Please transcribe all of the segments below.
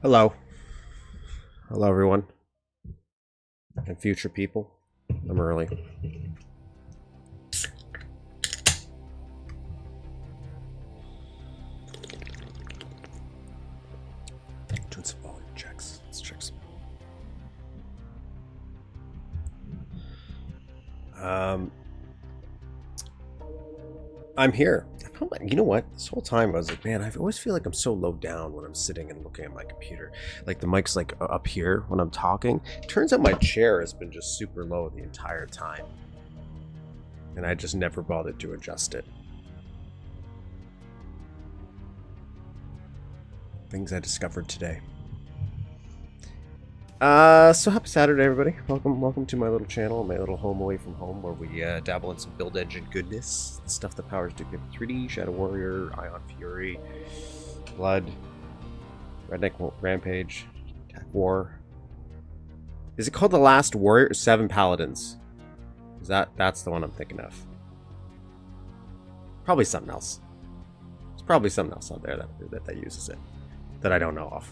Hello. Hello, everyone. And future people. I'm early. Doing some volume checks. Let's check some. I'm here. You know what? This whole time I was like, man, I always feel like I'm so low down when I'm sitting and looking at my computer. Like the mic's like up here when I'm talking. Turns out my chair has been just super low the entire time. And I just never bothered to adjust it. Things I discovered today. So happy Saturday, everybody. Welcome to my little channel, my little home away from home, where we dabble in some build engine goodness. The stuff that powers Duke Nukem 3D, Shadow Warrior, Ion Fury, Blood, Redneck Rampage, Attack War. Is it called The Last Warrior or 7 Paladins? That's the one I'm thinking of. Probably something else. There's probably something else out there that uses it that I don't know of.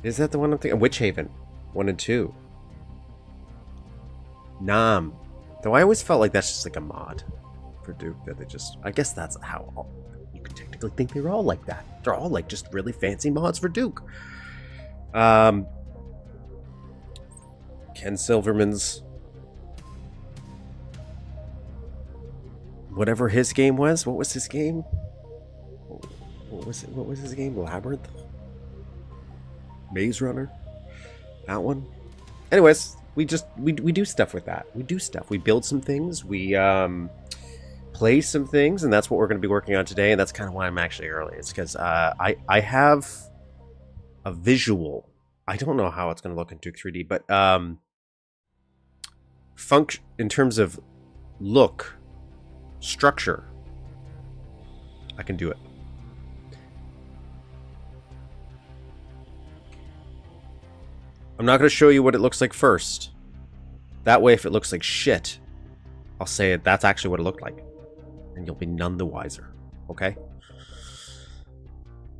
Is that the one I'm thinking? Witch Haven 1 and 2. Nam. Though I always felt like that's just like a mod for Duke that they just. I guess that's how you could technically think they're all like that. They're all like just really fancy mods for Duke. Ken Silverman's. Whatever his game was. What was his game? What was his game? Labyrinth? Maze Runner, that one. Anyways, we do stuff with that. We do stuff. We build some things. We play some things, and that's what we're going to be working on today. And that's kind of why I'm actually early. It's because I have a visual. I don't know how it's going to look in Duke 3D, but function in terms of look, structure, I can do it. I'm not going to show you what it looks like first. That way, if it looks like shit, I'll say that's actually what it looked like. And you'll be none the wiser. Okay?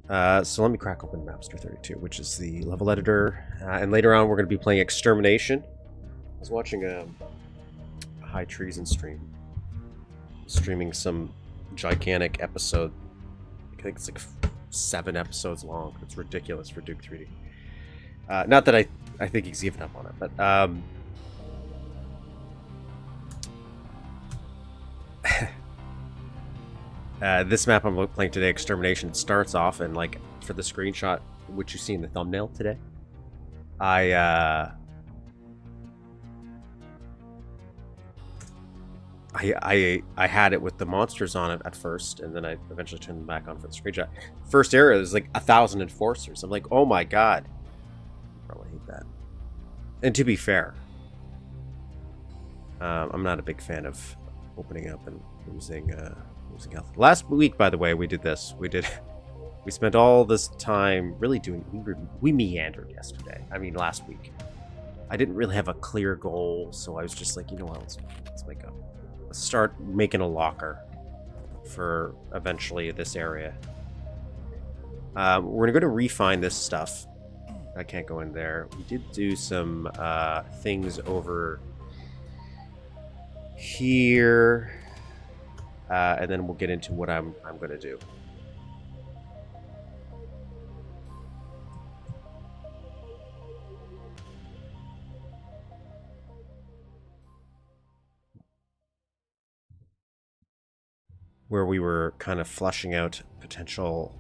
So let me crack open Mapster 32, which is the level editor. And later on, we're going to be playing Extermination. I was watching a High Treason stream. Streaming some gigantic episode. I think it's like 7 episodes long. It's ridiculous for Duke 3D. Not that I think he's given up on it, but this map I'm playing today, Extermination, starts off and like for the screenshot which you see in the thumbnail today, I had it with the monsters on it at first, and then I eventually turned them back on for the screenshot. First area is like 1,000 enforcers. I'm like, oh my god. Probably hate that. And to be fair, I'm not a big fan of opening up and losing health. Last week, by the way, we did this. We spent all this time really doing. We meandered yesterday. I mean, last week. I didn't really have a clear goal, so I was just like, you know what? Let's start making a locker for eventually this area. We're gonna go to refine this stuff. I can't go in there. We did do some things over here, and then we'll get into what I'm going to do. Where we were kind of fleshing out potential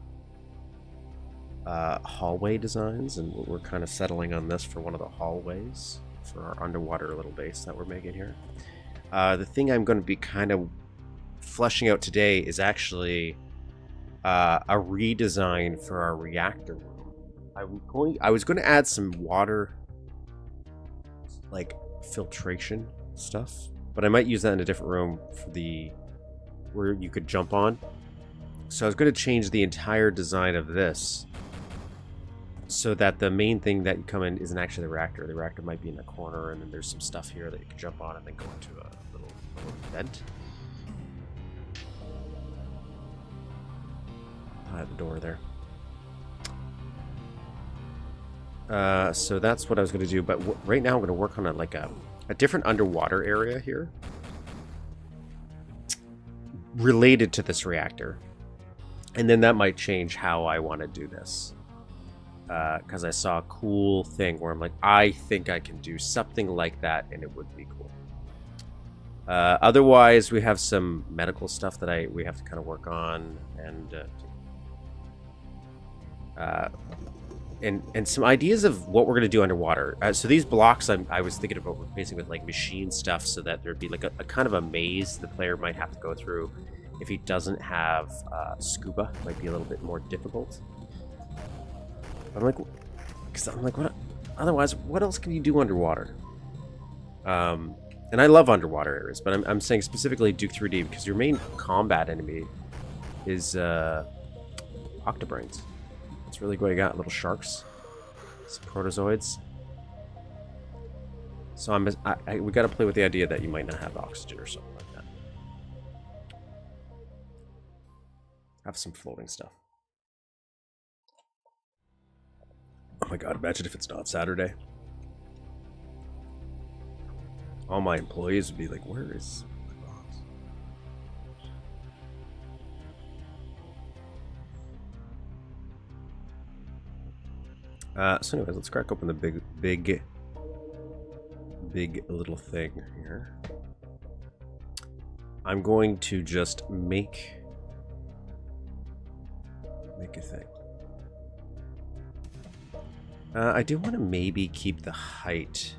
hallway designs, and we're kind of settling on this for one of the hallways for our underwater little base that we're making here. The thing I'm going to be kind of fleshing out today is actually a redesign for our reactor room. I was going to add some water, like filtration stuff, but I might use that in a different room for where you could jump on. So I was going to change the entire design of this so that the main thing that you come in isn't actually the reactor. The reactor might be in the corner, and then there's some stuff here that you can jump on and then go into a little vent. at the door there. So that's what I was going to do, but right now I'm going to work on a different underwater area here related to this reactor. And then that might change how I want to do this. Because I saw a cool thing where I'm like, I think I can do something like that and it would be cool. Otherwise, we have some medical stuff that we have to kind of work on, and some ideas of what we're going to do underwater. So these blocks I was thinking about replacing with like machine stuff so that there'd be like a kind of a maze the player might have to go through. If he doesn't have scuba, it might be a little bit more difficult. I'm like, what? Otherwise, what else can you do underwater? And I love underwater areas, but I'm saying specifically Duke 3D because your main combat enemy is octobrains. That's really what you got. Little sharks, some protozoids. So we got to play with the idea that you might not have oxygen or something like that. Have some floating stuff. Oh my god, imagine if it's not Saturday. All my employees would be like, where is my boss? So anyways, let's crack open the big little thing here. I'm going to just make a thing. I do want to maybe keep the height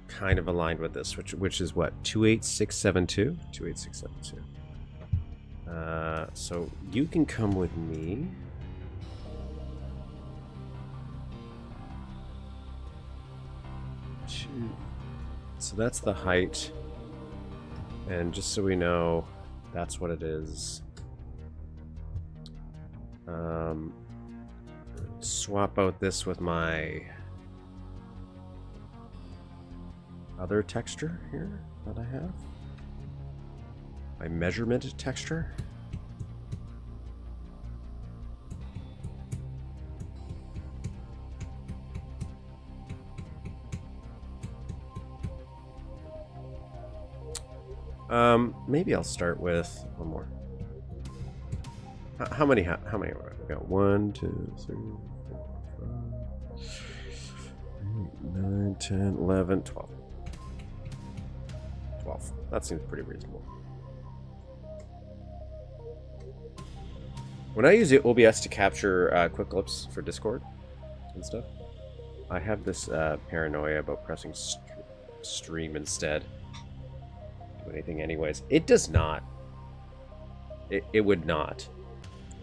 kind of aligned with this, which is what, 28672? 28672. So you can come with me. So that's the height. And just so we know, that's what it is. Swap out this with my other texture here that I have. My measurement texture. Maybe I'll start with one more. How many are we? We got 1, 2, 3, 4, 5, 8, 9, 10, 11, 12. 12. That seems pretty reasonable. When I use the OBS to capture quick clips for Discord and stuff, I have this paranoia about pressing stream instead. Do anything anyways. It does not. It would not.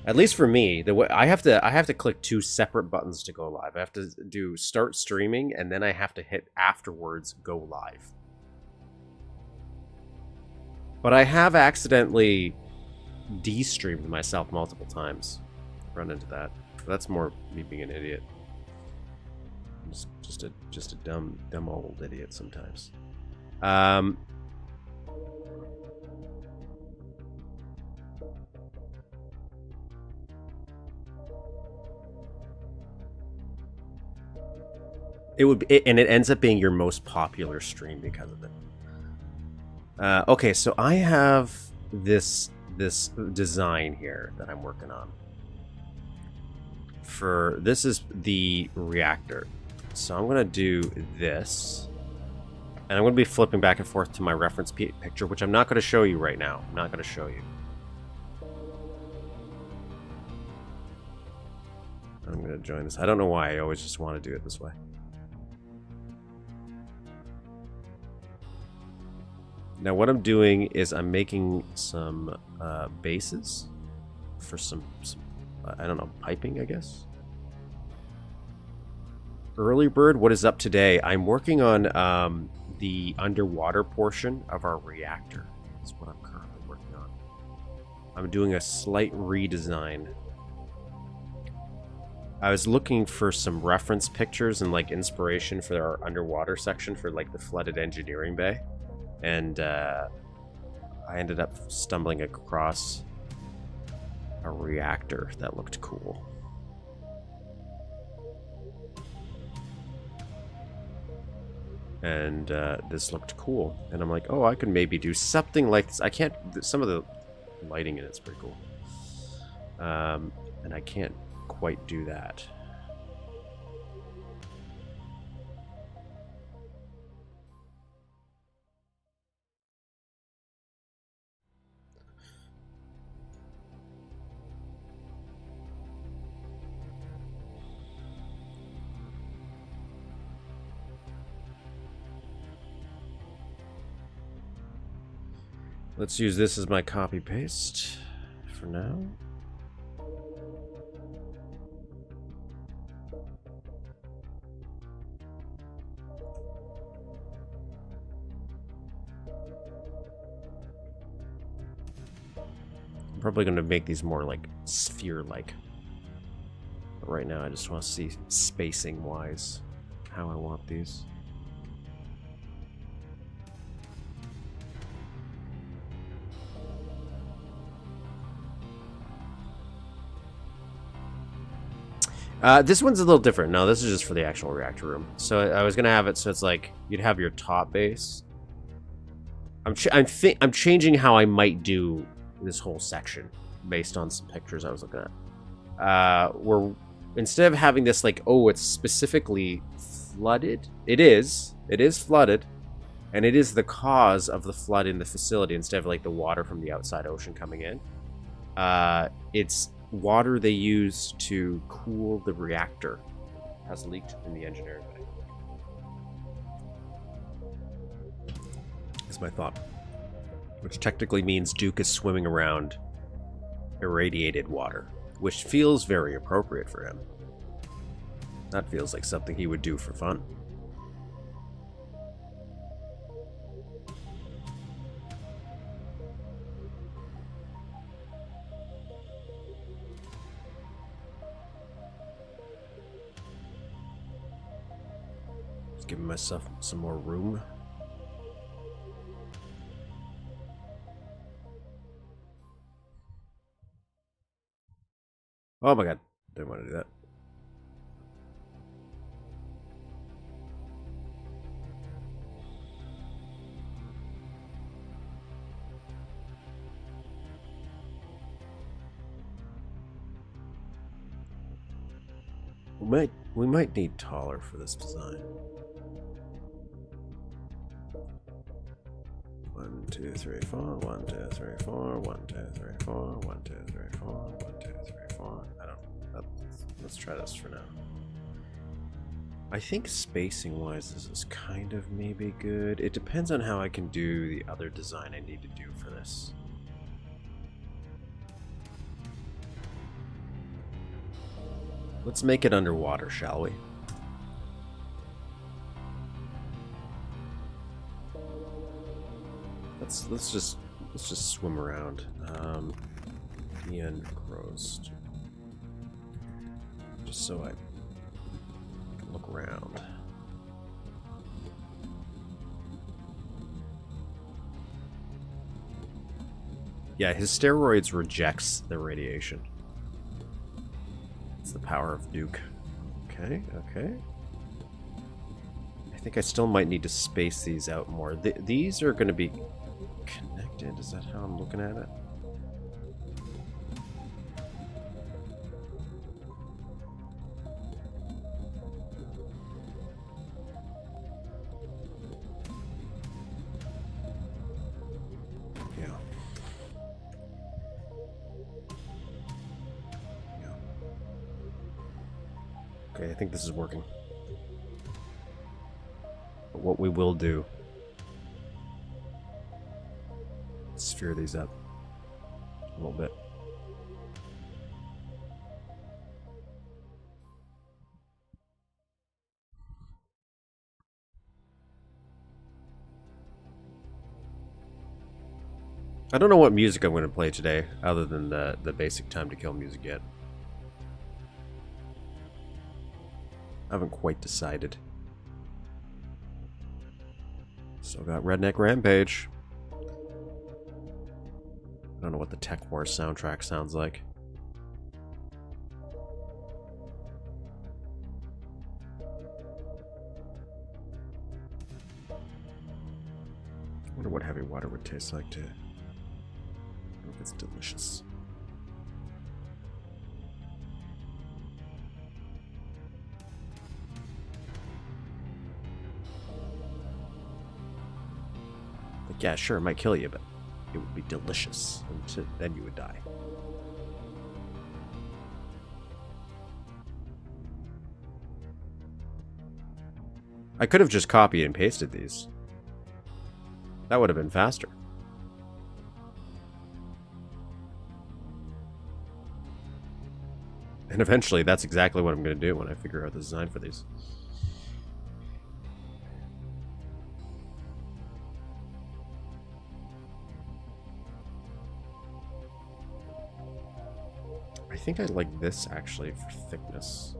At least for me, the way I have to click 2 separate buttons to go live. I have to do start streaming, and then I have to hit afterwards go live. But I have accidentally de-streamed myself multiple times. Run into that. That's more me being an idiot. Just a dumb old idiot sometimes. And it ends up being your most popular stream because of it. Okay, so I have this design here that I'm working on. This is the reactor. So I'm gonna do this, and I'm gonna be flipping back and forth to my reference picture, which I'm not gonna show you right now. I'm not gonna show you. I'm gonna join this. I don't know why I always just want to do it this way. Now what I'm doing is I'm making some bases for some I don't know, piping, I guess. Early bird, what is up today? I'm working on the underwater portion of our reactor. That's what I'm currently working on. I'm doing a slight redesign. I was looking for some reference pictures and like inspiration for our underwater section for like the flooded engineering bay. And I ended up stumbling across a reactor that looked cool. And this looked cool. And I'm like, oh, I could maybe do something like this. I can't... Some of the lighting in it's pretty cool. And I can't quite do that. Let's use this as my copy paste for now. I'm probably going to make these more like sphere-like. But right now I just want to see spacing-wise how I want these. This one's a little different. No, this is just for the actual reactor room. So I was gonna have it so it's like you'd have your top base. I'm changing how I might do this whole section based on some pictures I was looking at. We're instead of having this like, oh, it's specifically flooded. It is flooded, and it is the cause of the flood in the facility instead of like the water from the outside ocean coming in. It's water they use to cool the reactor has leaked in the engineering bay. Is my thought. Which technically means Duke is swimming around irradiated water, which feels very appropriate for him. That feels like something he would do for fun. Giving myself some more room. Oh my god, didn't want to do that. We might need taller for this design. 1, 2, 3, 4. 1, 2, 3, 4. 1, 2, 3, 4. 1, 2, 3, 4. 1, 2, 3, 4. I don't. Let's try this for now. I think spacing-wise, this is kind of maybe good. It depends on how I can do the other design I need to do for this. Let's make it underwater, shall we? Let's just swim around. PM grows. Just so I can look around. Yeah, his steroids rejects the radiation. It's the power of Duke. Okay, okay. I think I still might need to space these out more. These are going to be connected. Is that how I'm looking at it? Yeah. Yeah. Okay, I think this is working. But what we will do, sphere these up a little bit. I don't know what music I'm going to play today, other than the basic time to kill music yet. I haven't quite decided. Still got Redneck Rampage. I don't know what the Tech Wars soundtrack sounds like. tastes like to... I don't know if it's delicious. Like, yeah, sure, it might kill you, but it would be delicious. And then you would die. I could have just copied and pasted these. That would have been faster. And eventually, that's exactly what I'm going to do when I figure out the design for these. I think I like this, actually, for thickness.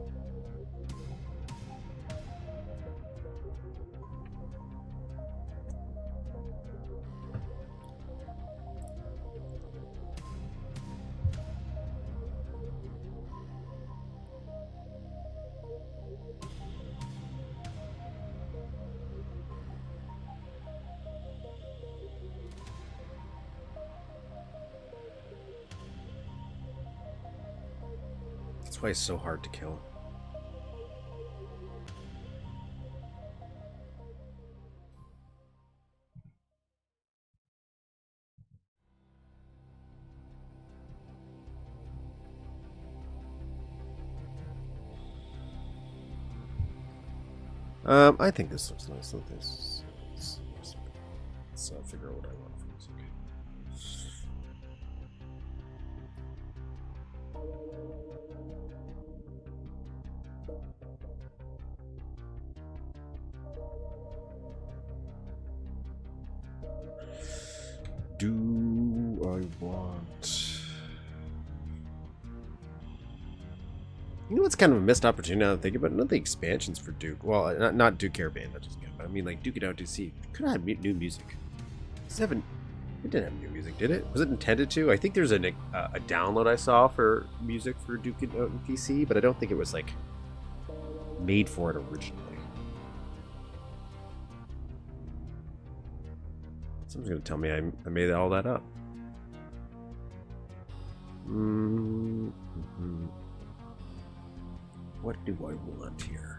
That's why it's so hard to kill. I think this looks nice. Let's figure out what I want from this. Okay. Do I want... You know what's kind of a missed opportunity now that I think about it? None of the expansions for Duke. Well, not Duke Caribbean, that just good. But I mean, like, Duke It Out DC. Could have had new music. It didn't have new music, did it? Was it intended to? I think there's a download I saw for music for Duke It Out in PC, but I don't think it was, like, made for it originally. Someone's going to tell me I made all that up. What do I want here?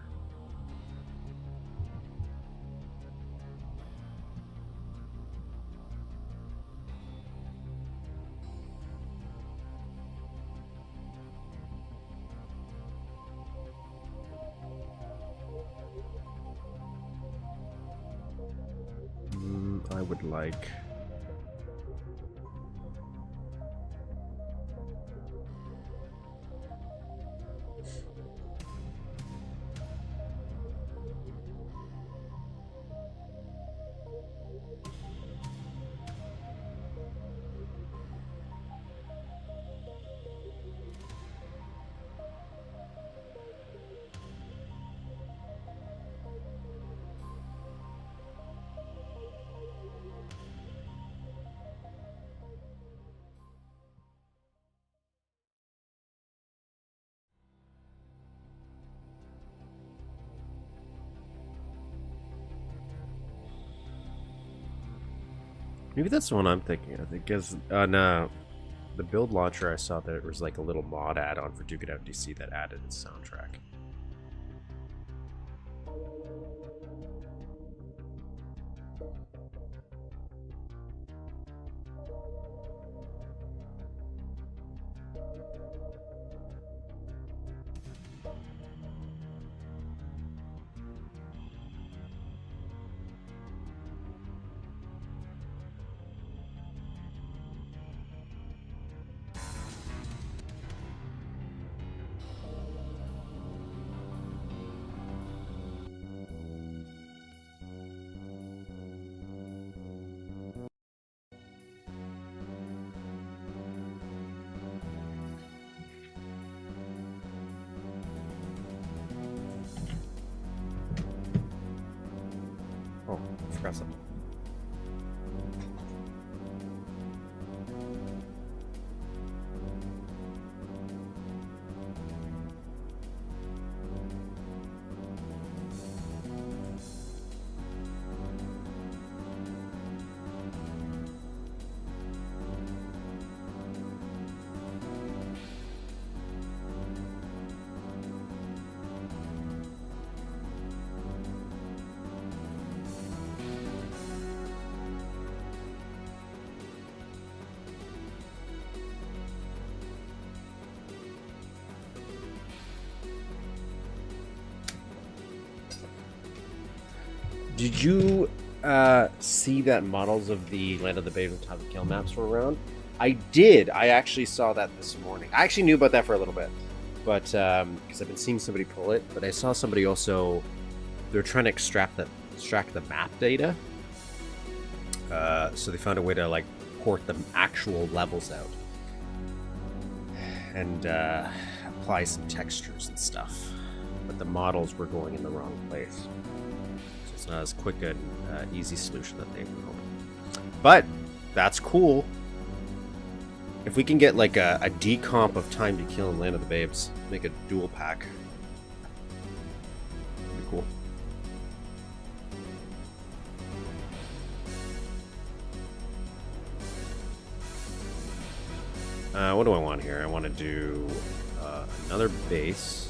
I would like... Maybe that's the one I'm thinking of. Because on the build launcher, I saw that it was like a little mod add-on for Duke It Out DC that added its soundtrack. Oh, I forgot something. Did you see that models of the Land of the Babes and Time to Kill maps were around? I did. I actually saw that this morning. I actually knew about that for a little bit, but because I've been seeing somebody pull it. But I saw somebody also. They're trying to extract the map data. So they found a way to like port the actual levels out and apply some textures and stuff. But the models were going in the wrong place. So it's not as quick and easy solution that they were hoping. But that's cool. If we can get like a decomp of Time to Kill and Land of the Babes, make a dual pack. That'd be cool. What do I want here? I want to do another base.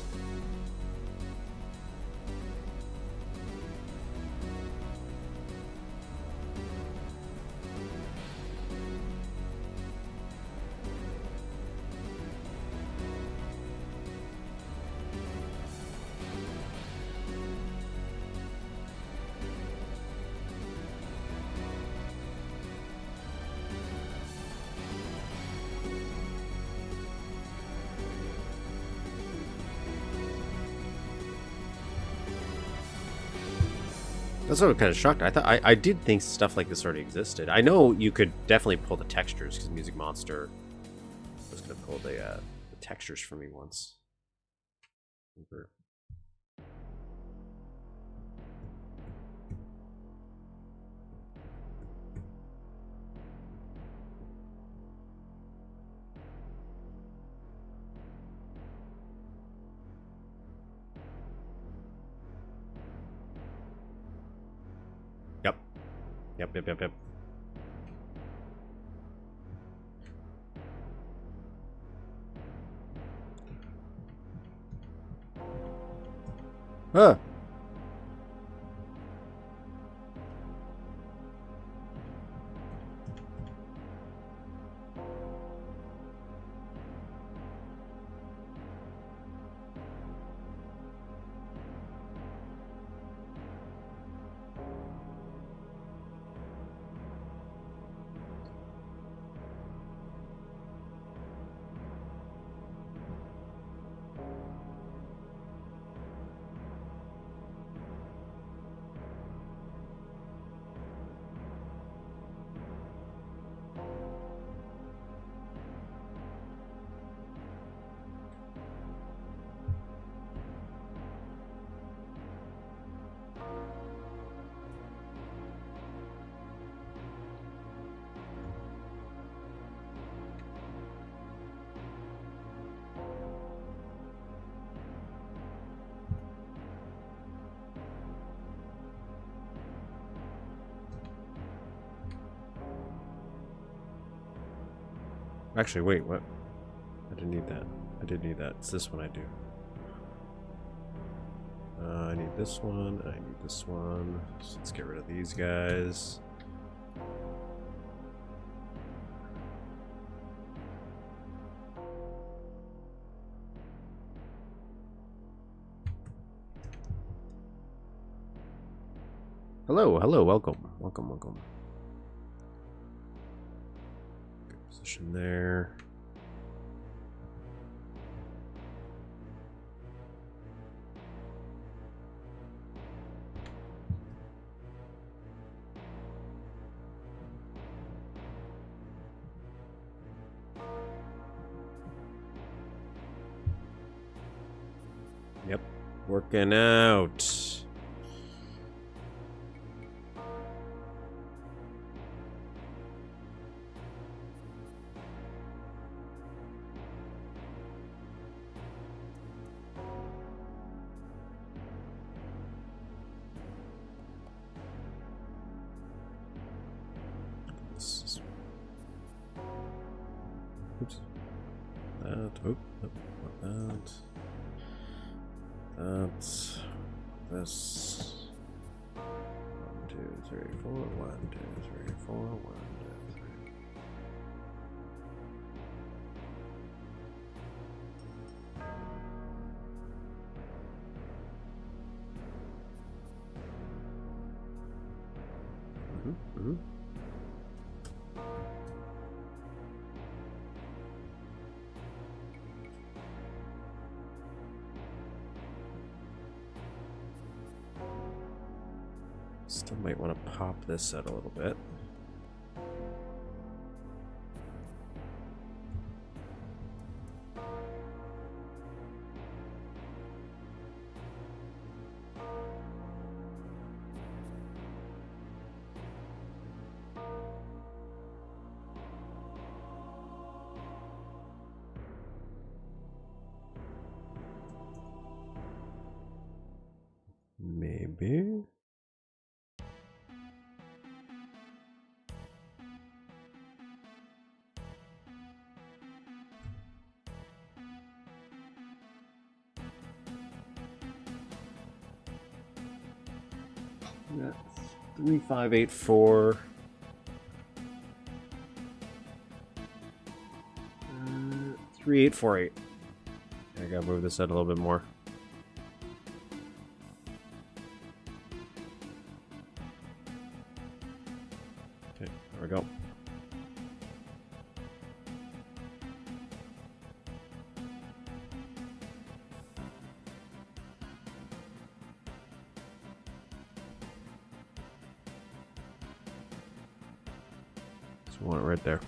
That's what I'm kind of shocked. I did think stuff like this already existed. I know you could definitely pull the textures because Music Monster was going to pull the textures for me once. Yep. Huh. Actually, wait, what? I didn't need that. I did need that. It's this one I do. I need this one. I need this one. So let's get rid of these guys. Hello, welcome. Good position there. Yep, working out. Oops. That's this. 1, 2, 3, 4. 1, 2, 3, 4. 1, 2, 3. Mm-hmm. Still might want to pop this out a little bit. Maybe. That's 3584. 3848. I gotta move this out a little bit more. Okay, there we go. Just want it right there.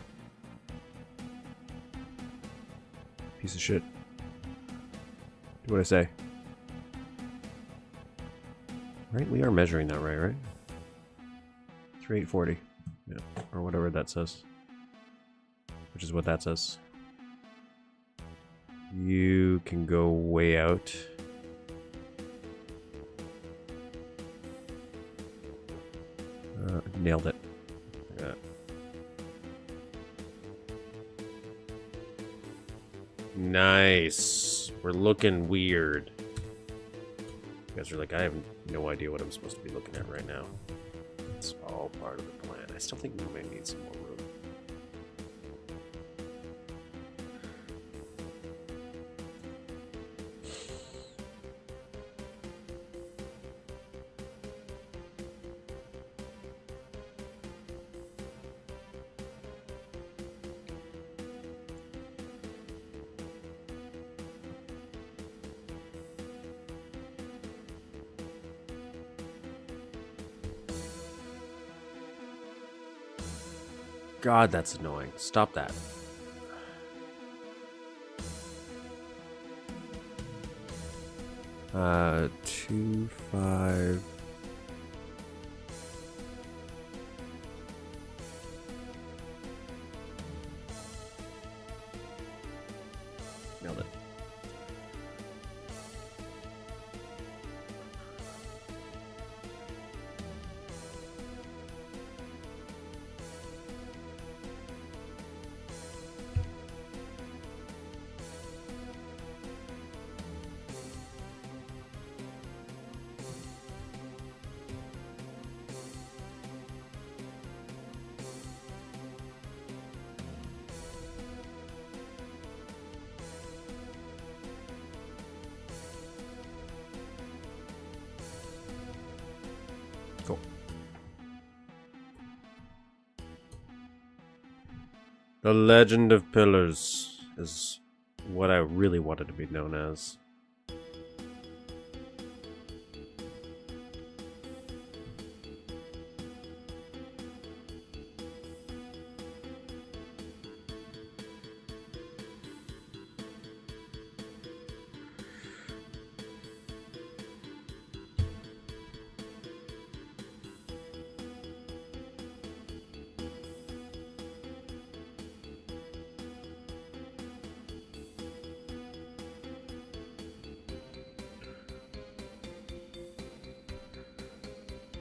Piece of shit. Do what I say. Right? We are measuring that right? 3840. Yeah. Or whatever that says. Which is what that says. You can go way out. Nailed it. Yeah. Nice. We're looking weird. You guys are like, I have no idea what I'm supposed to be looking at right now. It's all part of the plan. I still think we might need some more room. God, that's annoying. Stop that. Uh, 2, 5. Nailed it. Cool. The Legend of Pillars is what I really wanted to be known as.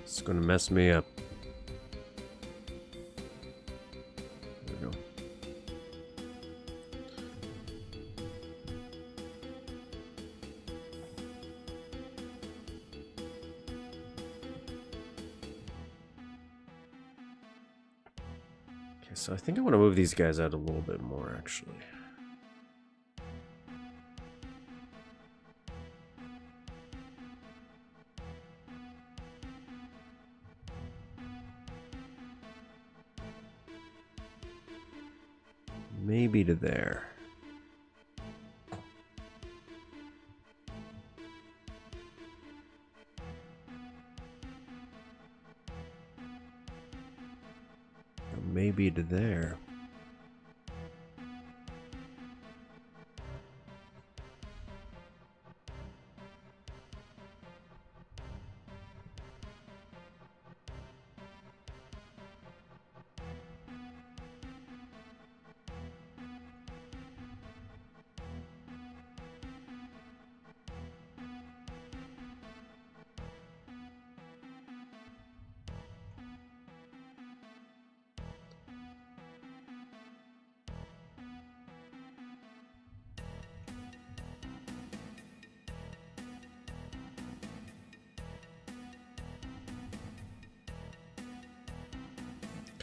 It's gonna mess me up. There we go. Okay, so I think I want to move these guys out a little bit more, actually. maybe to there. Maybe to there.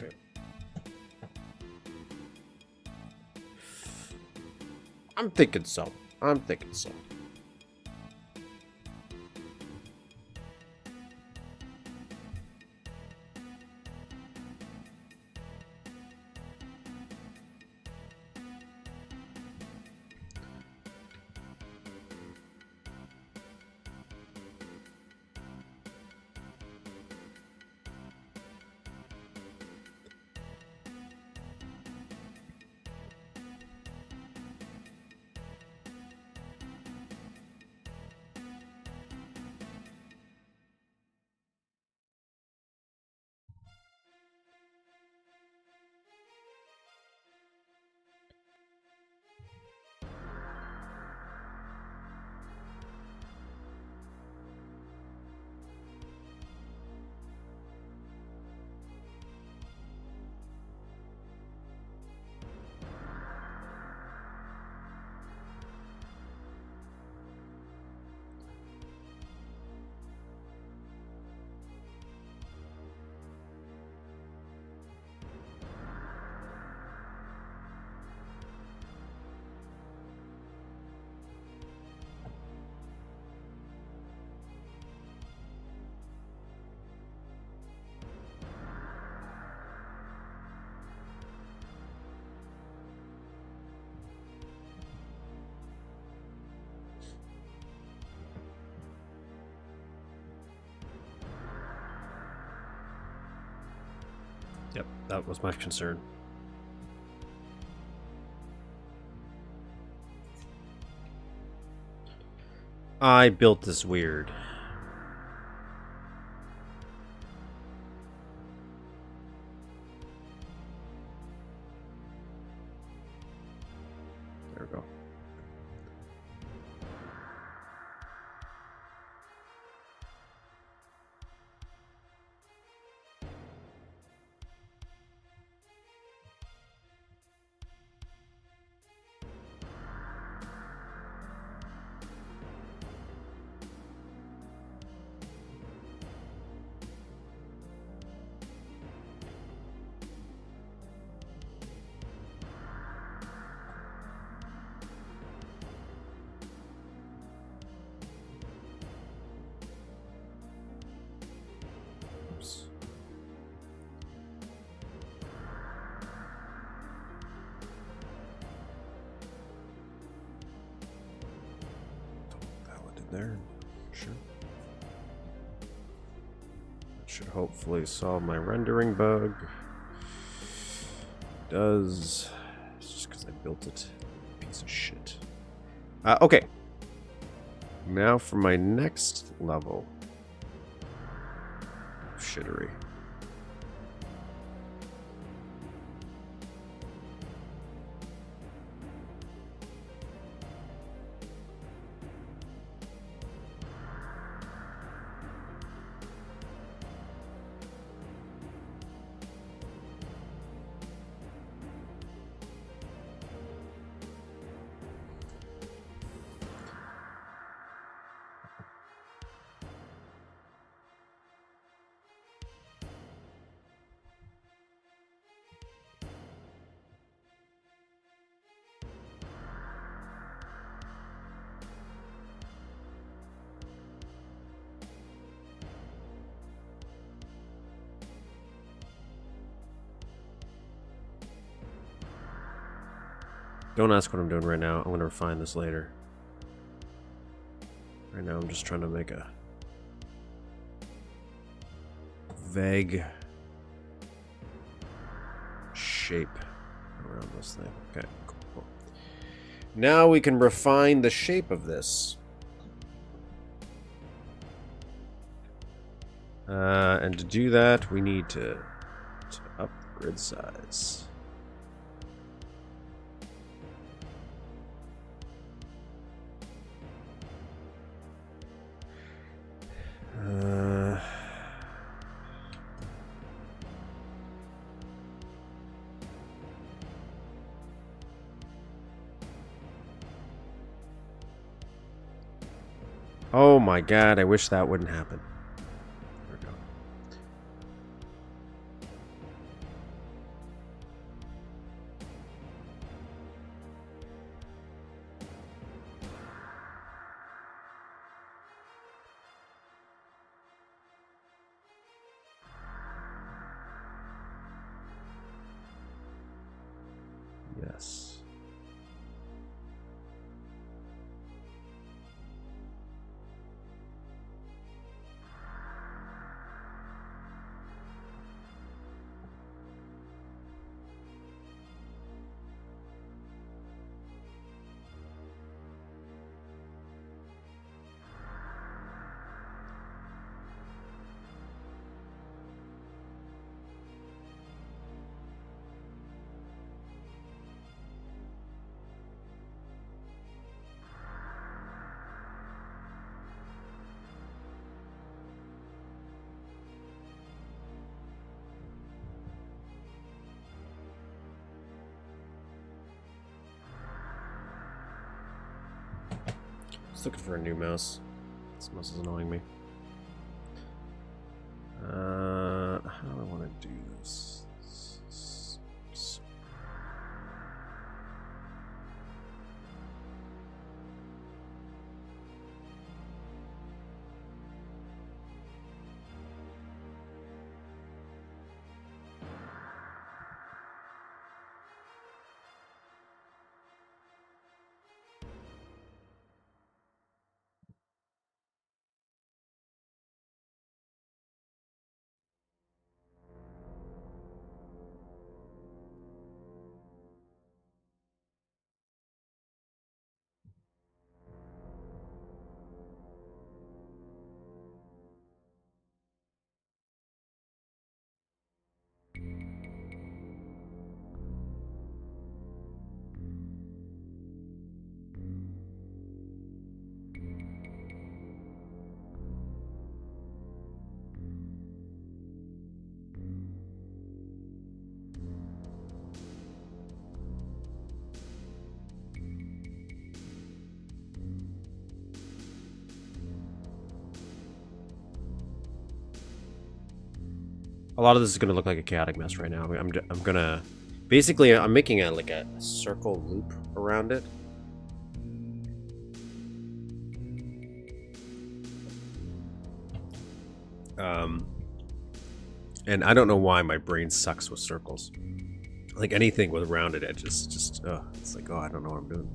Okay. I'm thinking so. I'm thinking so. Yep, that was my concern. I built this weird. There we go. Oops. That one did there. Sure. That should hopefully solve my rendering bug. It does. It's just because I built it. Piece of shit. Okay. Now for my next level. Shittery. Don't ask what I'm doing right now. I'm going to refine this later. Right now I'm just trying to make a vague shape around this thing. Okay, cool. Now we can refine the shape of this. And to do that, we need to up the grid size. Oh my god, I wish that wouldn't happen. There we go. Yes. Just looking for a new mouse. This mouse is annoying me. How do I want to do this? A lot of this is going to look like a chaotic mess right now. I'm gonna... Basically, I'm making like a circle loop around it. And I don't know why my brain sucks with circles. Like anything with rounded edges, it's like, oh, I don't know what I'm doing.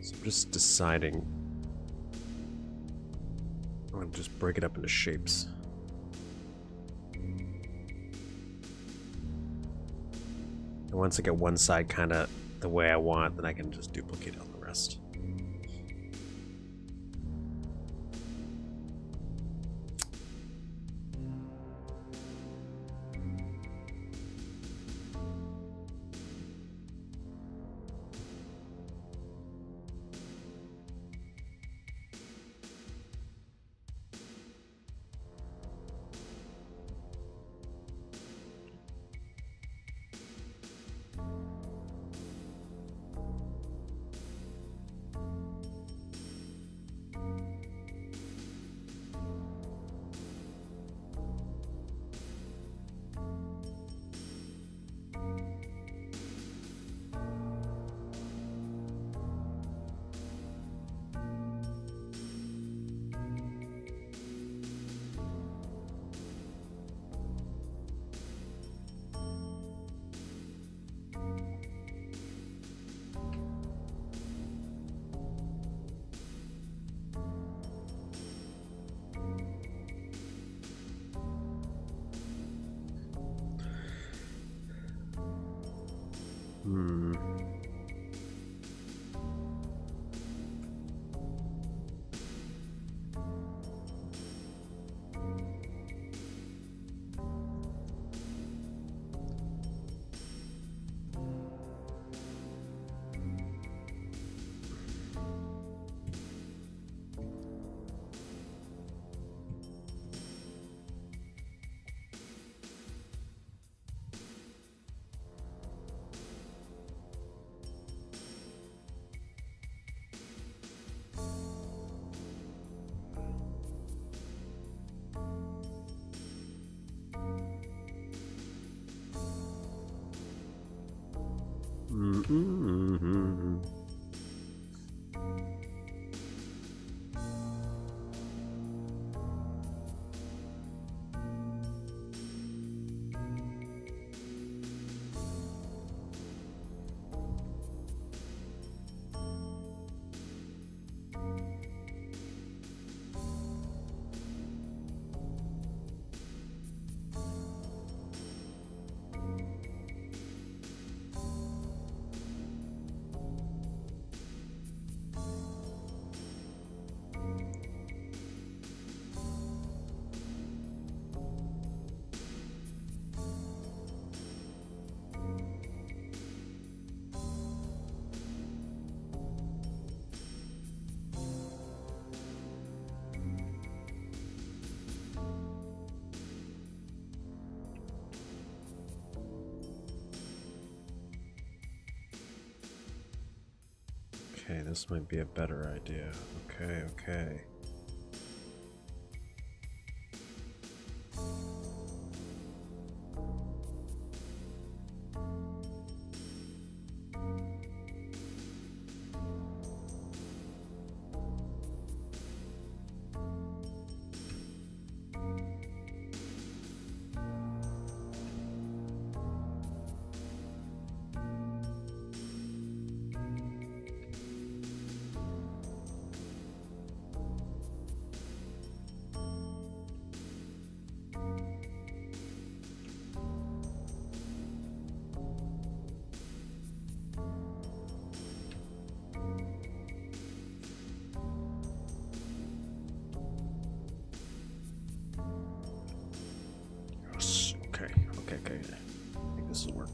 So I'm just deciding. I'm gonna just break it up into shapes. And once I get one side kind of the way I want, then I can just duplicate all the rest. Hmm. Mm-hmm. Okay, this might be a better idea. Okay, okay. Yes. Okay, okay, okay. I think this will work.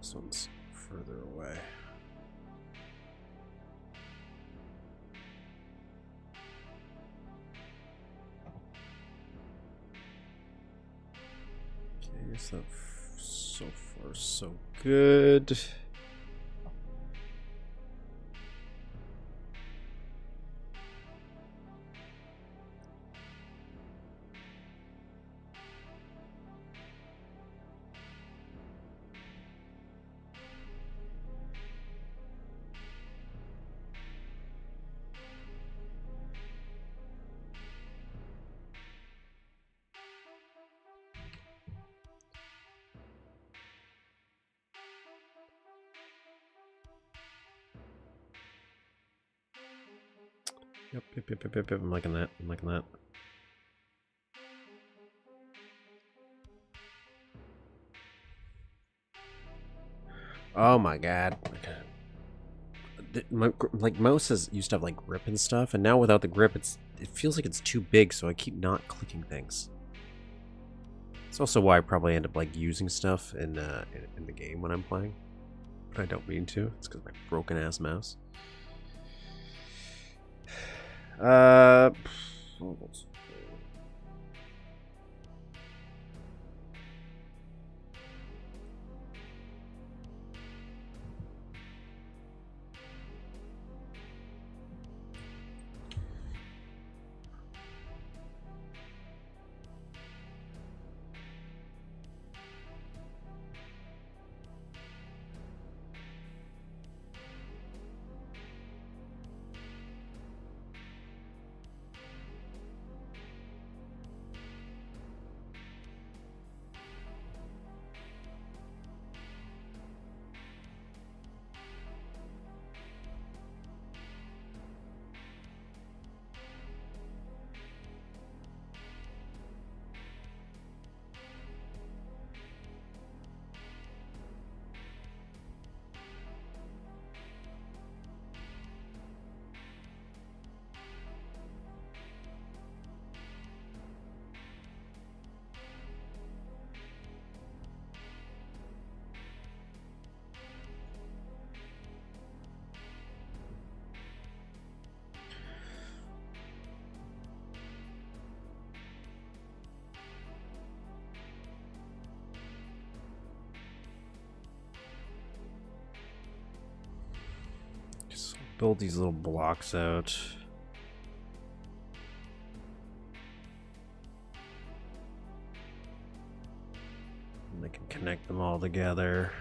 This one's further away. Okay, so far so good. Yep. I'm liking that. I'm liking that. Oh my god. My mouse used to have like grip and stuff, and now without the grip, it feels like it's too big, so I keep not clicking things. It's also why I probably end up like using stuff in the game when I'm playing, but I don't mean to. It's because of my broken ass mouse. Just build these little blocks out. And I can connect them all together.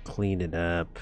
Clean it up.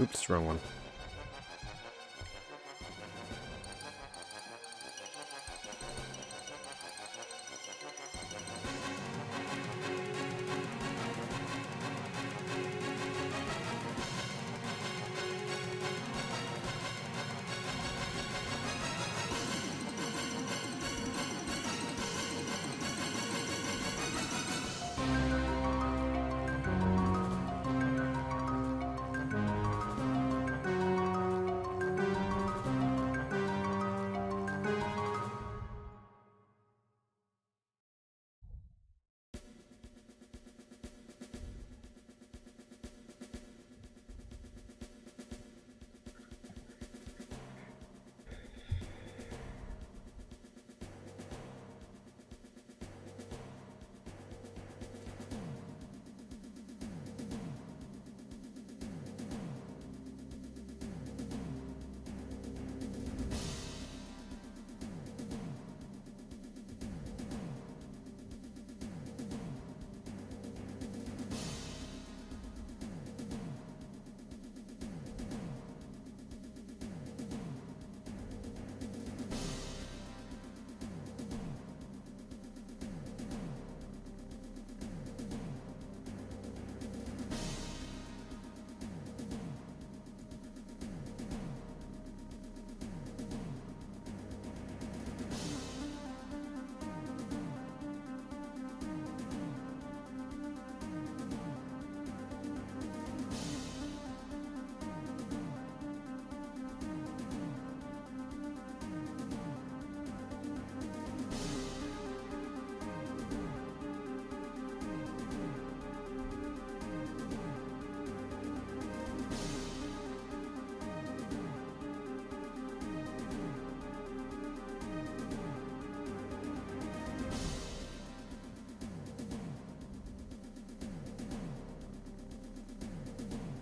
Oops, wrong one.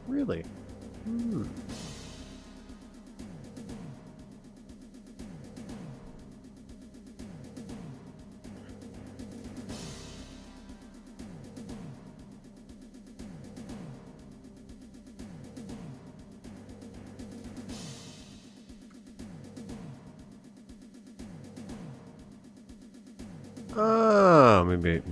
Really? Hmm. Ah, maybe.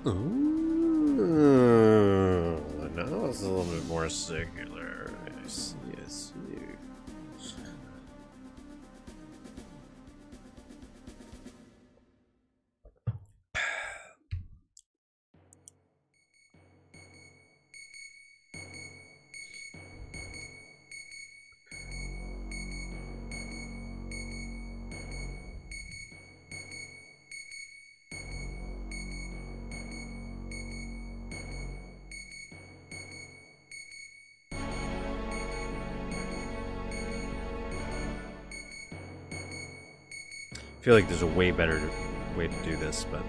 Ooh, now it's a little bit more circular. I see, I see. I feel like there's a way better way to do this, but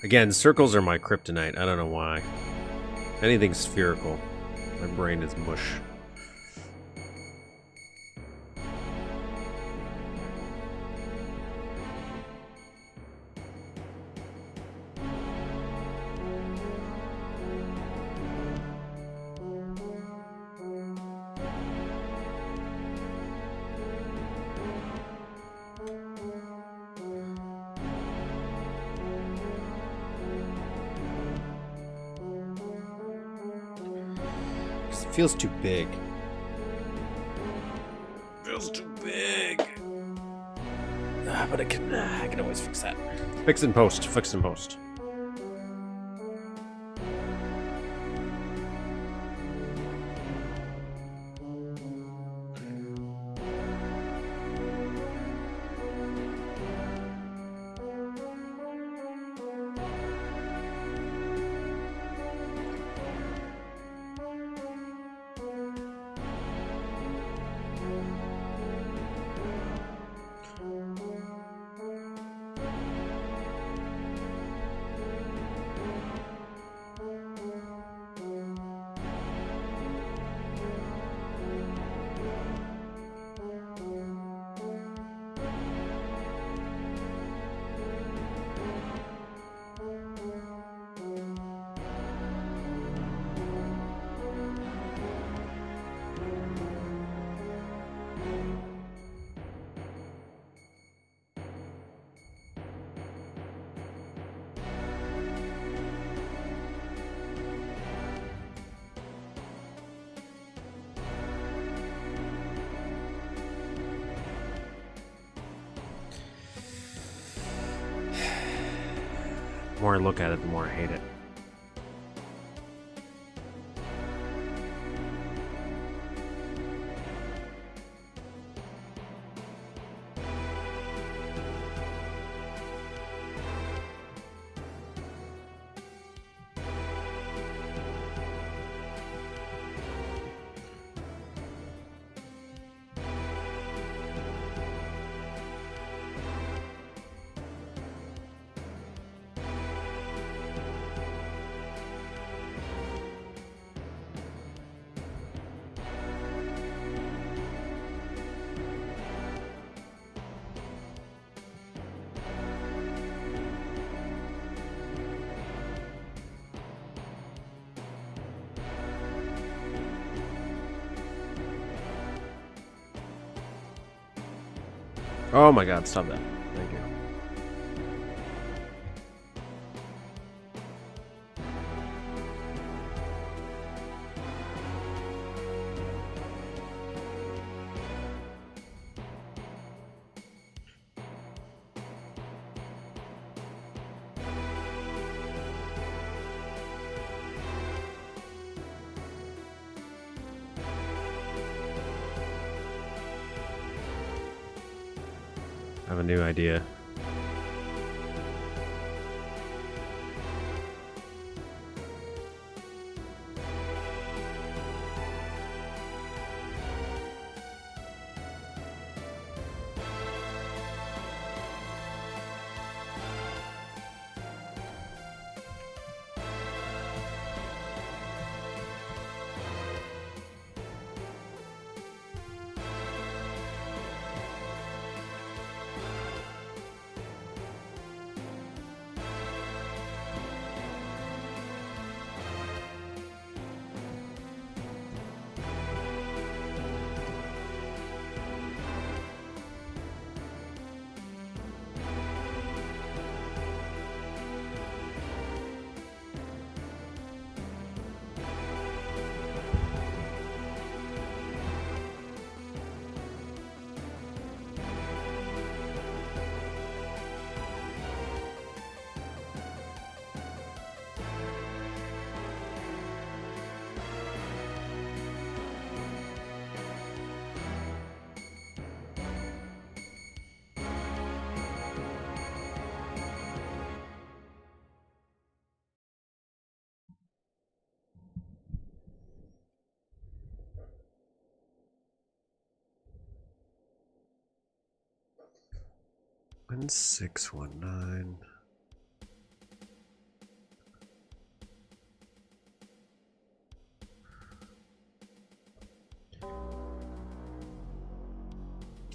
again, circles are my kryptonite. I don't know why. Anything spherical, my brain is mush. feels too big. Feels too big. But I can always fix that. Fix and post. Fix and post. The more I look at it, the more I hate it. Oh my god, stop that. Thank you. I have a new idea. One 619.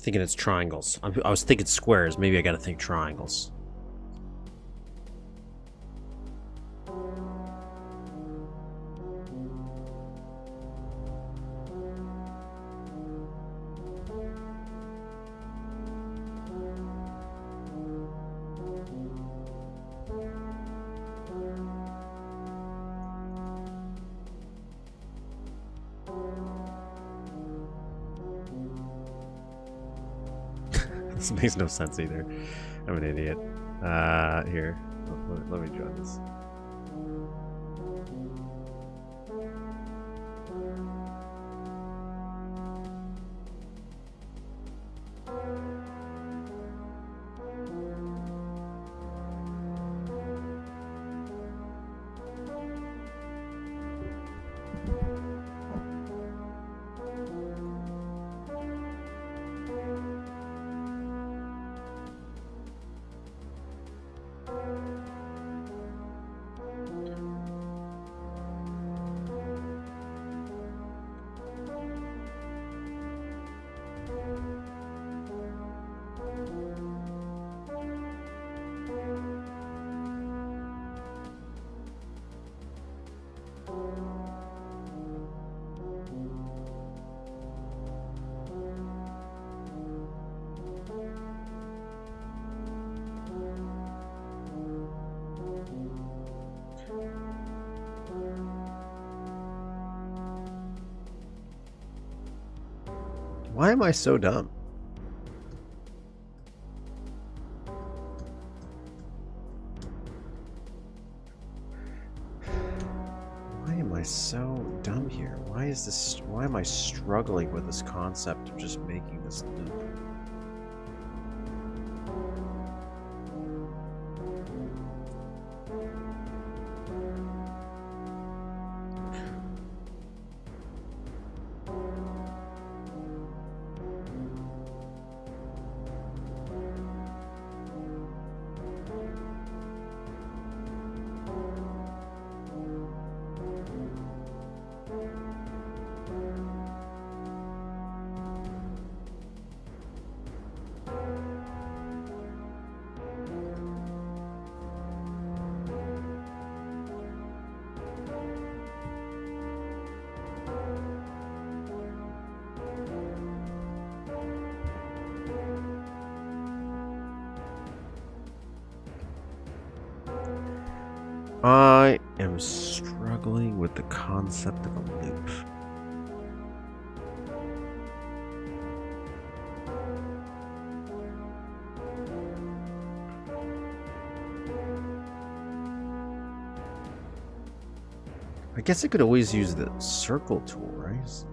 Thinking it's triangles. I was thinking squares. Maybe I gotta think triangles. This makes no sense either. I'm an idiot. Here. Let me join this. Why am I so dumb? Why am I so dumb here? Why is this? Why am I struggling with this concept of just making this loop? I am struggling with the concept of a loop. I guess I could always use the circle tool, right?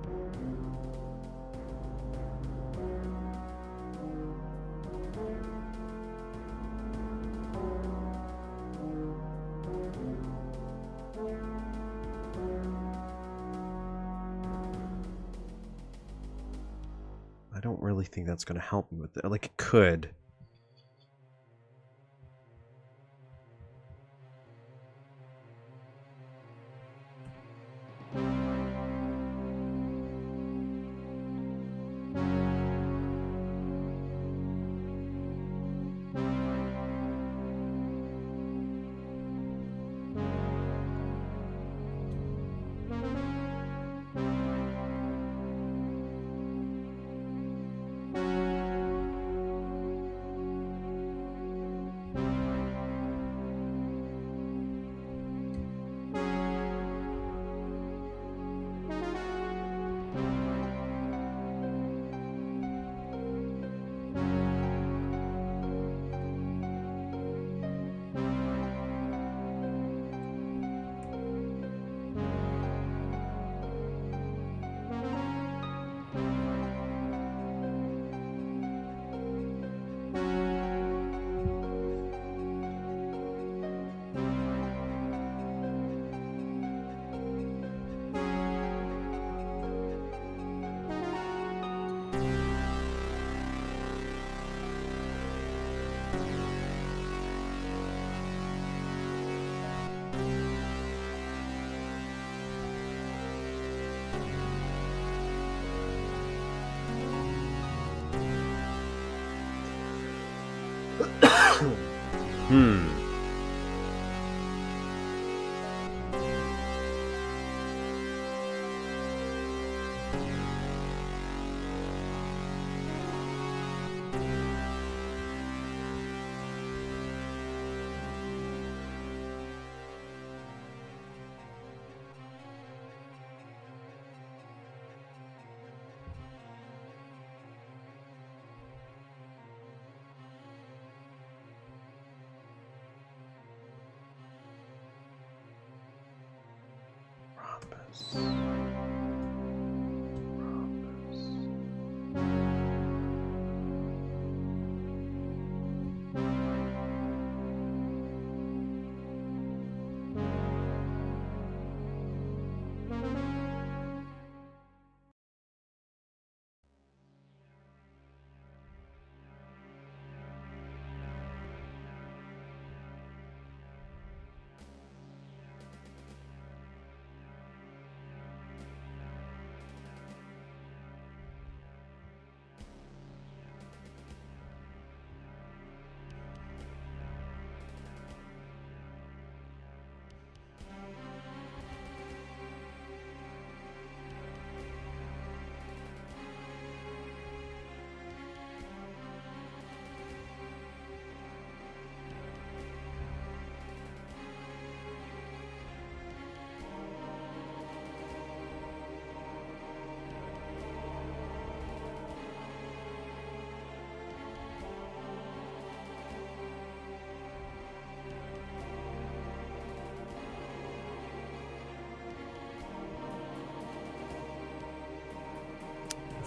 I don't really think that's going to help me with it. Like, it could.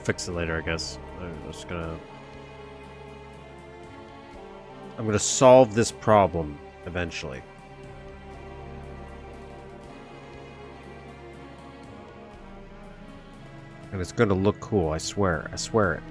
Fix it later, I guess. I'm gonna solve this problem eventually. And it's gonna look cool, I swear. I swear it.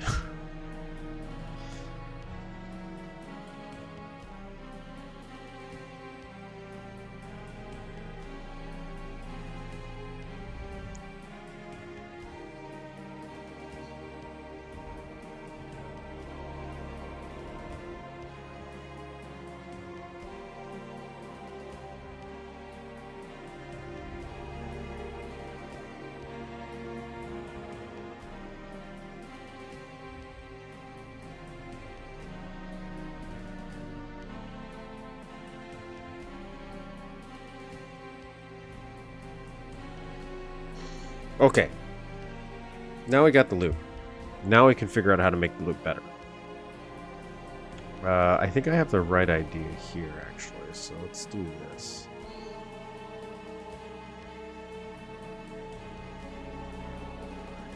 Okay. Now we got the loop. Now we can figure out how to make the loop better. I think I have the right idea here, actually, so let's do this.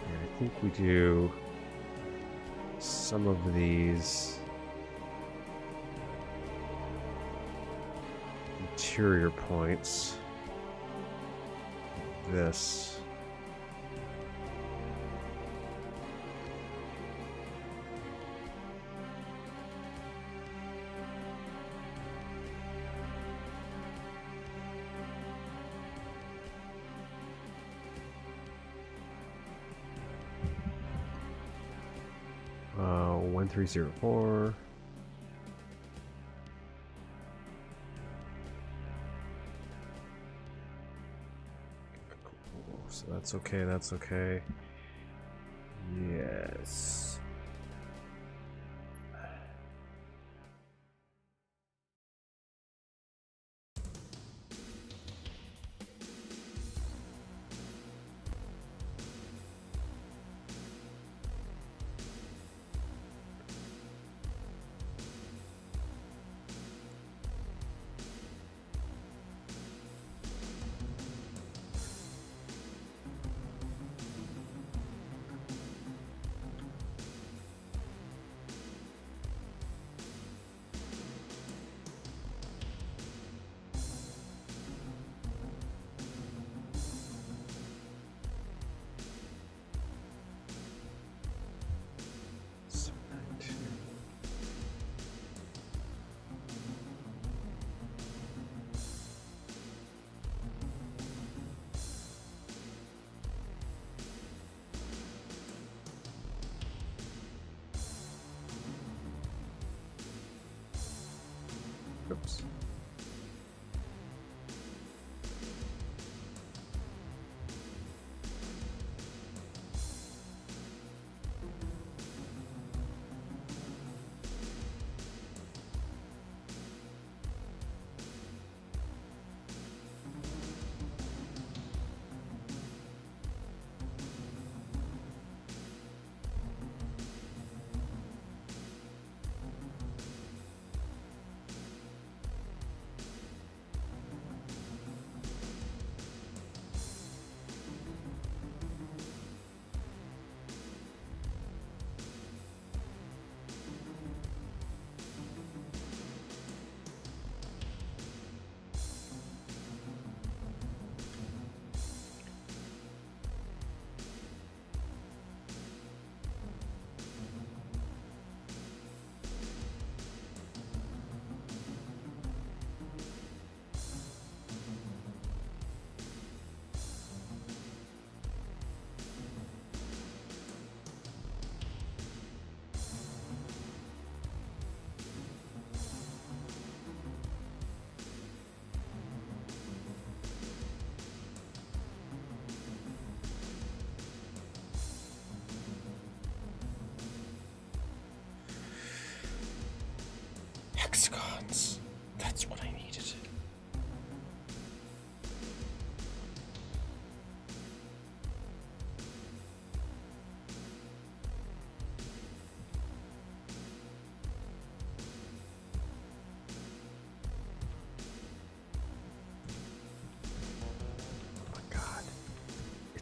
Yeah, I think we do some of these interior points. This. Uh, 1304. So that's okay, that's okay. Yes.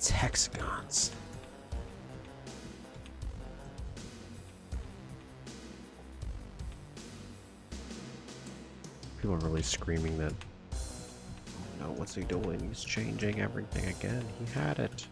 It's hexagons. People are really screaming that, oh no, what's he doing? He's changing everything again. He had it.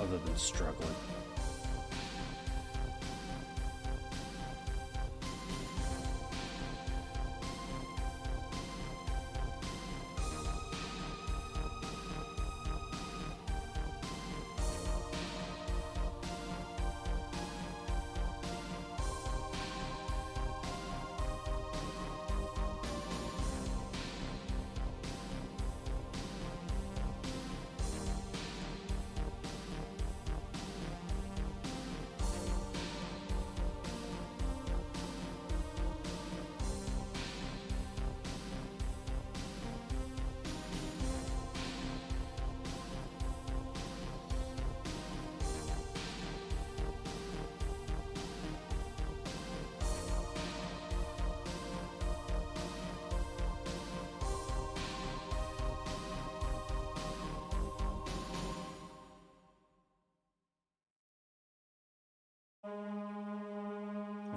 Other than struggling.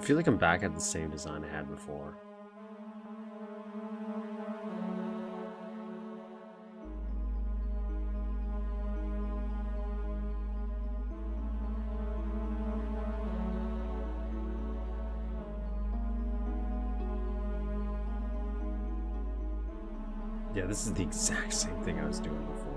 I feel like I'm back at the same design I had before. Yeah, this is the exact same thing I was doing before.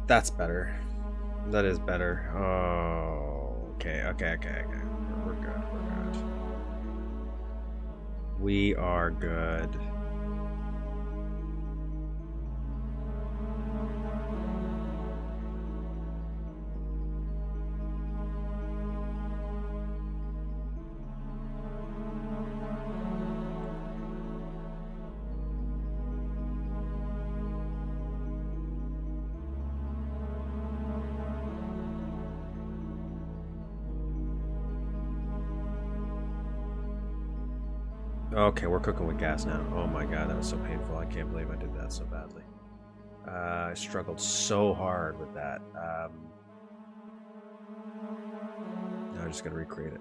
That's better. That is better. Oh, okay. We're good. We are good. Okay, we're cooking with gas now. Oh my god, that was so painful. I can't believe I did that so badly. I struggled so hard with that. Now I'm just gonna recreate it.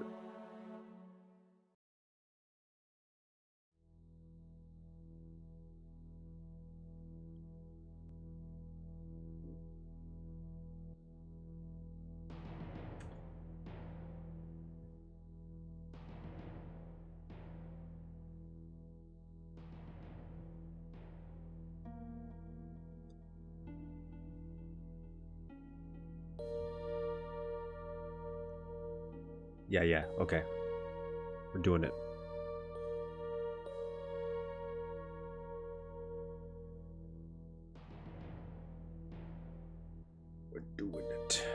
Yeah, okay. We're doing it. We're doing it.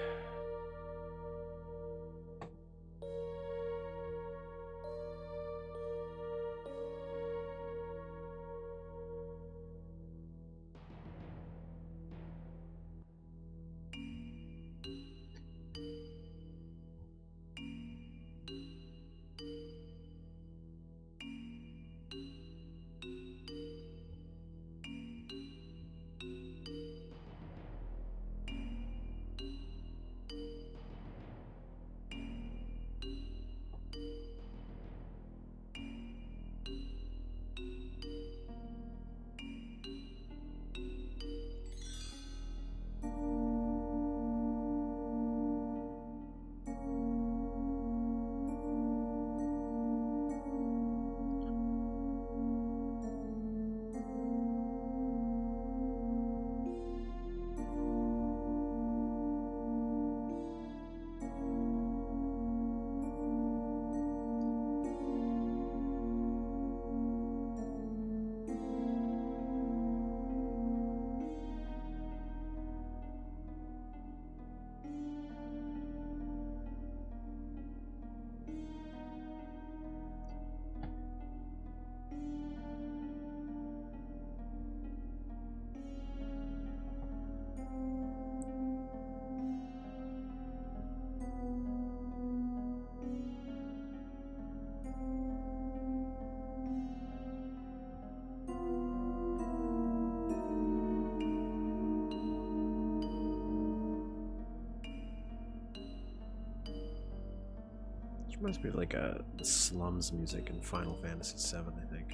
Reminds me of like a slums music in Final Fantasy VII, I think.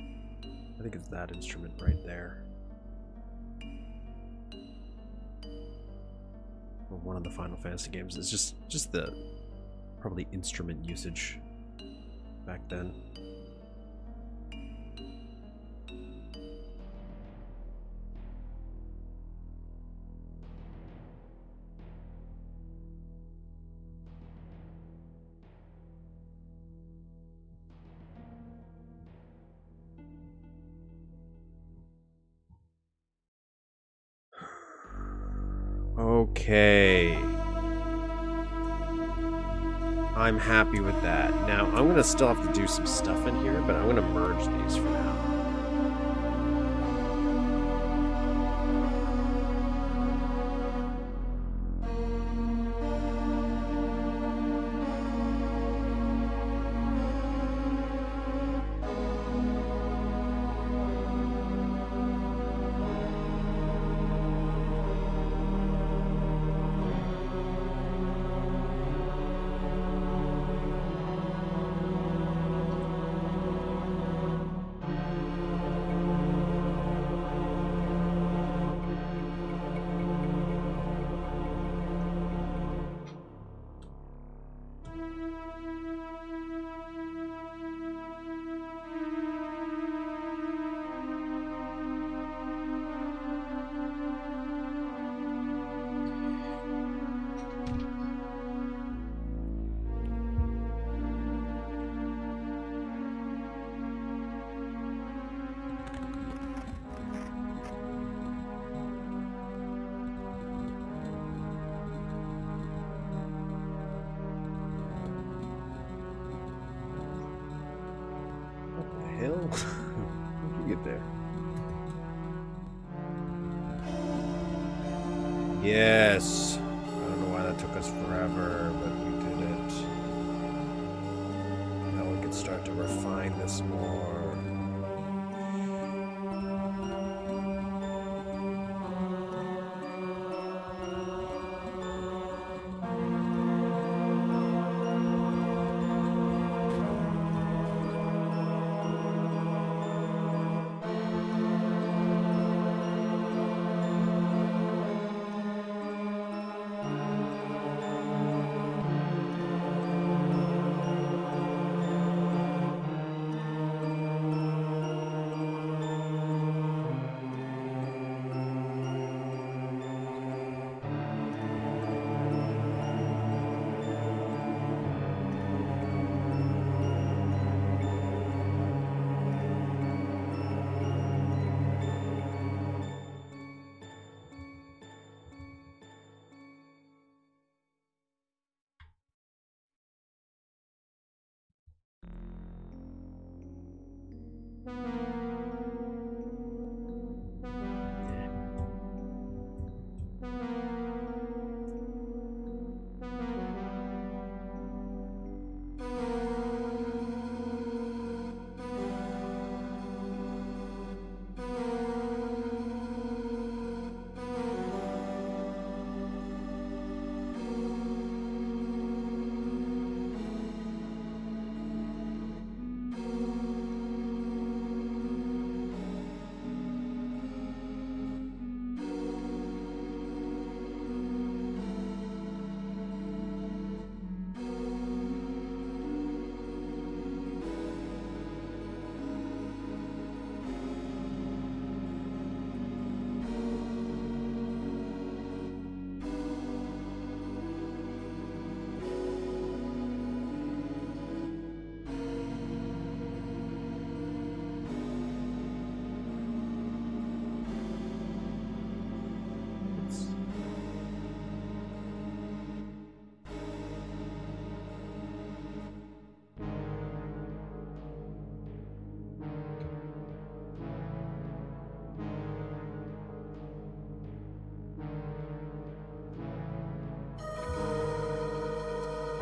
I think it's that instrument right there. Or one of the Final Fantasy games. It's just the probably instrument usage back then. Okay. I'm happy with that. Now, I'm going to still have to do some stuff in here, but I'm going to merge these for now. Hell? How'd you get there? Yes. I don't know why that took us forever, but we did it. Now we can start to refine this more.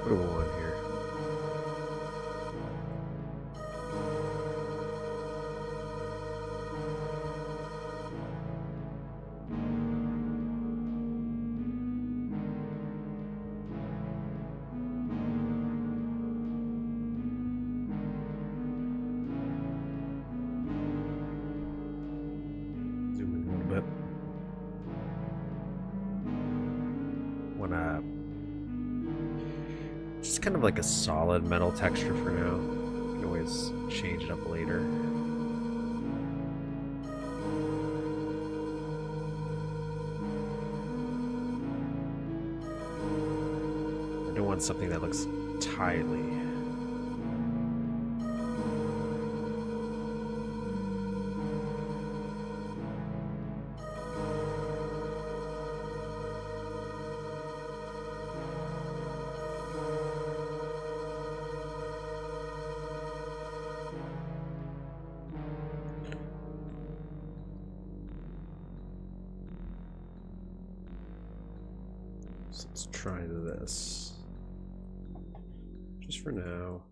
What do we want here? Zoom in a little bit. just kind of like a solid metal texture for now. You can always change it up later. I don't want something that looks tiley. So let's try this. Just for now.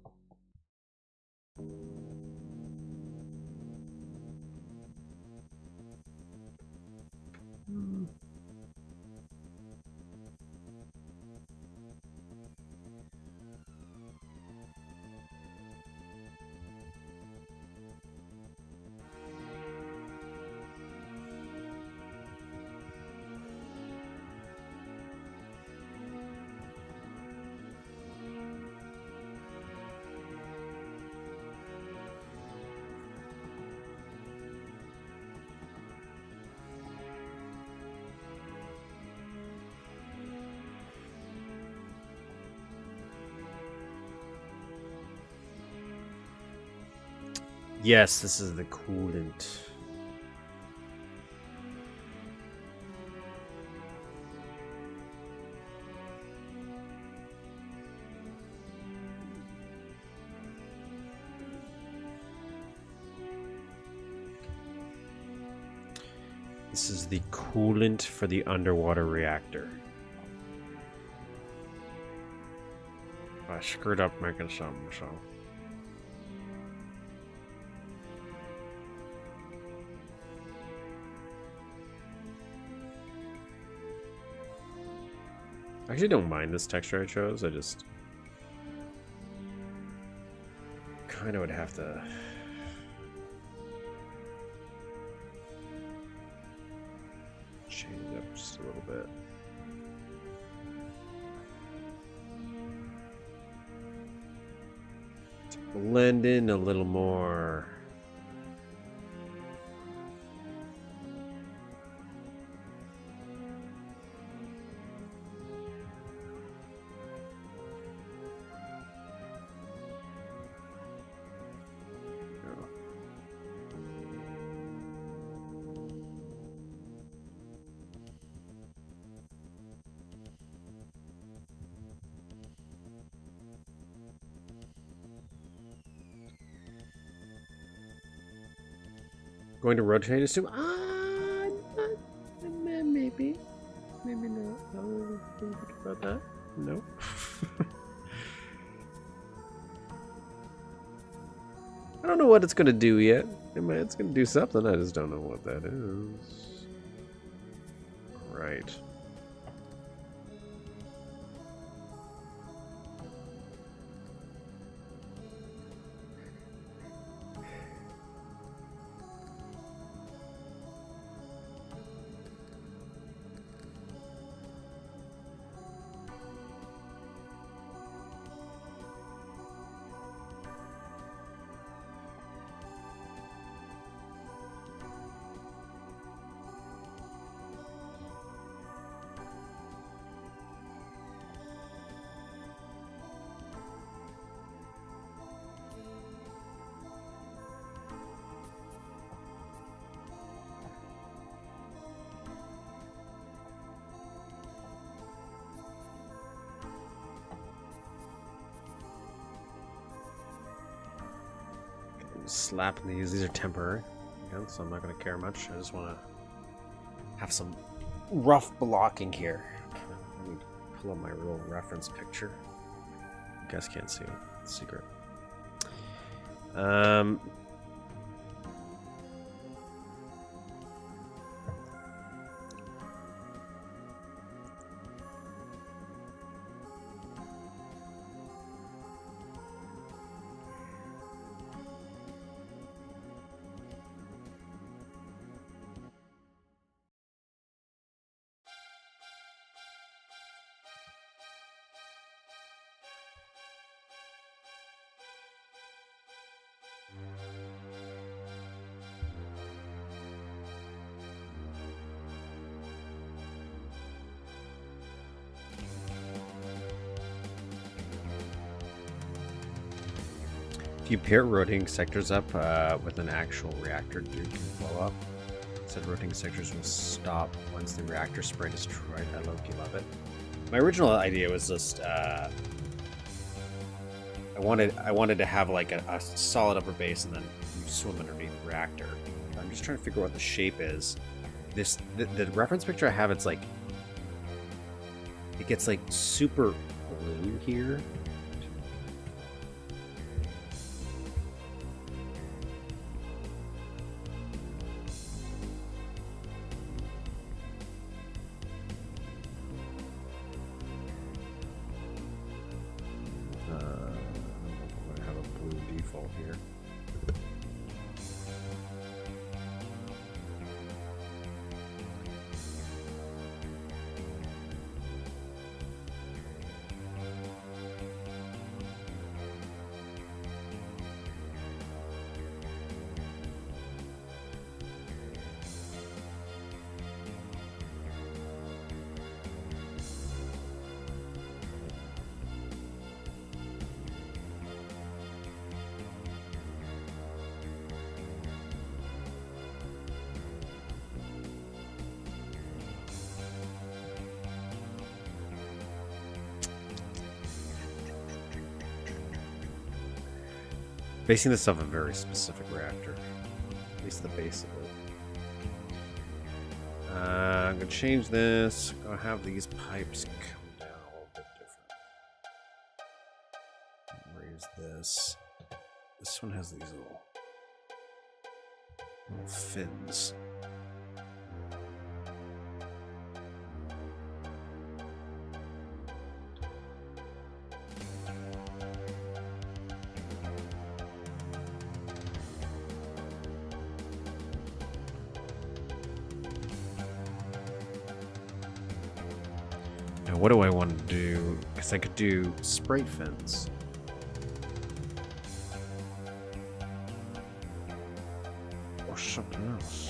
Yes, this is the coolant. This is the coolant for the underwater reactor. I screwed up making something, so. I actually don't mind this texture I chose, I just kind of would have to change it up just a little bit. To blend in a little more. Going to rotate assume? Maybe. Maybe not. I don't really think about that. No. I don't know what it's gonna do yet. It's gonna do something, I just don't know what that is. Right. Slapping these are temporary. Again, so I'm not going to care much. I just want to have some rough blocking here. Let me pull up my real reference picture. You guys can't see it. It's secret. If you pair rotating sectors up with an actual reactor, Duke can blow up. Said rotating sectors will stop once the reactor spray destroyed. I love it. My original idea was just I wanted to have like a solid upper base and then you swim underneath the reactor. I'm just trying to figure out what the shape is. The reference picture I have, it's like it gets like super blue here. Here. Basing this off a very specific reactor, at least the base of it. I'm gonna change this. I'm gonna have these pipes come down a little bit different. Raise this. This one has these little fins. What do I want to do? Because I could do spray fins. Or something else.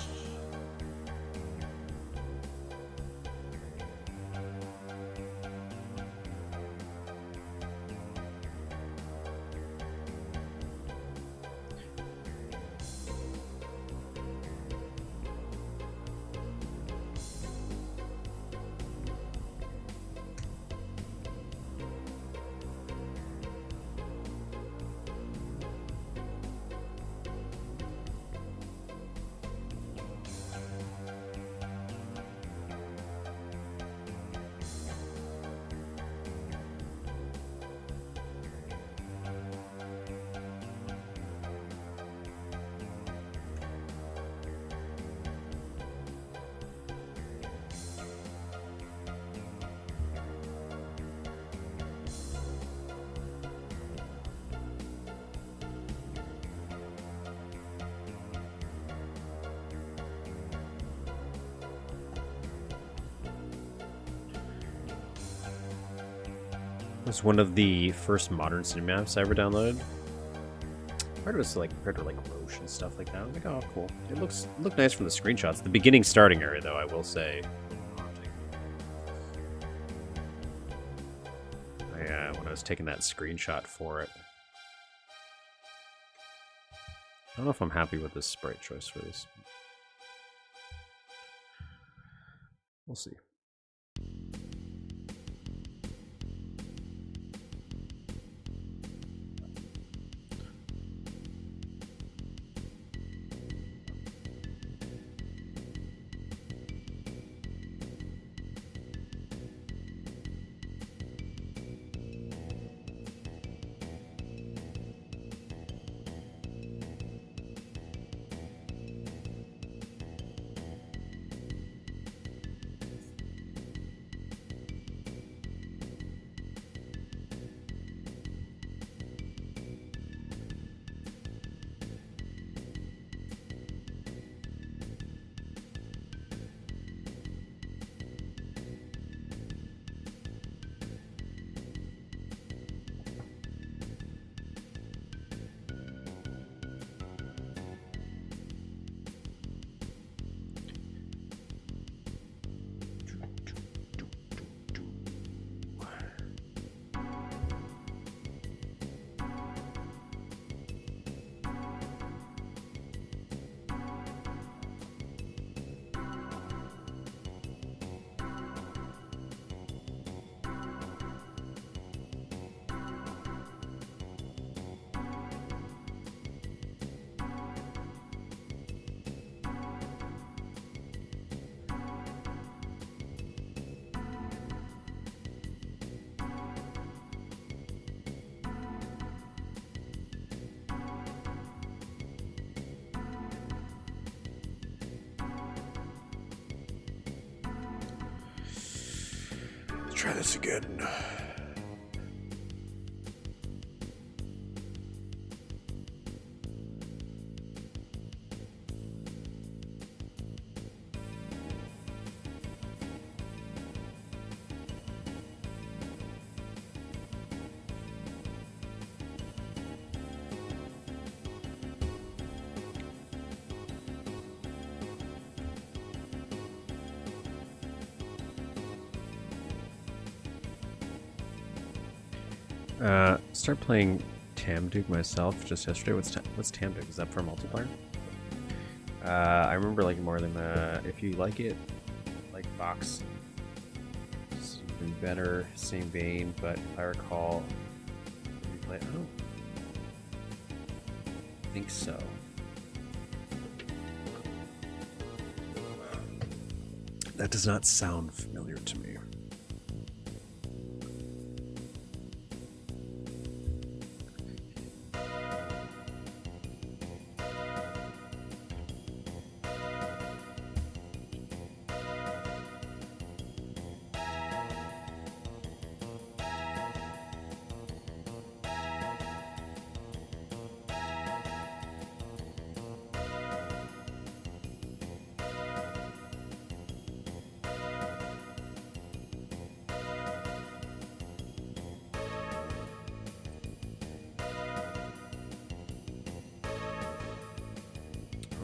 It's one of the first modern city maps I ever downloaded. Part of it's like compared to like Roche and stuff like that. I'm like, oh, cool. It looked nice from the screenshots. The beginning starting area, though, I will say. When I was taking that screenshot for it. I don't know if I'm happy with this sprite choice for this. We'll see. try this again. Start playing Duke myself just yesterday. What's Duke? Is that for multiplayer? I remember liking more than if you like it, like Box, it's even better, same vein. But if I recall, you play. I don't think so. That does not sound familiar to me.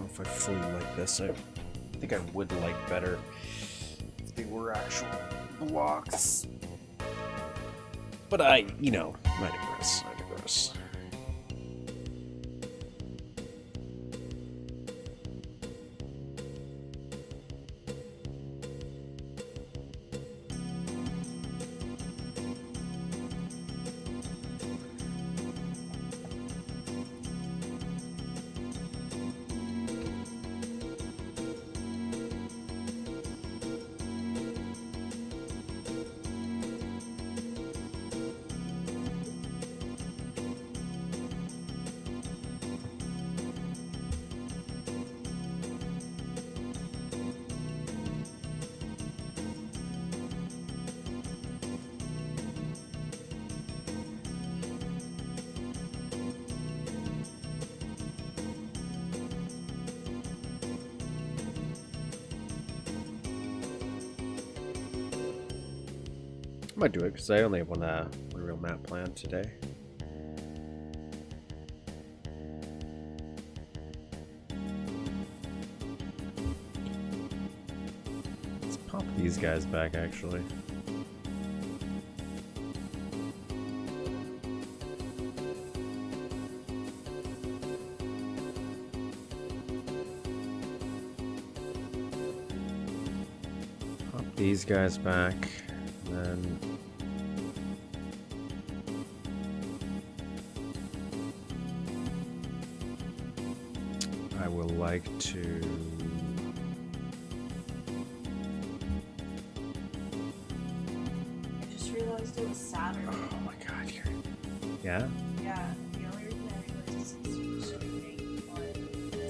If I fully like this, I think I would like better if they were actual blocks. But I digress. I might do it because I only have one real map planned today. Let's pop these guys back, actually. Pop these guys back. Then I will like to I just realized it was Saturday. Oh my god, you're yeah? Yeah, the only reason I realized is because you're streaming on TV.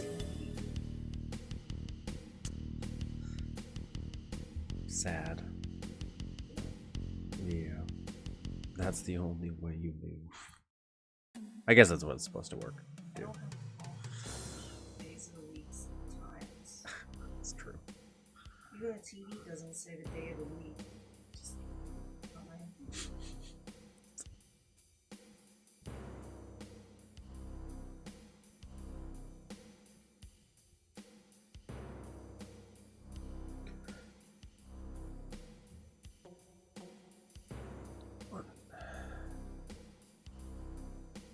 Sad. Yeah. That's the only way you move. I guess that's what it's supposed to work. I don't have days of the week sometimes. It's true. Even the TV doesn't say the day of the week. Just One,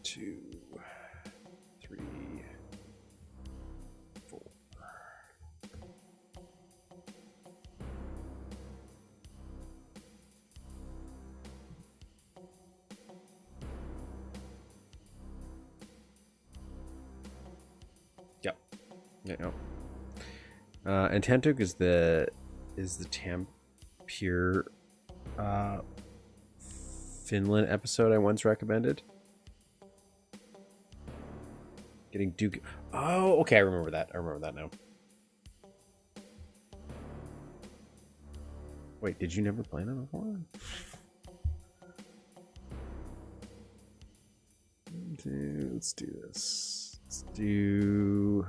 2, 3, 4. Yep. Yeah. And Tantuk is the Tampere Finland episode I once recommended. Getting Duke. Oh, okay. I remember that. I remember that now. Wait, did you never play that before? Let's do this. Let's do...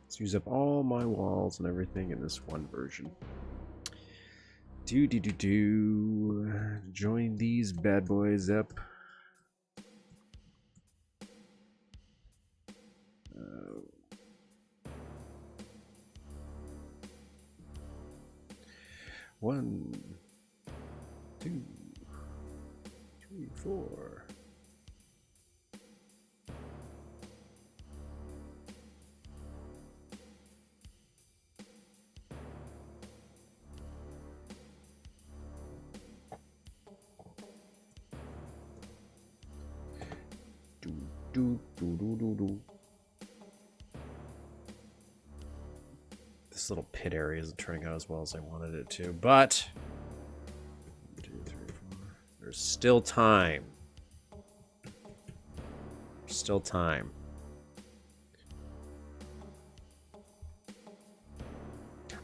Let's use up all my walls and everything in this one version. Join these bad boys up. One, 2, 3, 4. This little pit area isn't turning out as well as I wanted it to, but 1, 2, 3, 4. There's still time. There's still time.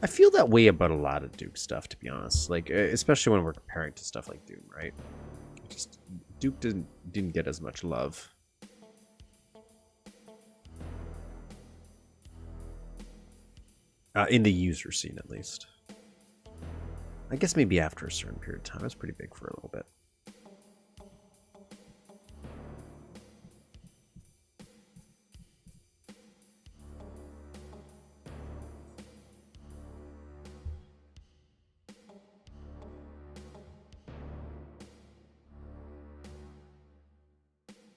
I feel that way about a lot of Duke stuff, to be honest. Like, especially when we're comparing to stuff like Doom, right? Just Duke didn't get as much love. In the user scene, at least. I guess maybe after a certain period of time. It was pretty big for a little bit.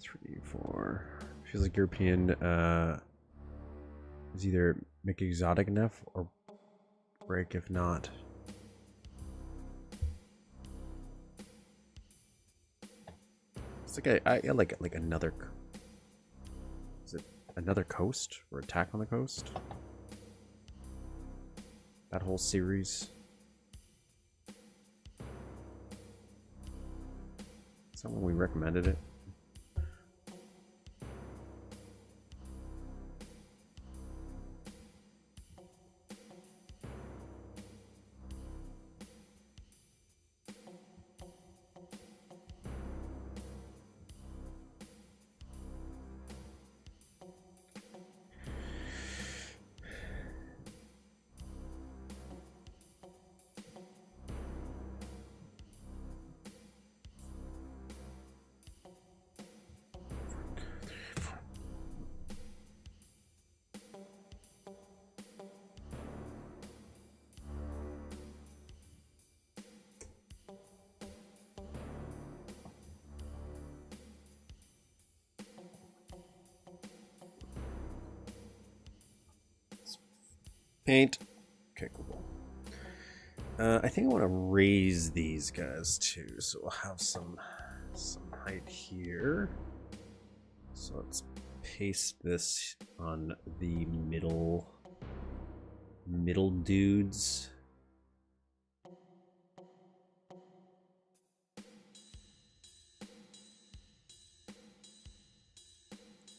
Three, 4. Feels like European is either make exotic enough or break if not. It's like I like another. Is it another coast or attack on the coast? That whole series. Is that when we recommended it? Paint. Okay, cool. I think I want to raise these guys too, so we'll have some height here. So let's paste this on the middle dudes.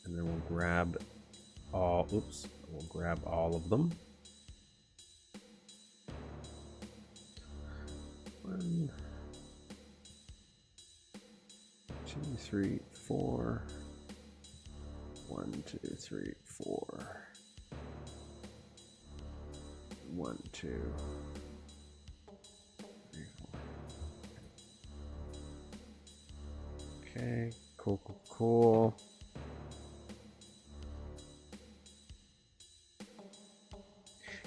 And then we'll grab all, oops, we'll grab all of them. 1, 2, 3, 4. 1, 2, 3, 4. 1, 2, 3, 4. Okay, cool.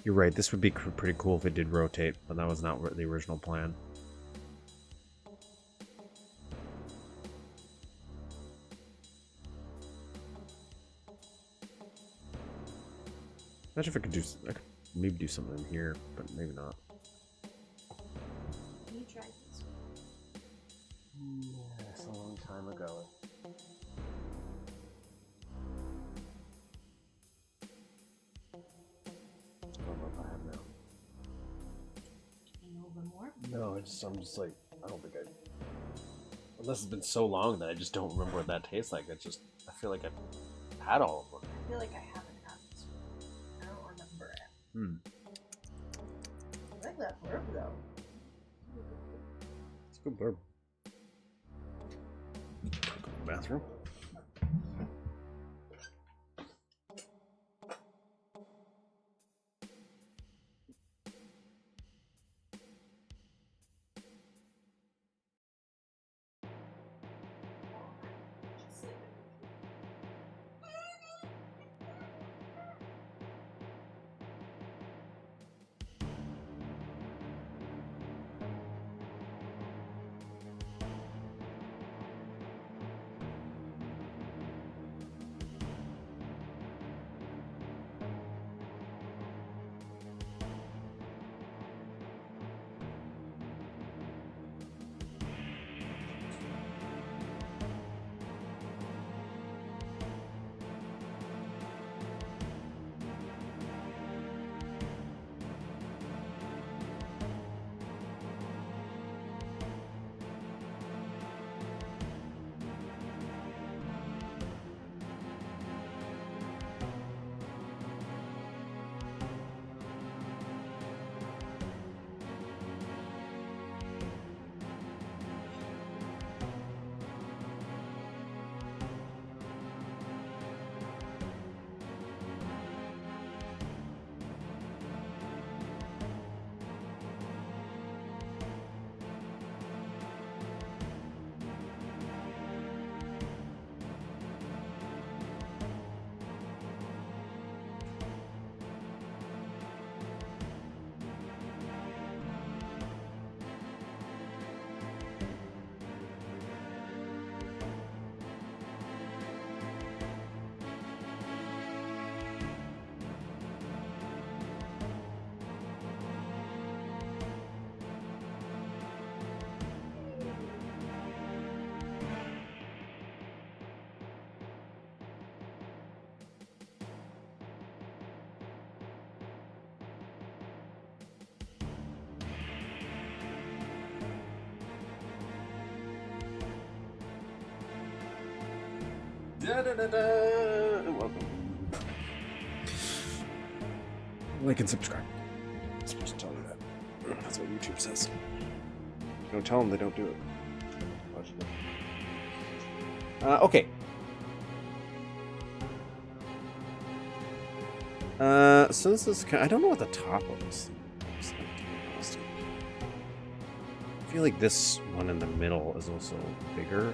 You're right, this would be pretty cool if it did rotate, but that was not the original plan. Imagine if I could maybe do something here, but maybe not. You tried this one. Yes, a long time ago. I don't know if I have now. Can you over more? No, I'm just like, I don't think unless it's been so long that I just don't remember what that tastes like. I feel like I've had all of them. I feel like I haven't had this one. I don't remember it. I like that blurb though. It's a good blurb. Bathroom. Welcome. Like and subscribe. I'm supposed to tell you that. That's what YouTube says. Don't tell them they don't do it. Okay. So this is I don't know what the top of this looks like, to be honest. I feel like this one in the middle is also bigger.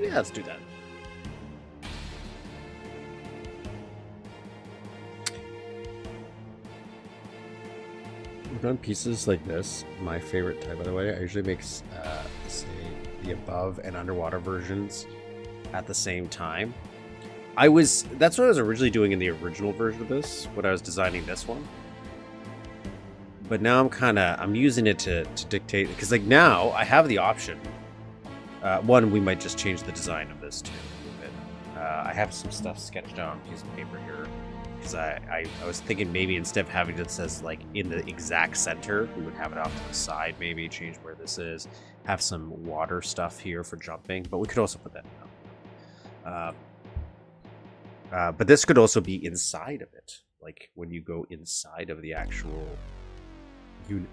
Yeah, let's do that. We've done pieces like this. My favorite type, by the way. I usually make, say, the above and underwater versions at the same time. That's what I was originally doing in the original version of this, when I was designing this one. But now I'm using it to dictate, because like now I have the option. One, we might just change the design of this too a little bit. I I have some stuff sketched out on a piece of paper here. Because I was thinking maybe instead of having it says like in the exact center, we would have it off to the side, maybe change where this is, have some water stuff here for jumping, but we could also put that down. But this could also be inside of it, like when you go inside of the actual unit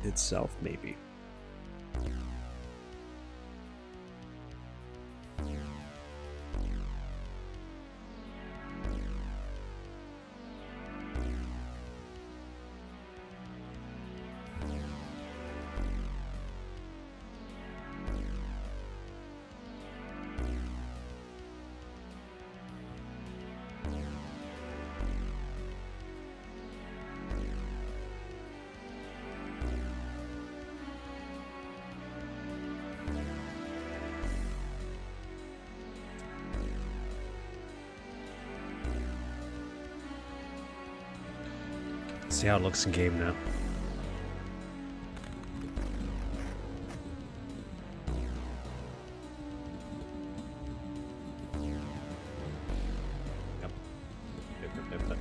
itself, maybe. See how it looks in game now. Yep. Yep.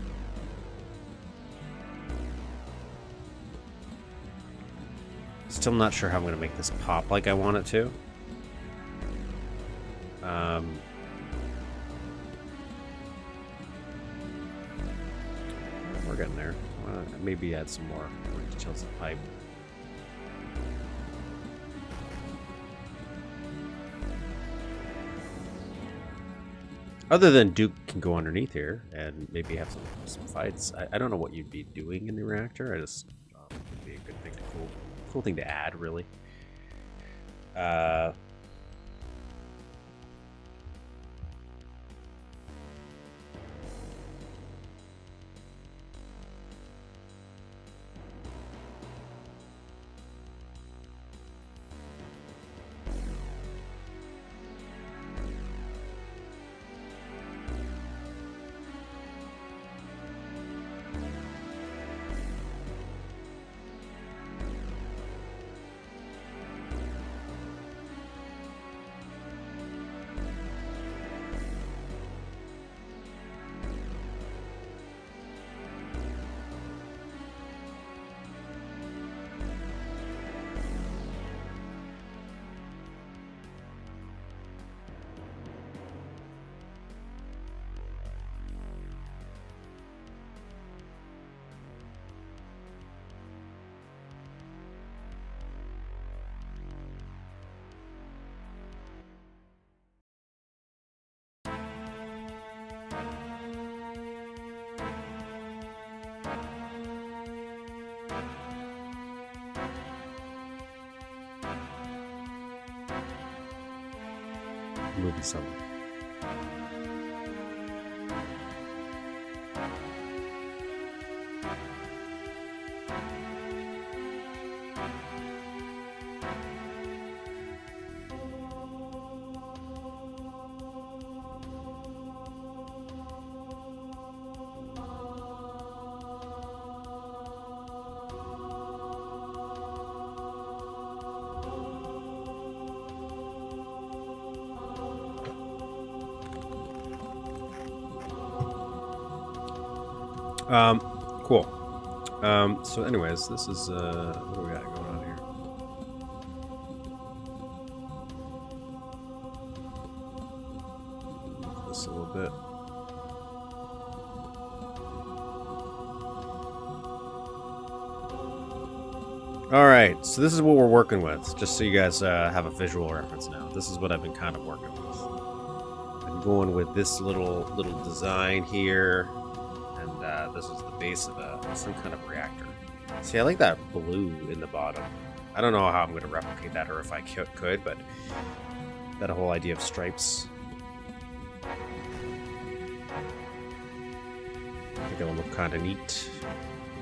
Still not sure how I'm going to make this pop like I want it to. We're getting there. Maybe add some more details to the pipe. Other than Duke can go underneath here and maybe have some fights. I don't know what you'd be doing in the reactor. I just it'd be a good thing to cool thing to add, really. Movie somewhere. Cool. So anyways, this is, what do we got going on here? This a little bit. Alright, so this is what we're working with, just so you guys have a visual reference now. This is what I've been kind of working with. I'm going with this little design here. This is the base of some kind of reactor. See, I like that blue in the bottom. I don't know how I'm going to replicate that or if I could, but that whole idea of stripes. I think it'll look kind of neat,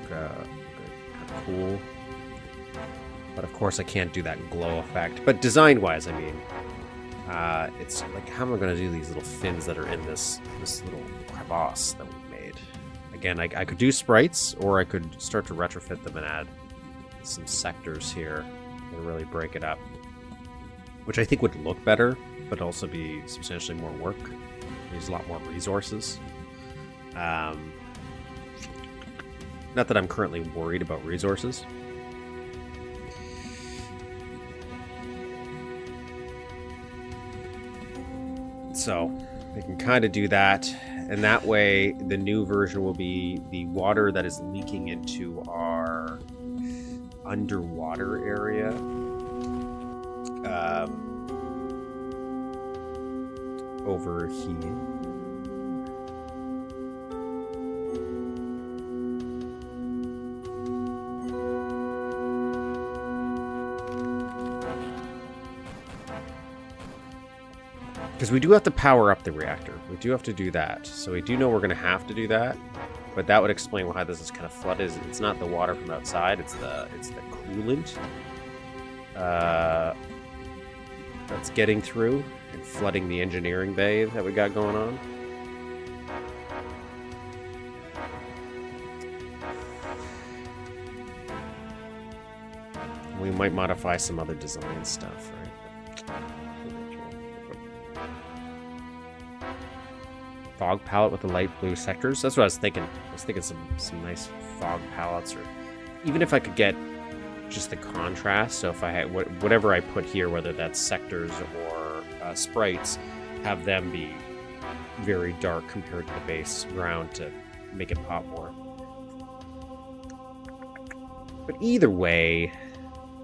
kind of cool. But of course I can't do that glow effect. But design-wise, I mean, it's like, how am I going to do these little fins that are in this little crevasse that we made? Again, I could do sprites, or I could start to retrofit them and add some sectors here and really break it up, which I think would look better, but also be substantially more work. There's a lot more resources. Not that I'm currently worried about resources. So they can kind of do that, and that way the new version will be the water that is leaking into our underwater area. Over here. Because we do have to power up the reactor. We do have to do that. So we do know we're going to have to do that. But that would explain why this is kind of flooded. It's not the water from outside. It's the coolant that's getting through and flooding the engineering bay that we got going on. We might modify some other design stuff, right? Fog palette with the light blue sectors. That's what I was thinking. I was thinking some nice fog palettes, or even if I could get just the contrast. So if I had whatever I put here, whether that's sectors or sprites, have them be very dark compared to the base ground to make it pop more. But either way,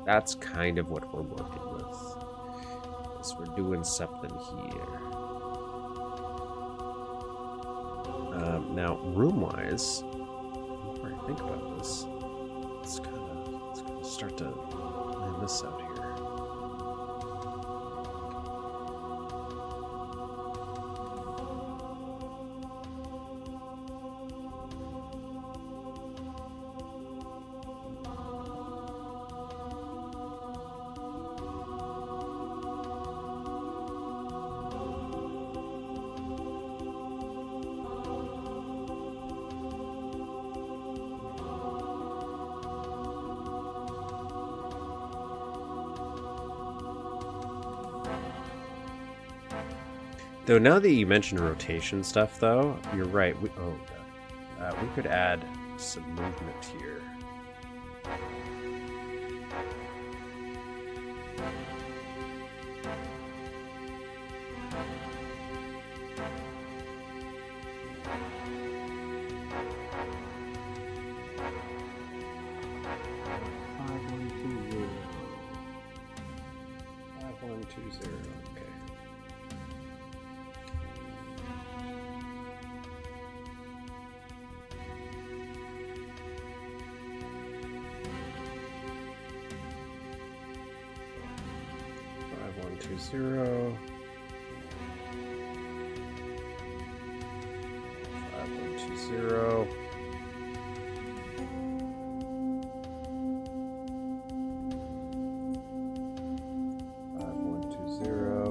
that's kind of what we're working with. So we're doing something here. Now, room-wise, the more I think about this, let's kind of start to plan this out here. Though now that you mentioned rotation stuff, though, you're right. We could add some movement here. Zero. 5120.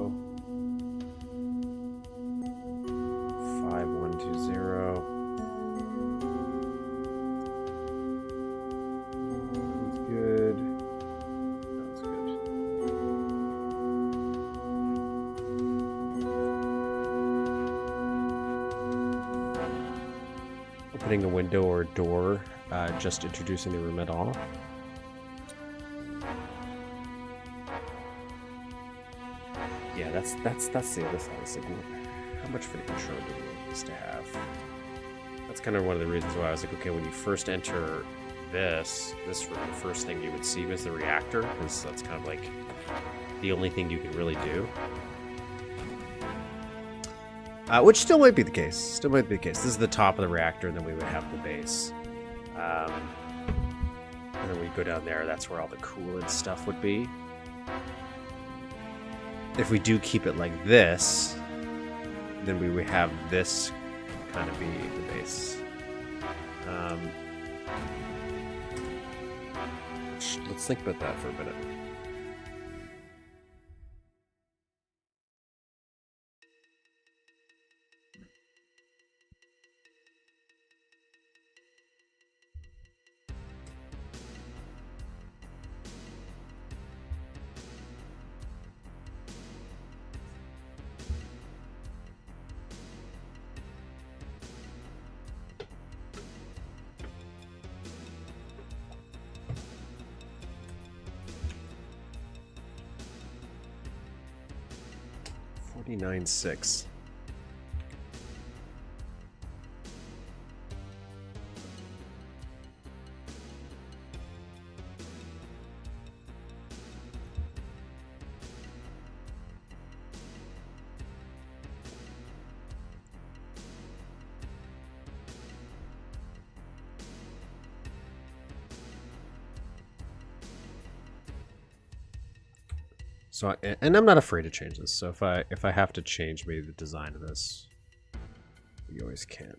5120. That's good. That's good. Opening a window or door, just introducing the room at all. Yeah, that's the other thing. It's like, how much for the intro do we want this to have? That's kind of one of the reasons why I was like, okay, when you first enter this room, the first thing you would see was the reactor, because that's kind of like the only thing you can really do. Which still might be the case. Still might be the case. This is the top of the reactor, and then we would have the base. And then we go down there. That's where all the coolant stuff would be. If we do keep it like this, then we would have this kind of be the base. Let's think about that for a minute. 29.6. So, and I'm not afraid to change this. So if I have to change maybe the design of this, we always can.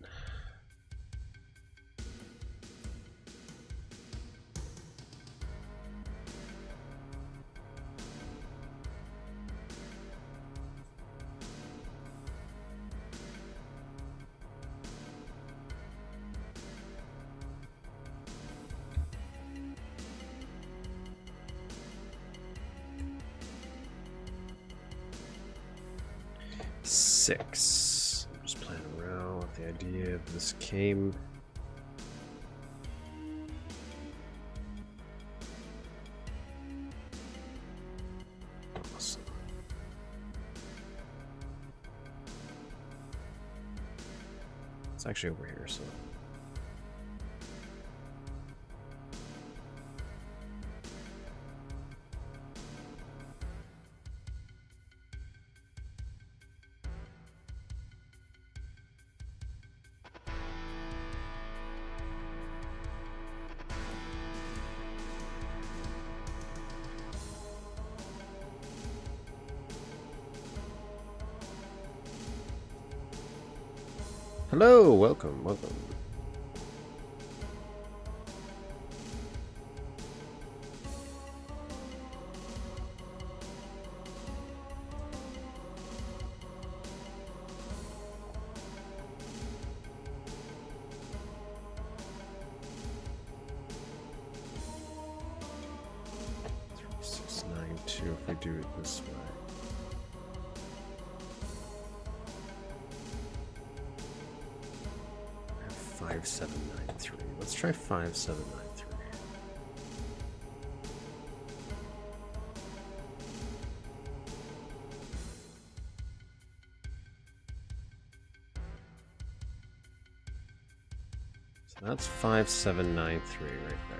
Six. I'm just playing around with the idea of this came. Awesome. It's actually over here, so. Hello, welcome, welcome. If we do it this way. I have 5793. Let's try 5793. So that's 5793 right there.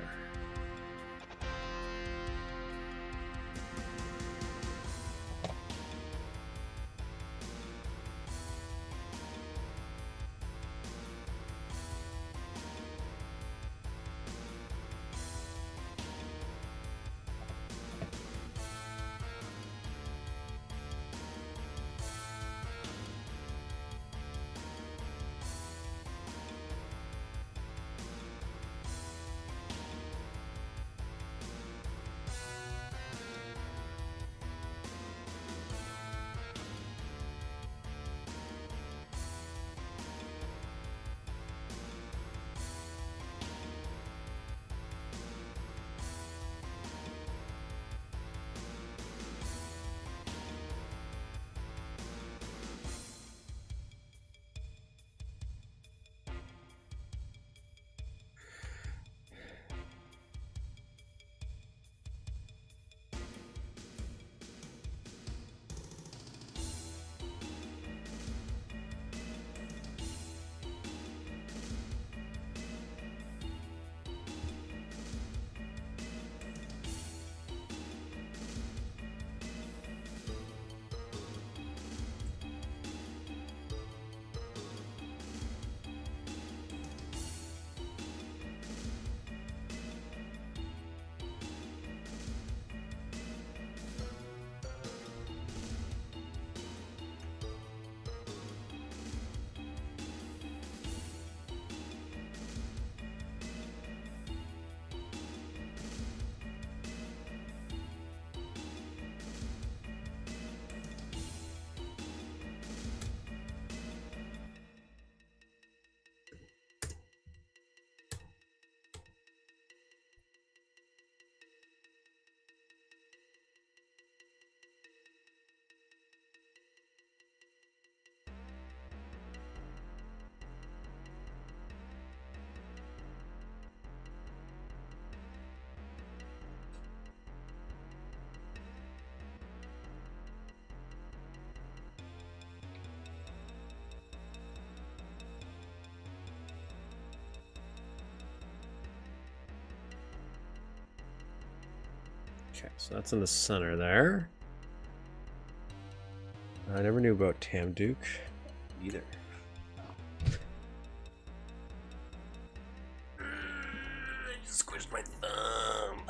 Okay, so that's in the center there. I never knew about Tam Duke either. I just squished my thumb.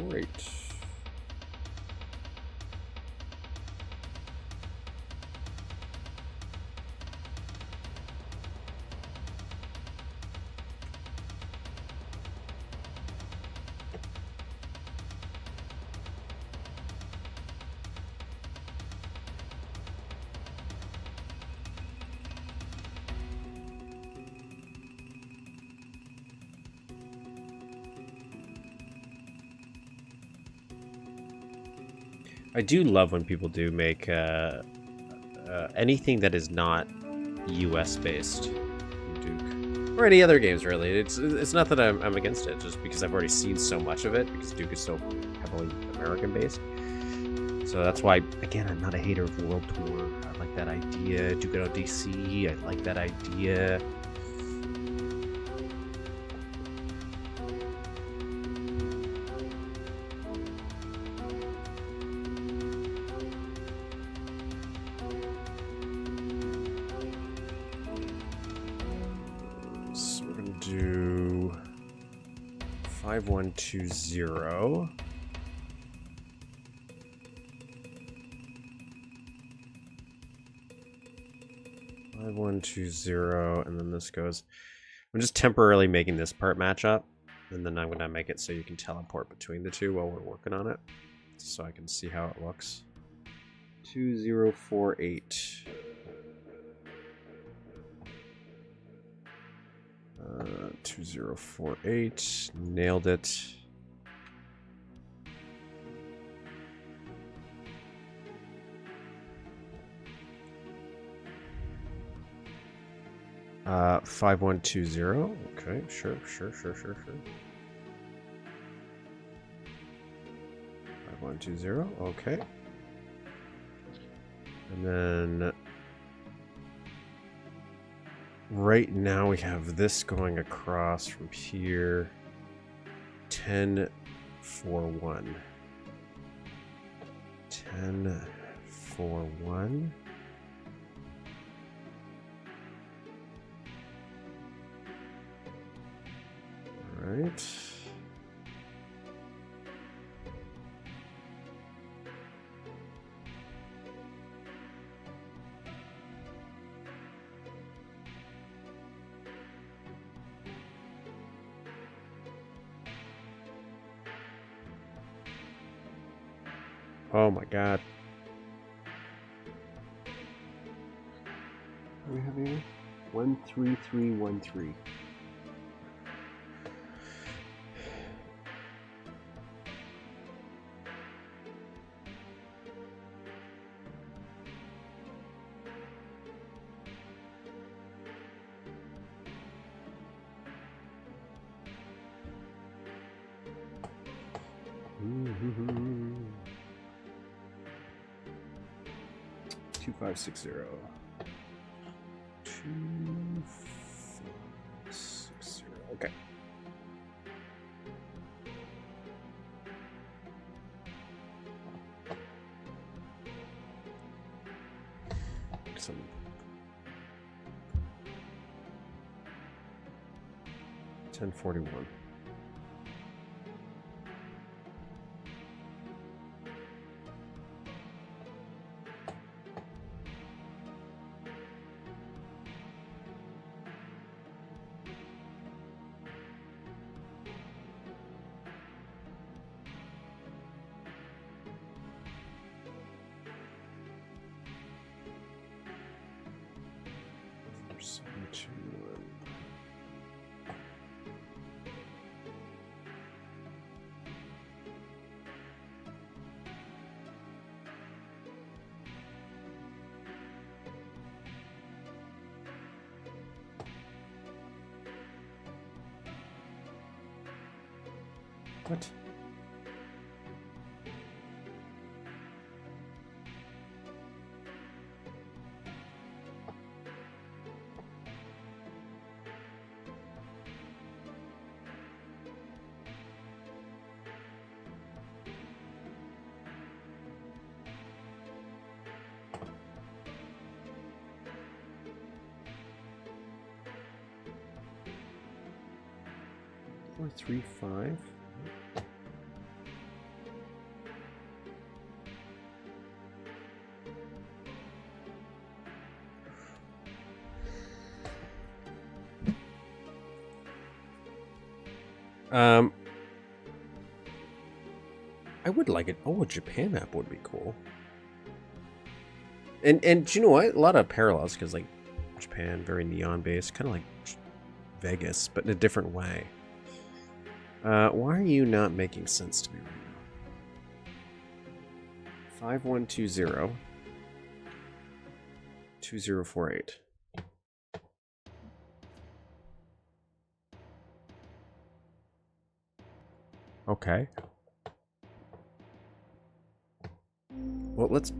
Great. I do love when people do make anything that is not US based Duke or any other games really. It's not that I'm against it, just because I've already seen so much of it because Duke is so heavily American based. So that's why, again, I'm not a hater of World Tour. I like that idea. Duke Nukem DC, I like that idea. So we're gonna do 5120. 5120, and then this goes. I'm just temporarily making this part match up, and then I'm gonna make it so you can teleport between the two while we're working on it, so I can see how it looks. 2048. 2048. Nailed it. Uh, 5120. Okay, sure. 5120. Okay. And then right now we have this going across from here. 1041. 1041. Right. Oh my god. What do we have here? 13313. $2560. 2560. Okay. Some 1041. What? Four, 3, 5. I would like it. Oh, a Japan map would be cool. And do you know what? A lot of parallels because like Japan, very neon based, kind of like Vegas, but in a different way. Why are you not making sense to me right now? 5120 2048. Okay. Well, let's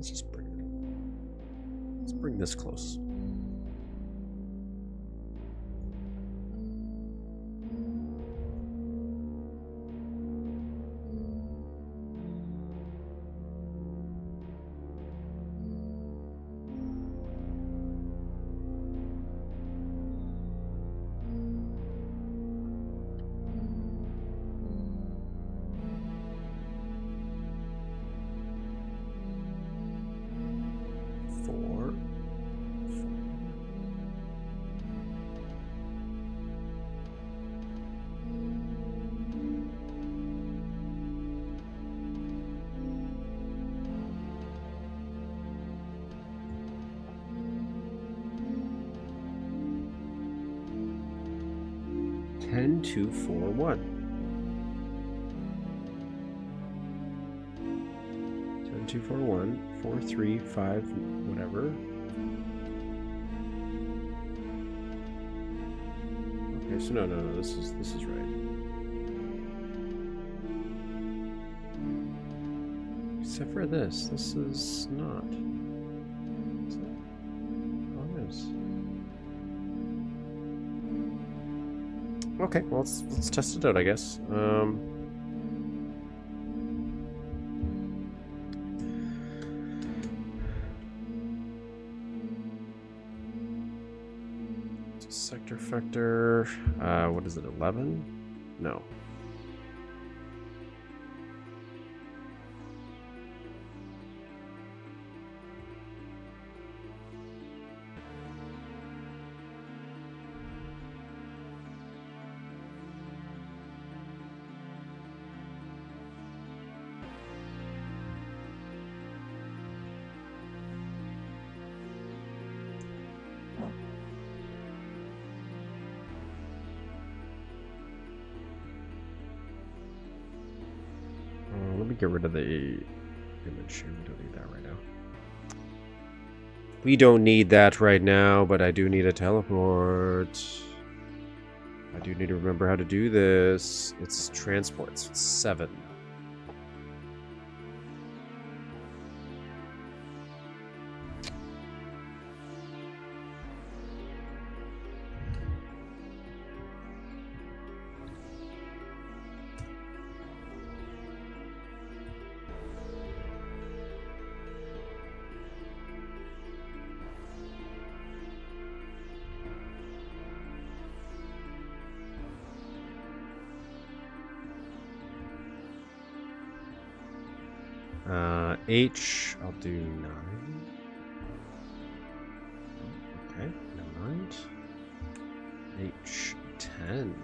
just bring it. Let's bring this close. Ten, 2, 4, 1. 10, 2, 4, 1. 4, 3, 5, whatever. Okay, so no, this is right. Except for this is not. Is it? Oh, it is. Okay, well let's test it out, I guess. Sector factor. What is it? 11? No. Let me get rid of the image here. We don't need that right now. We don't need that right now, but I do need a teleport. I do need to remember how to do this. It's transports. It's 7. H, I'll do 9. Okay, never mind. H, 10.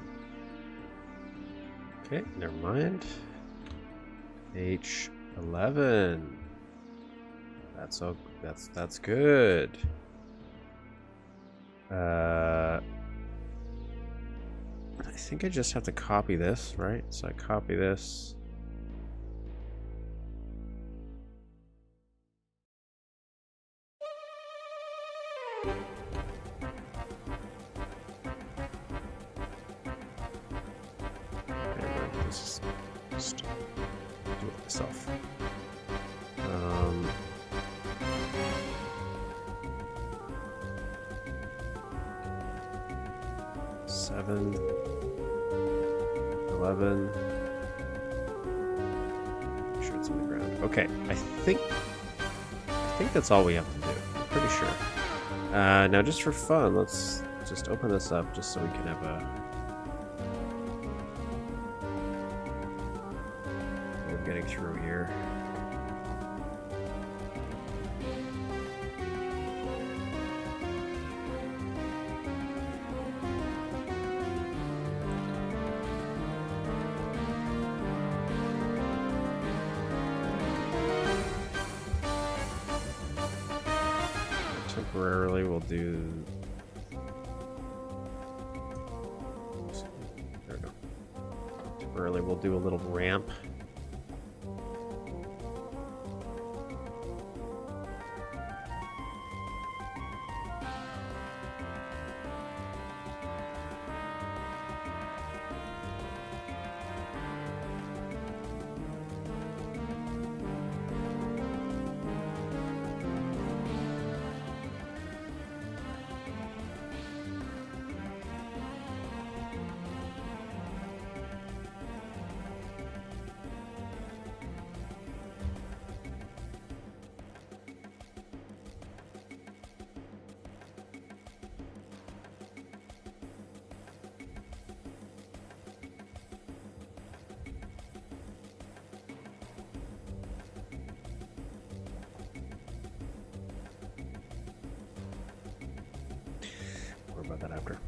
Okay, never mind. H, 11. That's good. I think I just have to copy this, right? So I copy this. Just do it myself. 7, 11. Make sure it's on the ground. Okay, I think that's all we have to do. I'm pretty sure. Now, just for fun, let's just open this up just so we can have a way of getting through here. Temporarily, we'll do. There we go. Temporarily, we'll do a little ramp. About that after.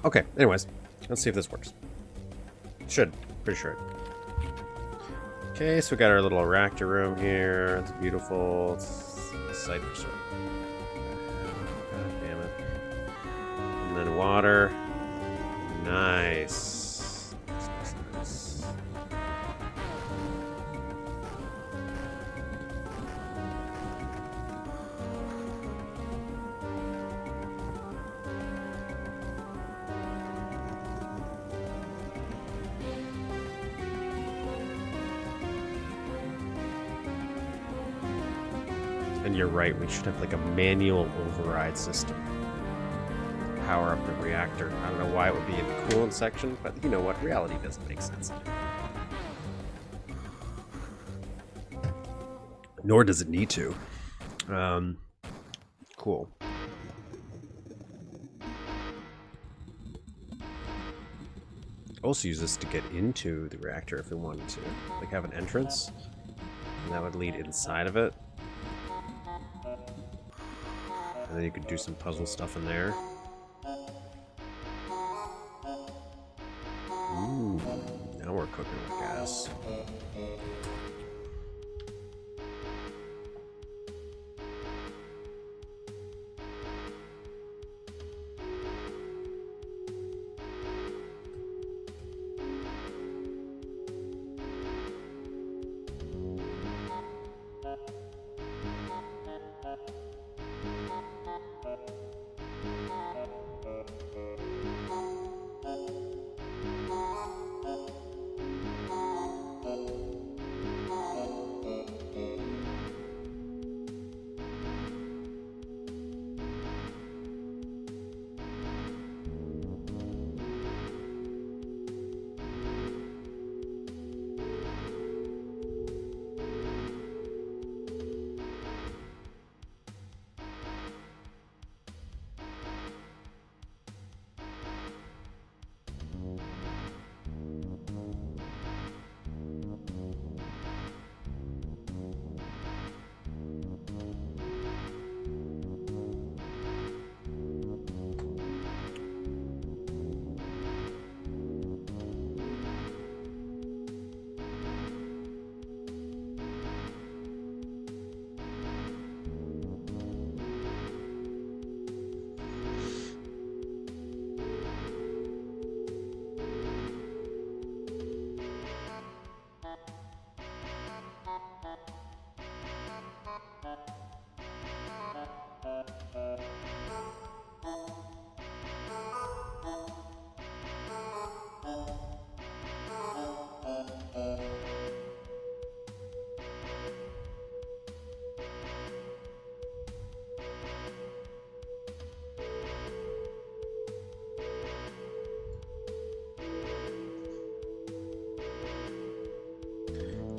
Okay, anyways, let's see if this works. Should. Pretty sure. Okay, so we got our little reactor room here. It's beautiful. It's a sight for sure. God damn it. And then water. Nice. Nice. And you're right, we should have like a manual override system to power up the reactor. I don't know why it would be in the coolant section, but you know what? Reality doesn't make sense. Nor does it need to. Cool. Also use this to get into the reactor if we wanted to. Like have an entrance, and that would lead inside of it. And then you could do some puzzle stuff in there. Ooh, now we're cooking with gas.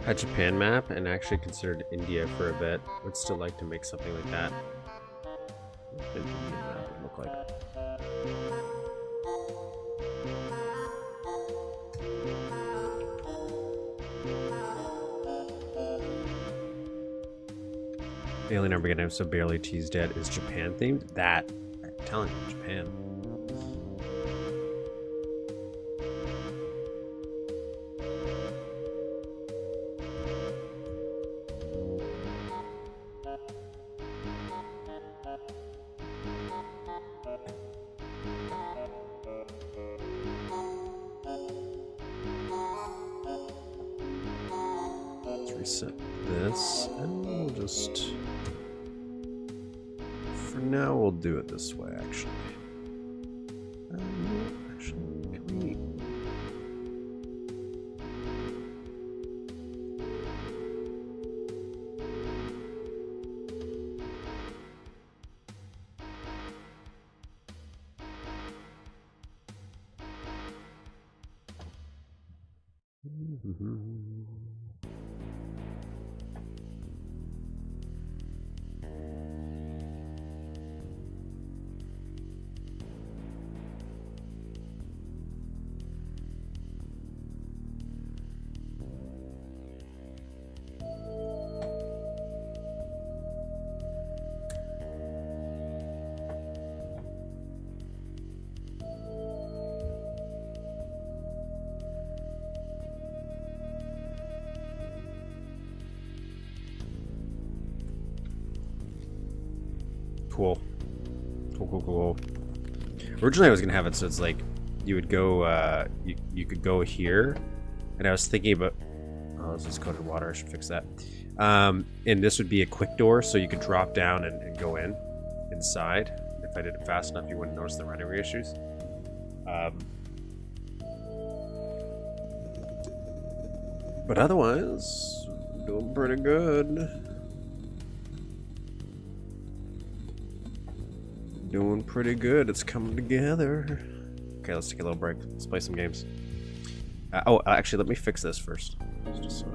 a Japan map and actually considered India for a bit. Would still like to make something like that. What an Indian map would look like. The alien Armageddon I'm so barely teased at is Japan themed. That, I'm telling you, Japan. Let's reset this, and we'll just... For now, we'll do it this way, actually. Actually, can we... Cool. Cool. Originally I was gonna have it so it's like you would go you could go here, and I was thinking about, oh, this is coded water, I should fix that. And this would be a quick door, so you could drop down and go inside. If I did it fast enough, you wouldn't notice the rendering issues. But otherwise, doing pretty good. Doing pretty good. It's coming together. Okay, let's take a little break. Let's play some games. Actually, let me fix this first. Just so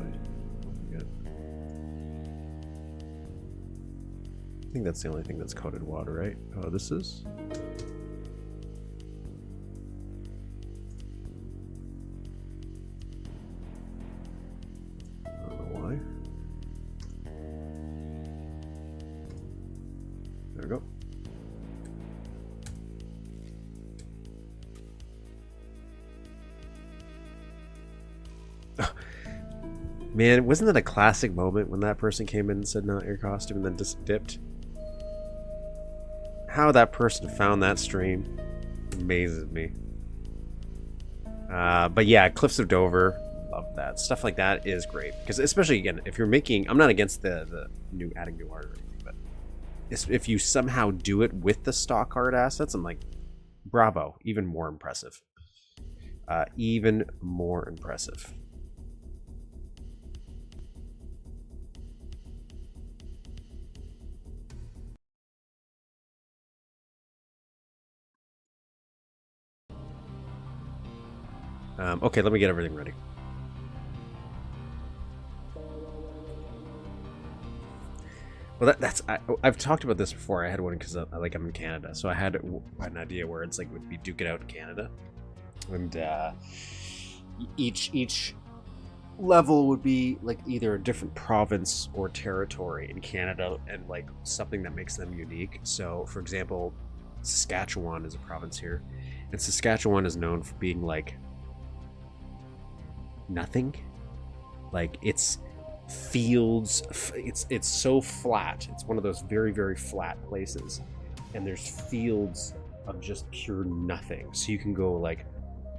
I think that's the only thing that's coded water, right? Oh, this is? I don't know why. There we go. Man, wasn't that a classic moment when that person came in and said not your costume and then just dipped? How that person found that stream amazes me. But yeah, Cliffs of Dover, love that. Stuff like that is great. Because especially, again, if you're making... I'm not against the new adding new art or anything, but if you somehow do it with the stock art assets, I'm like, bravo. Even more impressive. Even more impressive. Okay, let me get everything ready. Well, I've talked about this before. I had one because I'm in Canada, so I had an idea where it's like would be duke it out in Canada, and each level would be like either a different province or territory in Canada, and like something that makes them unique. So, for example, Saskatchewan is a province here, and Saskatchewan is known for being like nothing. Like it's fields, it's so flat. It's one of those very, very flat places, and there's fields of just pure nothing. So you can go like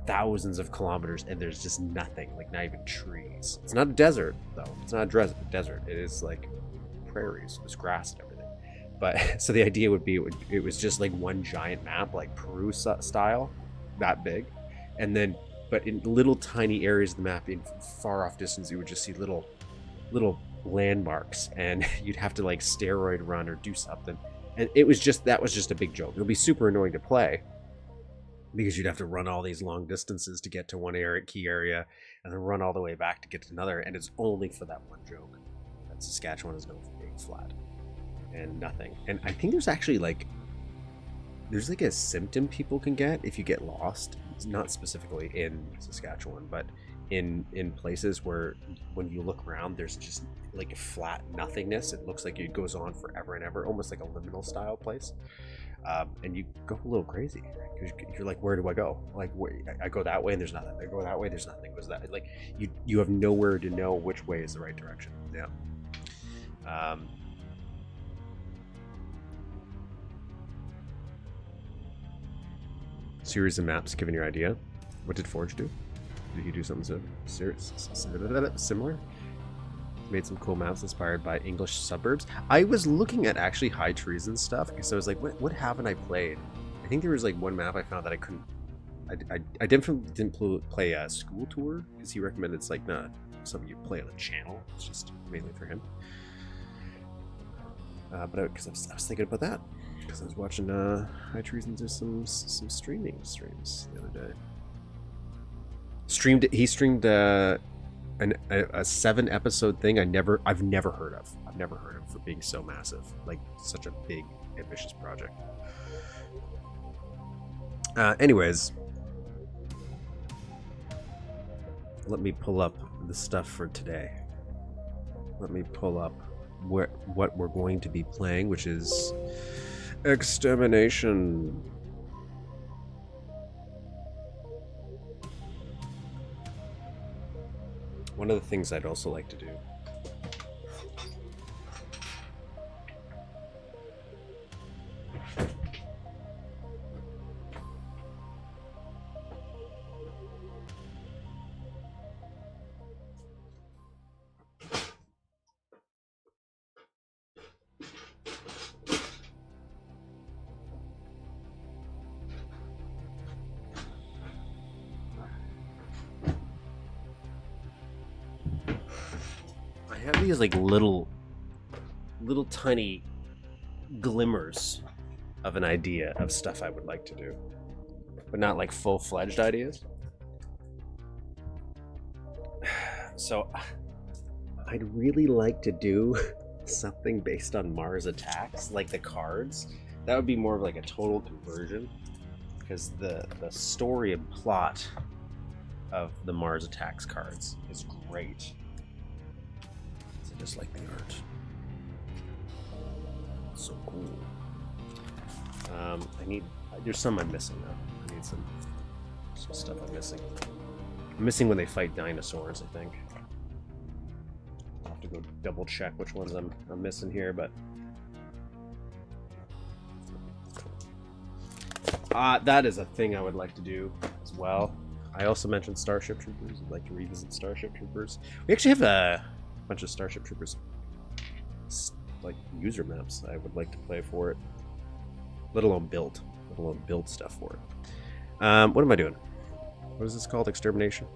thousands of kilometers and there's just nothing, like not even trees. It's not a desert though. It's not a desert. It is like prairies. There's grass and everything. But so the idea would be it was just like one giant map, like Peru style, that big, and then but in little tiny areas of the map in far off distance, you would just see little landmarks, and you'd have to like steroid run or do something. And that was just a big joke. It'll be super annoying to play, because you'd have to run all these long distances to get to one key area, and then run all the way back to get to another, and it's only for that one joke that Saskatchewan is known for being flat and nothing. And I think there's actually there's like a symptom people can get if you get lost. It's not specifically in Saskatchewan, but in places where when you look around, there's just like a flat nothingness. It looks like it goes on forever and ever, almost like a liminal style place. And you go a little crazy because you're like, where do I go? Like, I go that way and there's nothing. I go that way, there's nothing. Was that like you have nowhere to know which way is the right direction? Yeah. Series of maps given your idea. What did Forge do? Did he do something similar? Made some cool maps inspired by English suburbs. I was looking at actually high treason stuff because I was like, what haven't I played? I think there was like one map I found that I couldn't. I definitely didn't play a school tour because he recommended it's like not something you play on a channel. It's just mainly for him. But because I was thinking about that because I was watching high treason do some streaming streams the other day. He streamed a 7-episode thing I've never heard of. I've never heard of for being so massive, like such a big, ambitious project. Anyways, let me pull up the stuff for today. Let me pull up what we're going to be playing, which is Extermination. One of the things I'd also like to do I have these like little tiny glimmers of an idea of stuff I would like to do, but not like full-fledged ideas. So I'd really like to do something based on Mars attacks, like the cards. That would be more of like a total conversion, because the story and plot of the Mars attacks cards is great. Just like the art. So cool. There's some I'm missing though. I need some stuff I'm missing. I'm missing when they fight dinosaurs, I think. I'll have to go double check which ones I'm missing here, but that is a thing I would like to do as well. I also mentioned Starship Troopers. I'd like to revisit Starship Troopers. We actually have a bunch of Starship Troopers like user maps I would like to play for it, let alone build stuff for it. What am I doing? What is this called? Extermination?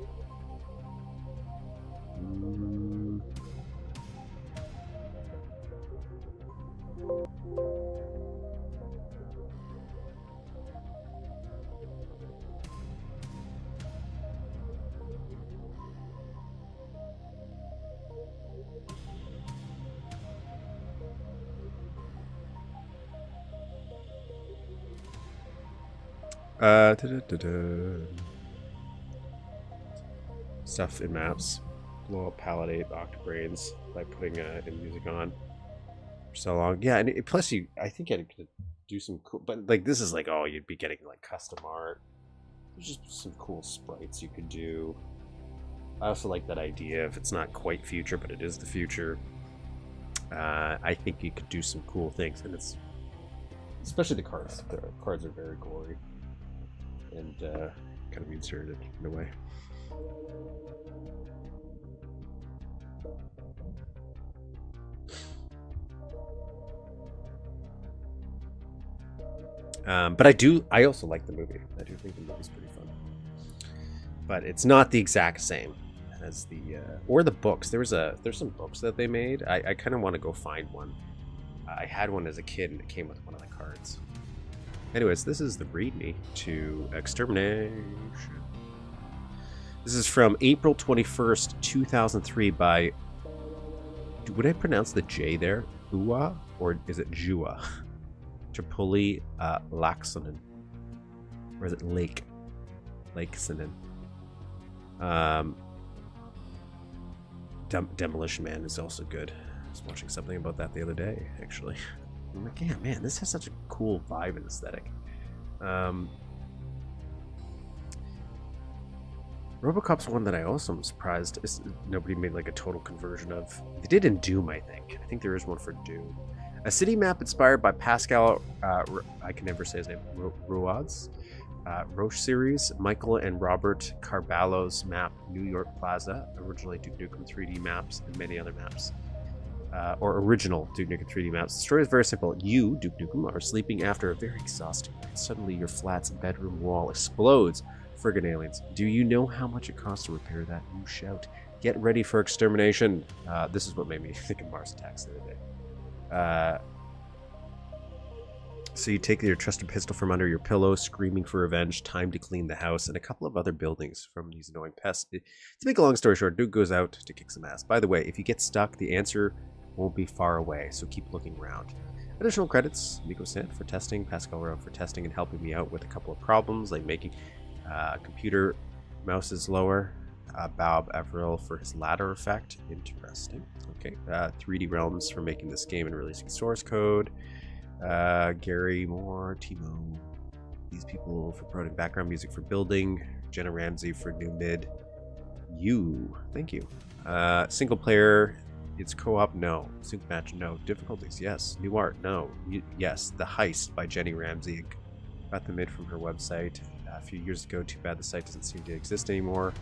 Stuff in maps. Blow up Paladate Octobrains by putting in music on for so long. Yeah, and plus I think I could do some cool, but like this is like, oh, you'd be getting like custom art. There's just some cool sprites you could do. I also like that idea if it's not quite future, but it is the future. I think you could do some cool things, and it's especially the cards. The cards are very gory and kind of inserted in a way. But I also like the movie. I do think the movie's pretty fun. But it's not the exact same as the or the books. There's some books that they made. I kind of want to go find one. I had one as a kid and it came with one of the cards. Anyways, this is the ReadMe to Extermination. This is from April 21st, 2003 by... Would I pronounce the J there? Juha? Or is it Juha? Turpuli Laaksonen. Or is it Laaksonen? Demolition Man is also good. I was watching something about that the other day, actually. I'm like, yeah, man, this has such a cool vibe and aesthetic. RoboCop's one that I also am surprised is nobody made like a total conversion of. They did in Doom, I think. I think there is one for Doom. A city map inspired by Pascal, I can never say his name, Road's Roche series, Michael and Robert Carballo's map, New York Plaza, originally Duke Nukem 3D maps, and many other maps. Or original Duke Nukem 3D maps. The story is very simple. You, Duke Nukem, are sleeping after a very exhausting night. Suddenly your flat's bedroom wall explodes. Friggin' aliens. Do you know how much it costs to repair that? You shout. Get ready for extermination. This is what made me think of Mars Attacks the other day. So you take your trusted pistol from under your pillow, screaming for revenge, time to clean the house, and a couple of other buildings from these annoying pests. To make a long story short, Duke goes out to kick some ass. By the way, if you get stuck, the answer won't be far away, so keep looking around. Additional credits, Miko Sent for testing, Pascal Rowe for testing and helping me out with a couple of problems, like making computer mouses lower, Bob Averill for his ladder effect, interesting. Okay, 3D Realms for making this game and releasing source code, Gary Moore, Timo, these people for promoting background music for building, Jenna Ramsey for new mid, thank you. Single player, it's co-op, no. Sync match, no. Difficulties, yes. New art, no. Yes. The Heist by Jenny Ramsey. Got the mid from her website a few years ago. Too bad the site doesn't seem to exist anymore.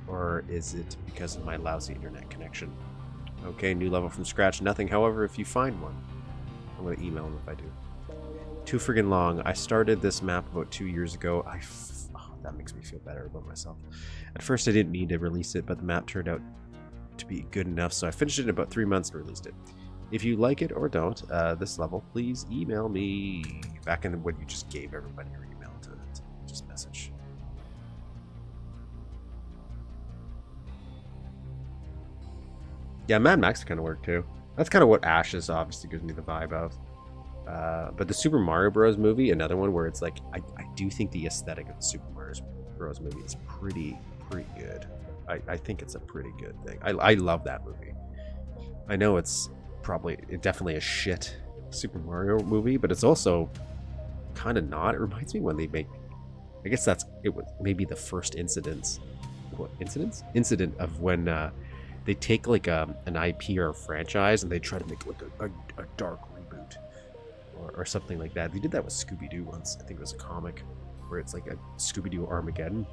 Or is it because of my lousy internet connection? Okay, new level from scratch, nothing. However, if you find one, I'm going to email them if I do. Too friggin' long. I started this map about 2 years ago. That makes me feel better about myself. At first I didn't need to release it, but the map turned out to be good enough, so I finished it in about 3 months and released it. If you like it or don't, this level, please email me. Back in when you just gave everybody your email to just message. Yeah, Mad Max kind of worked too. That's kind of what Ashes obviously gives me the vibe of. But the Super Mario Bros. Movie, another one where it's like, I do think the aesthetic of the Super Mario Bros. Movie is pretty good. I think it's a pretty good thing. I love that movie. I know it's definitely a shit Super Mario movie, but it's also kind of not. It reminds me when they make, I guess it was maybe the first incident of when they take like an IP or a franchise and they try to make like a dark reboot or something like that. They did that with Scooby-Doo once. I think it was a comic where it's like a Scooby-Doo Armageddon.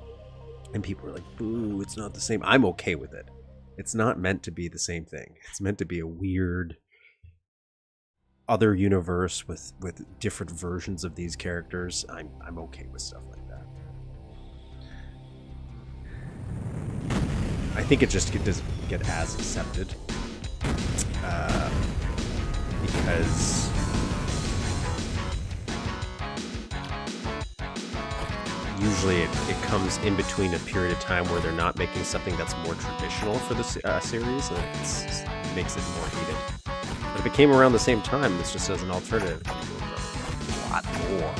And people were like, boo, it's not the same. I'm okay with it. It's not meant to be the same thing. It's meant to be a weird other universe with different versions of these characters. I'm okay with stuff like that. I think it just doesn't get as accepted. Because usually it comes in between a period of time where they're not making something that's more traditional for the series, and it makes it more heated. But if it came around the same time, it's just as an alternative. A lot more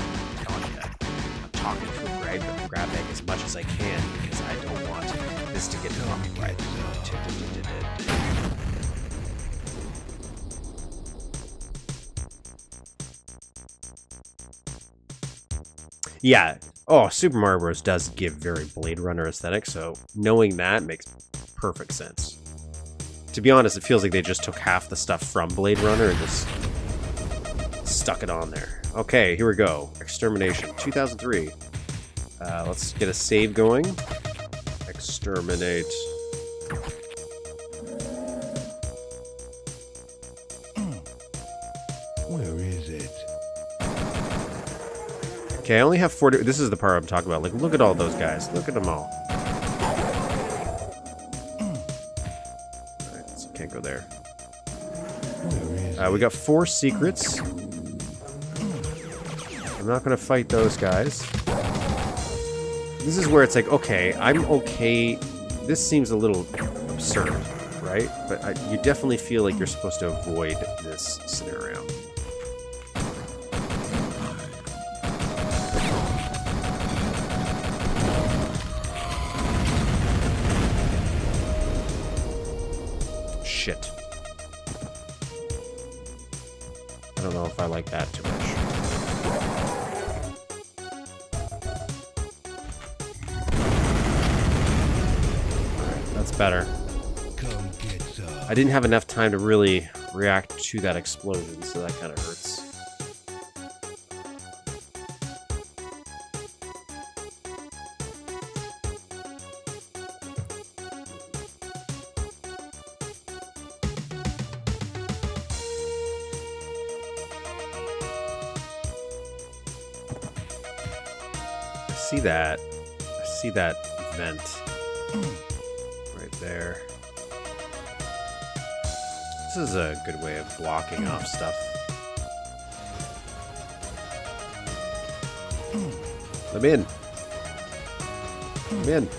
content. I'm talking to a grab bag as much as I can because I don't want this to get copyrighted. Yeah. Oh, Super Mario Bros. Does give very Blade Runner aesthetic, so knowing that makes perfect sense. To be honest, it feels like they just took half the stuff from Blade Runner and just stuck it on there. Okay, here we go. Extermination, 2003. Let's get a save going. Exterminate. Where is it? Okay, I only have 40. This is the part I'm talking about. Like, look at all those guys. Look at them all. Alright, so can't go there. Where is We got 4 secrets. I'm not gonna fight those guys. This is where it's like, okay, I'm okay. This seems a little absurd, right? But you definitely feel like you're supposed to avoid this scenario. Shit. I don't know if I like that too much. Alright, that's better. I didn't have enough time to really react to that explosion, so that kind of hurts. I see that vent right there. This is a good way of blocking off stuff. I'm in. I'm in.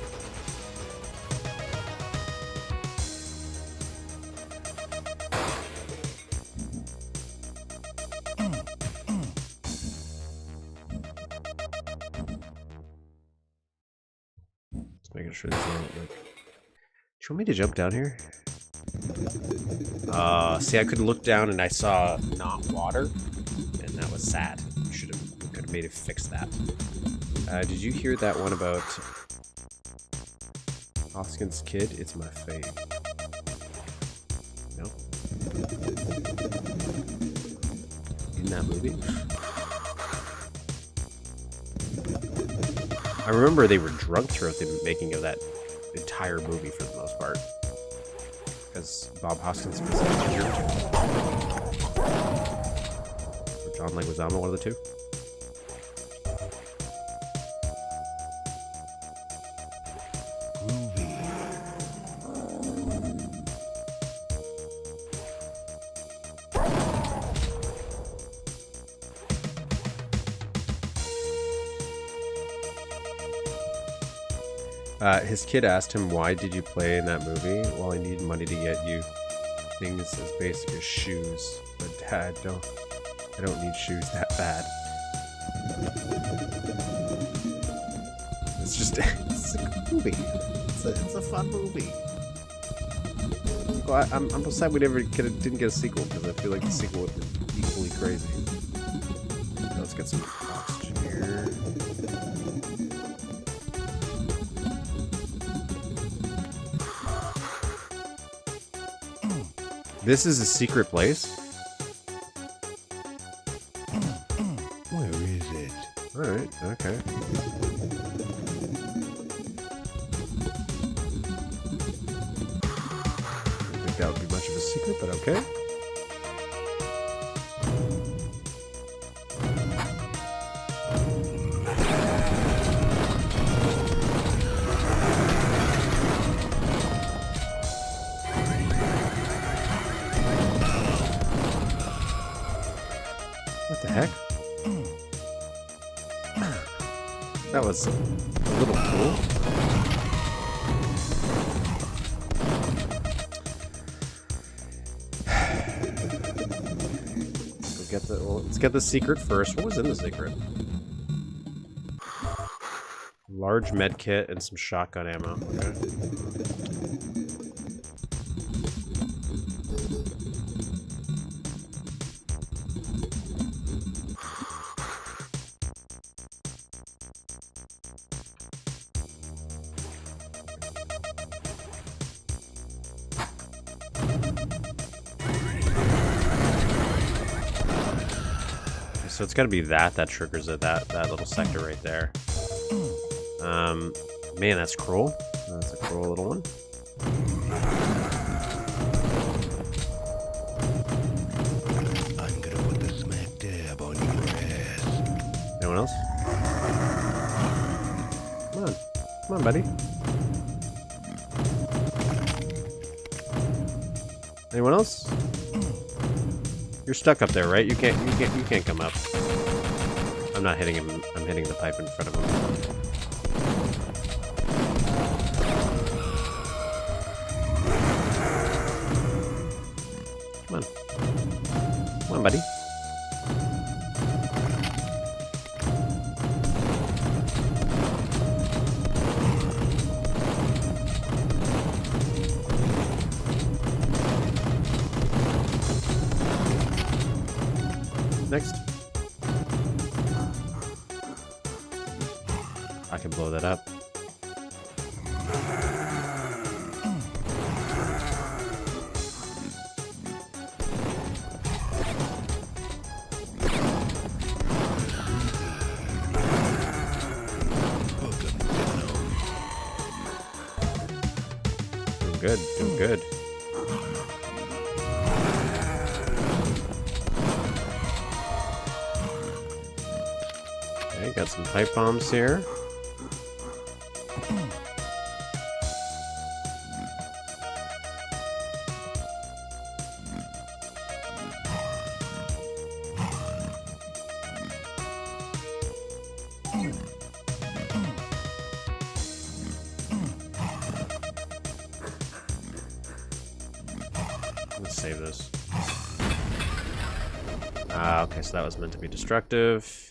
Making sure there's no, like... Do you want me to jump down here? See, I could look down and I saw not water, and that was sad. We could have made it fix that. Did you hear that one about Hoskin's kid? It's my fave. No? In that movie? I remember they were drunk throughout the making of that entire movie for the most part. Because Bob Hoskins was injured. Or John Leguizamo, one of the two. His kid asked him, why did you play in that movie? Well, I needed money to get you things as basic as shoes. But Dad, I don't need shoes that bad. It's just, it's a good movie. It's a fun movie. Well, I'm sad we never didn't get a sequel, because I feel like the sequel would be equally crazy. Let's get some oxygen here. This is a secret place? Where is it? Alright, okay. I don't think that would be much of a secret, but okay. What the heck? That was a little cool. Let's get the secret first. What was in the secret? Large med kit and some shotgun ammo. Okay. So it's got to be that triggers it, that little sector right there. Man, that's cruel. That's a cruel little one. I'm gonna put the smack dab on your ass. Anyone else? Come on, buddy. Anyone else? You're stuck up there, right? You can't come up. I'm not hitting him. I'm hitting the pipe in front of him. Come on. Come on, buddy. Next. I can blow that up. Doing good, doing good. Okay, got some pipe bombs here. Let's save this. Ah, okay, so that was meant to be destructive.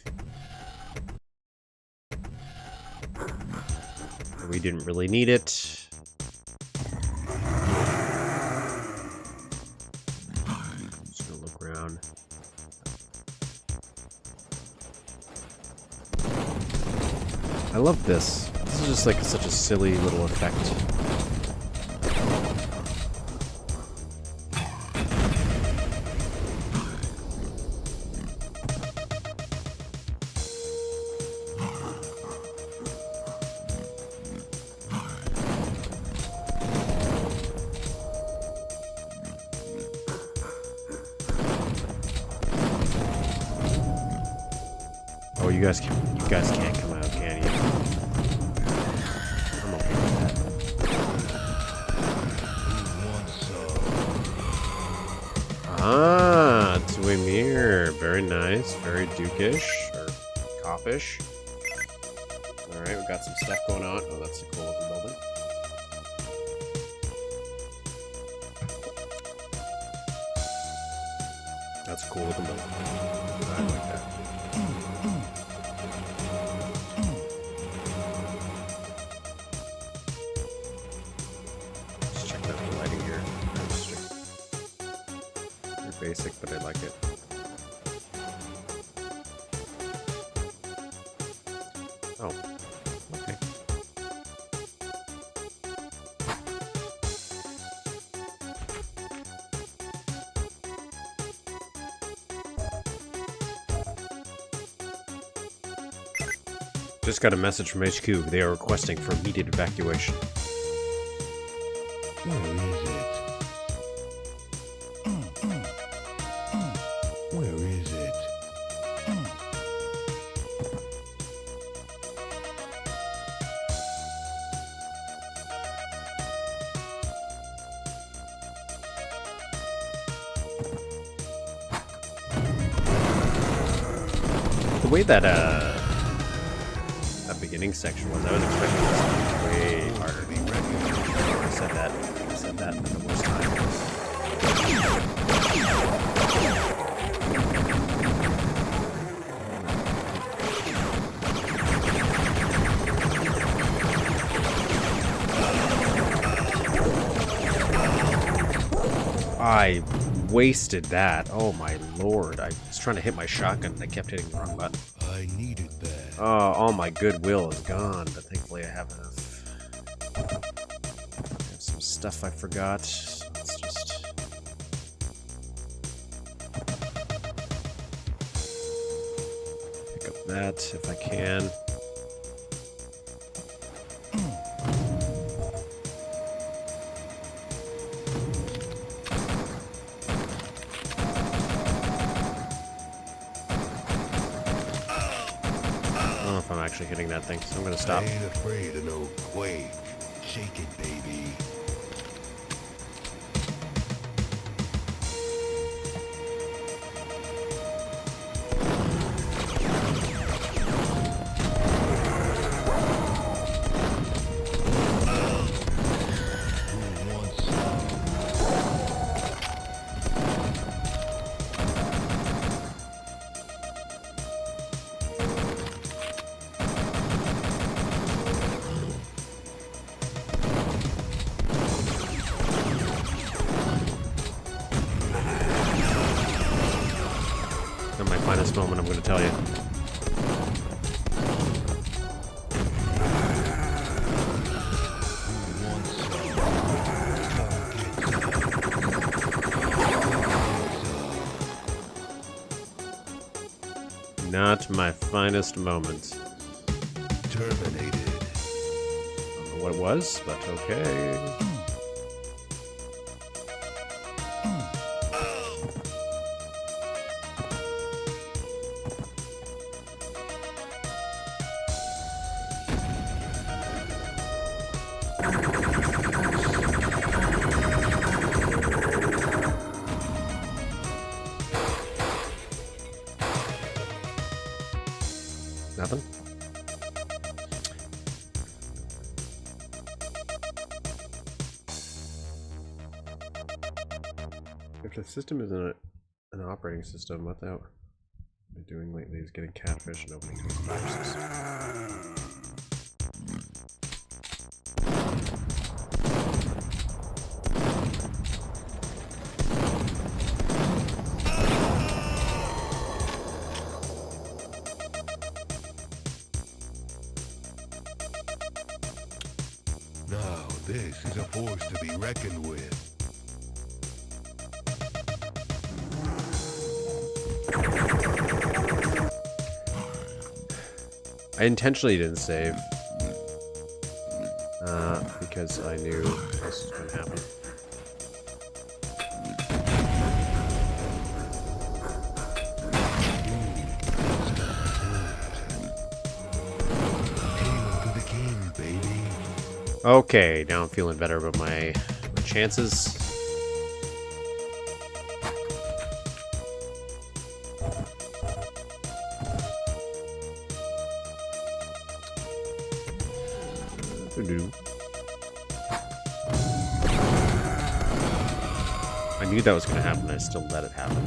We didn't really need it. Just gonna look around. I love this. This is just like such a silly little effect. Oh, you guys can't come out, can you? I'm okay with that. Ah, two-way mirror. Very nice. Very Duke-ish or cop-ish. All right, we got some stuff going on. Oh, that's a cool looking building. That's a cool looking building. I like that. Just checking out the lighting here. Very basic, but I like it. Oh, okay. Just got a message from HQ. They are requesting for immediate evacuation. Where is it? Where is it? The way that that beginning section was, I was expecting this to be way harder. I said that for the worst time. I wasted that. Oh my lord. I was trying to hit my shotgun and I kept hitting the wrong button. I needed that. Oh, all my goodwill is gone, but thankfully I have enough. I have some stuff I forgot. So let's just... pick up that if I can. I'm actually hitting that thing, so I'm gonna stop. I ain't afraid of no quake. Shake it, baby. finest moment, I'm going to tell you. Not my finest moment. Terminated. I don't know what it was, but okay. Nothing? If the system isn't an operating system, what the hell am I doing lately is getting catfish and opening viruses. Now this is a force to be reckoned with. I intentionally didn't save because I knew this was going to happen. Hail to the king, baby. Okay, now I'm feeling better about my chances. I knew that was going to happen, I still let it happen.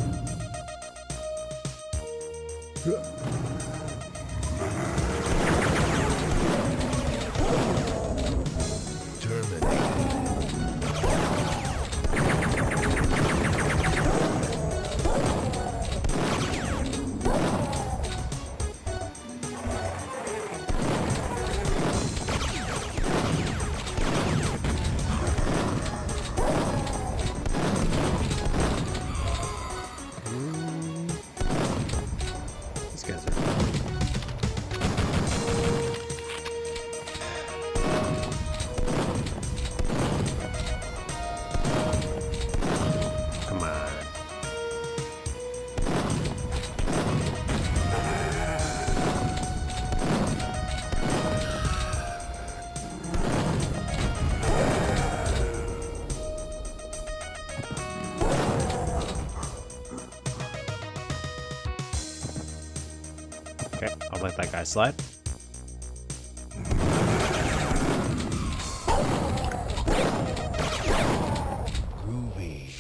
Okay, I'll let that guy slide. Groovy.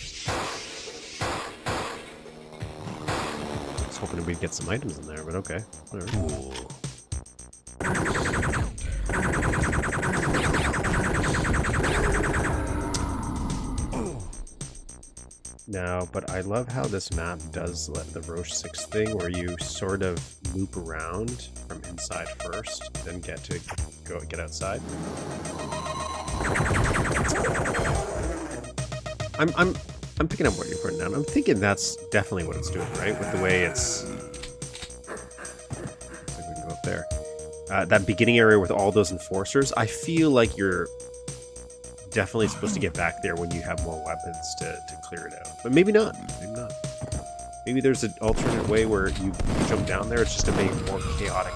I was hoping we'd get some items in there, but okay. Whatever. Cool. No, but I love how this map does let the Roche 6 thing where you sort of loop around from inside first, then get outside. I'm picking up what you're putting down. I'm thinking that's definitely what it's doing, right? With the way it's... Looks like we can go up there. That beginning area with all those enforcers, I feel like you're definitely supposed to get back there when you have more weapons to clear it out. But maybe not. Maybe not. Maybe there's an alternate way where you jump down there. It's just a more chaotic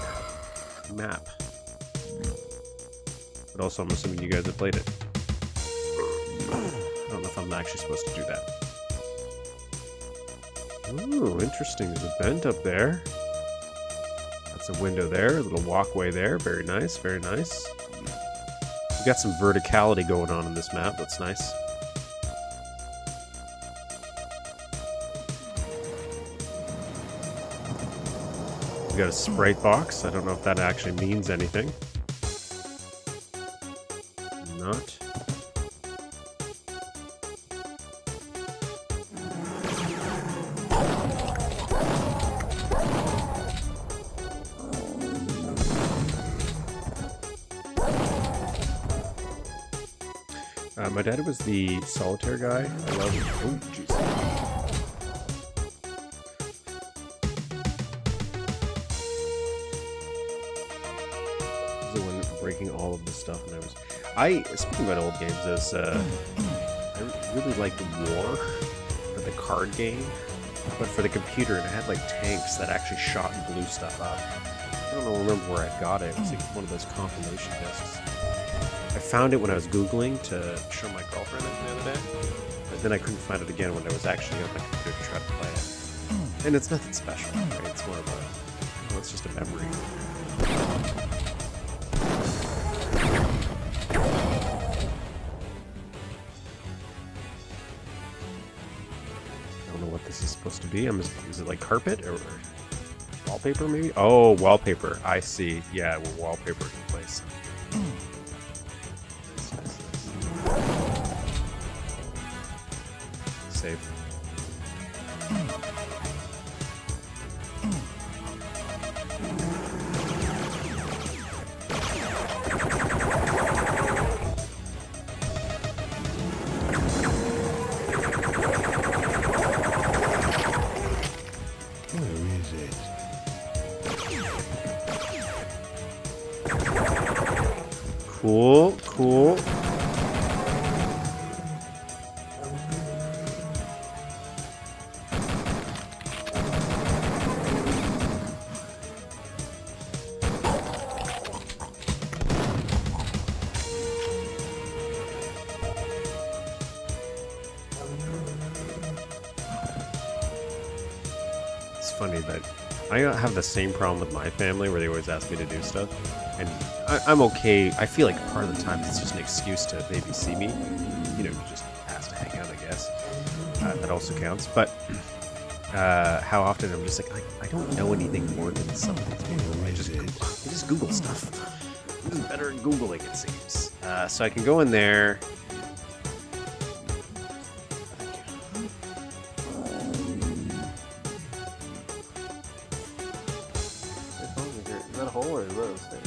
map. But also, I'm assuming you guys have played it. I don't know if I'm actually supposed to do that. Ooh, interesting. There's a vent up there. That's a window there. A little walkway there. Very nice. Very nice. We've got some verticality going on in this map. That's nice. We got a Sprite box. I don't know if that actually means anything. Not. My dad was the solitaire guy. I love it. Oh, jeez. The one breaking all of this stuff, and speaking about old games, I really liked War, for the card game, but for the computer, and it had like tanks that actually shot and blew stuff up. I don't remember where I got it. It was like one of those compilation discs. I found it when I was Googling to show my girlfriend it the other day, but then I couldn't find it again when I was actually on my computer to try to play it. And it's nothing special, right? It's more of it's just a memory. I don't know what this is supposed to be. Is it like carpet or wallpaper maybe? Oh, wallpaper. I see. Yeah, well, wallpaper in place. Save. Cool, cool. It's funny that I have the same problem with my family where they always ask me to do stuff, and I'm okay. I feel like part of the time it's just an excuse to maybe see me, you know, just ask to hang out, I guess. That also counts. But how often I'm just like, I don't know anything more than some of these people. I just Google stuff. I'm just better at Googling, it seems. So I can go in there. Is that a hole or is that a thing?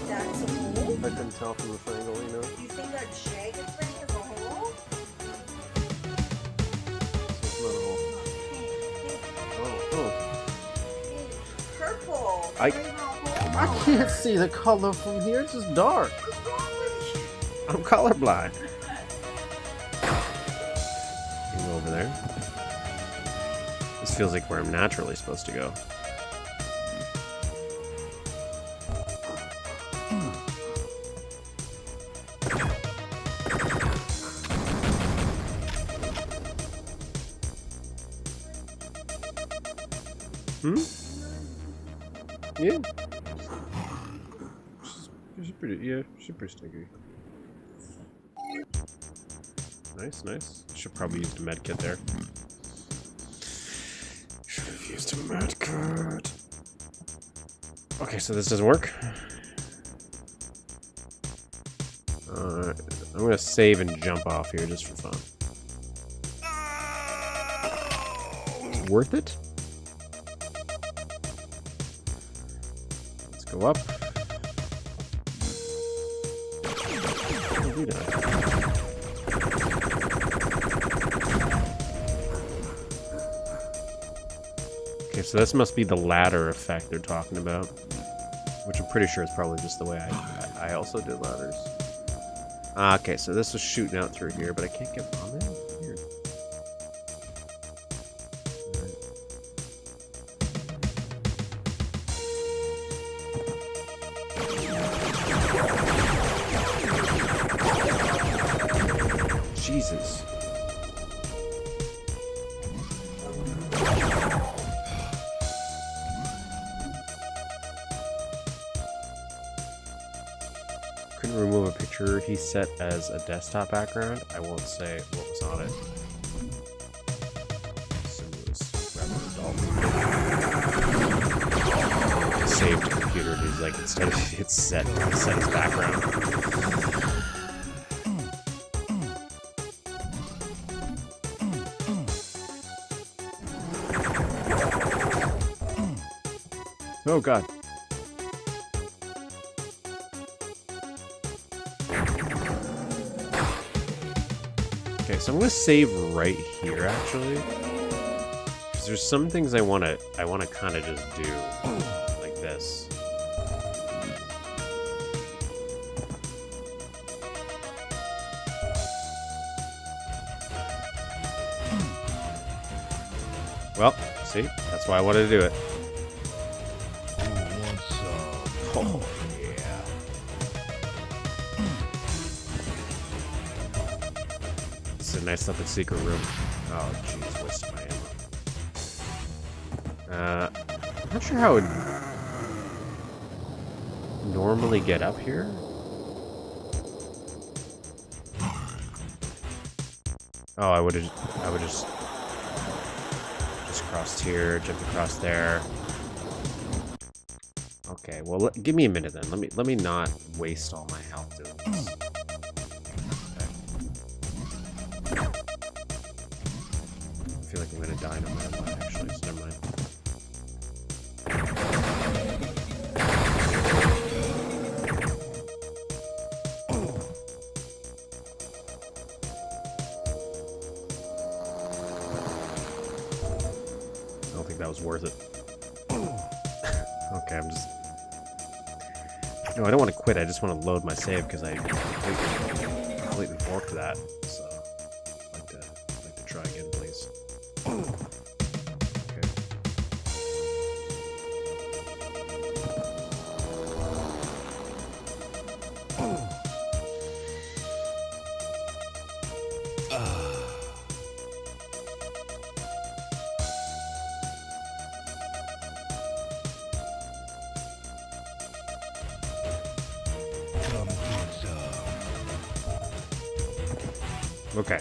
That's a hole? I couldn't tell from the triangle, you know? You think that jagged thing is a hole? It's not a hole. Oh. Purple. I can't see the color from here. It's just dark. I'm colorblind. You can go over there. This feels like where I'm naturally supposed to go. Yeah. She's pretty stinky. Nice. Should probably use the med kit there. Should have used a med kit. Okay, so this doesn't work. I'm gonna save and jump off here just for fun. Worth it? Let's go up. Do that. Okay, so this must be the ladder effect they're talking about, which I'm pretty sure is probably just the way I also did ladders. Okay, so this was shooting out through here, but I can't get on there? Weird. Jesus. Couldn't remove a picture he set as a desktop background. I won't say what was on it. Saved computer, he's like, instead of it's set as background. Oh god. Okay, so I'm gonna save right here actually. Because there's some things I wanna kinda just do. Like this. Well, see? That's why I wanted to do it. Who wants some? Oh, yeah. It's a nice looking secret room. Oh, jeez, wasted my ammo. I'm not sure how I would normally get up here. Oh, I would just crossed here, jumped across there. Okay, well, give me a minute then. Let me not waste all my health doing this. Okay. I feel like I'm gonna die no matter what, actually, so never mind. I don't think that was worth it. Okay, I'm just... No, I don't want to quit. I just want to load my save because I completely forked that. So, I'd like to try again, please. Okay. Come get some. Okay.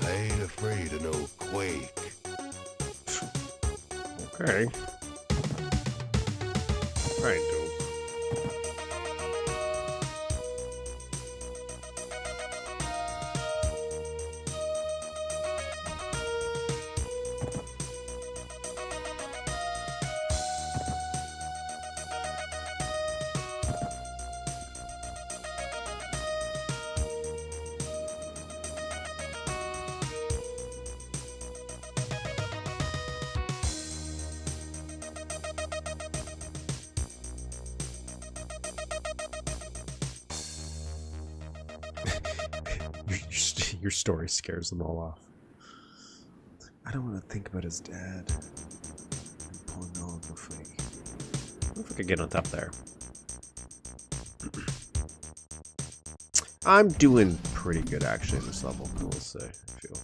I ain't afraid of no quake. Okay. Alright, Duke. Your story scares them all off. I don't want to think about his dad. And pulling all of the fake. I wonder if I could get on top there. I'm doing pretty good actually in this level, I will say. I feel.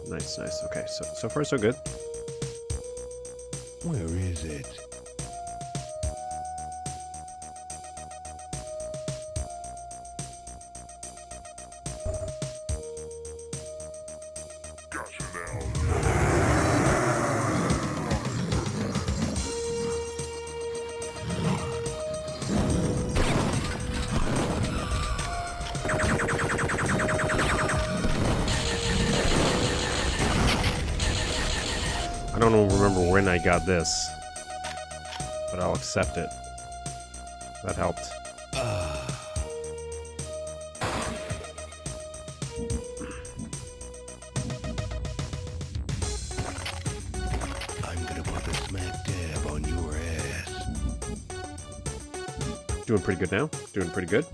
Nice, nice. Okay, so far so good. Where is it? I don't remember when I got this, but I'll accept it. That helped. I'm gonna put the smack dab on your ass. Doing pretty good now. Doing pretty good.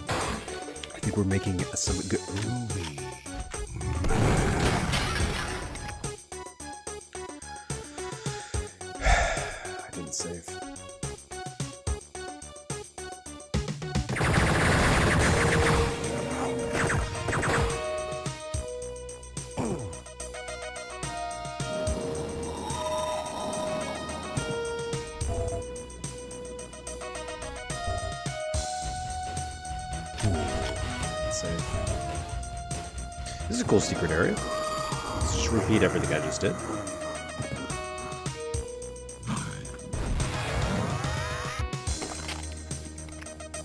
I think we're making some good. Groovy. I didn't save. save. This is a cool secret area. Let's just repeat everything I just did.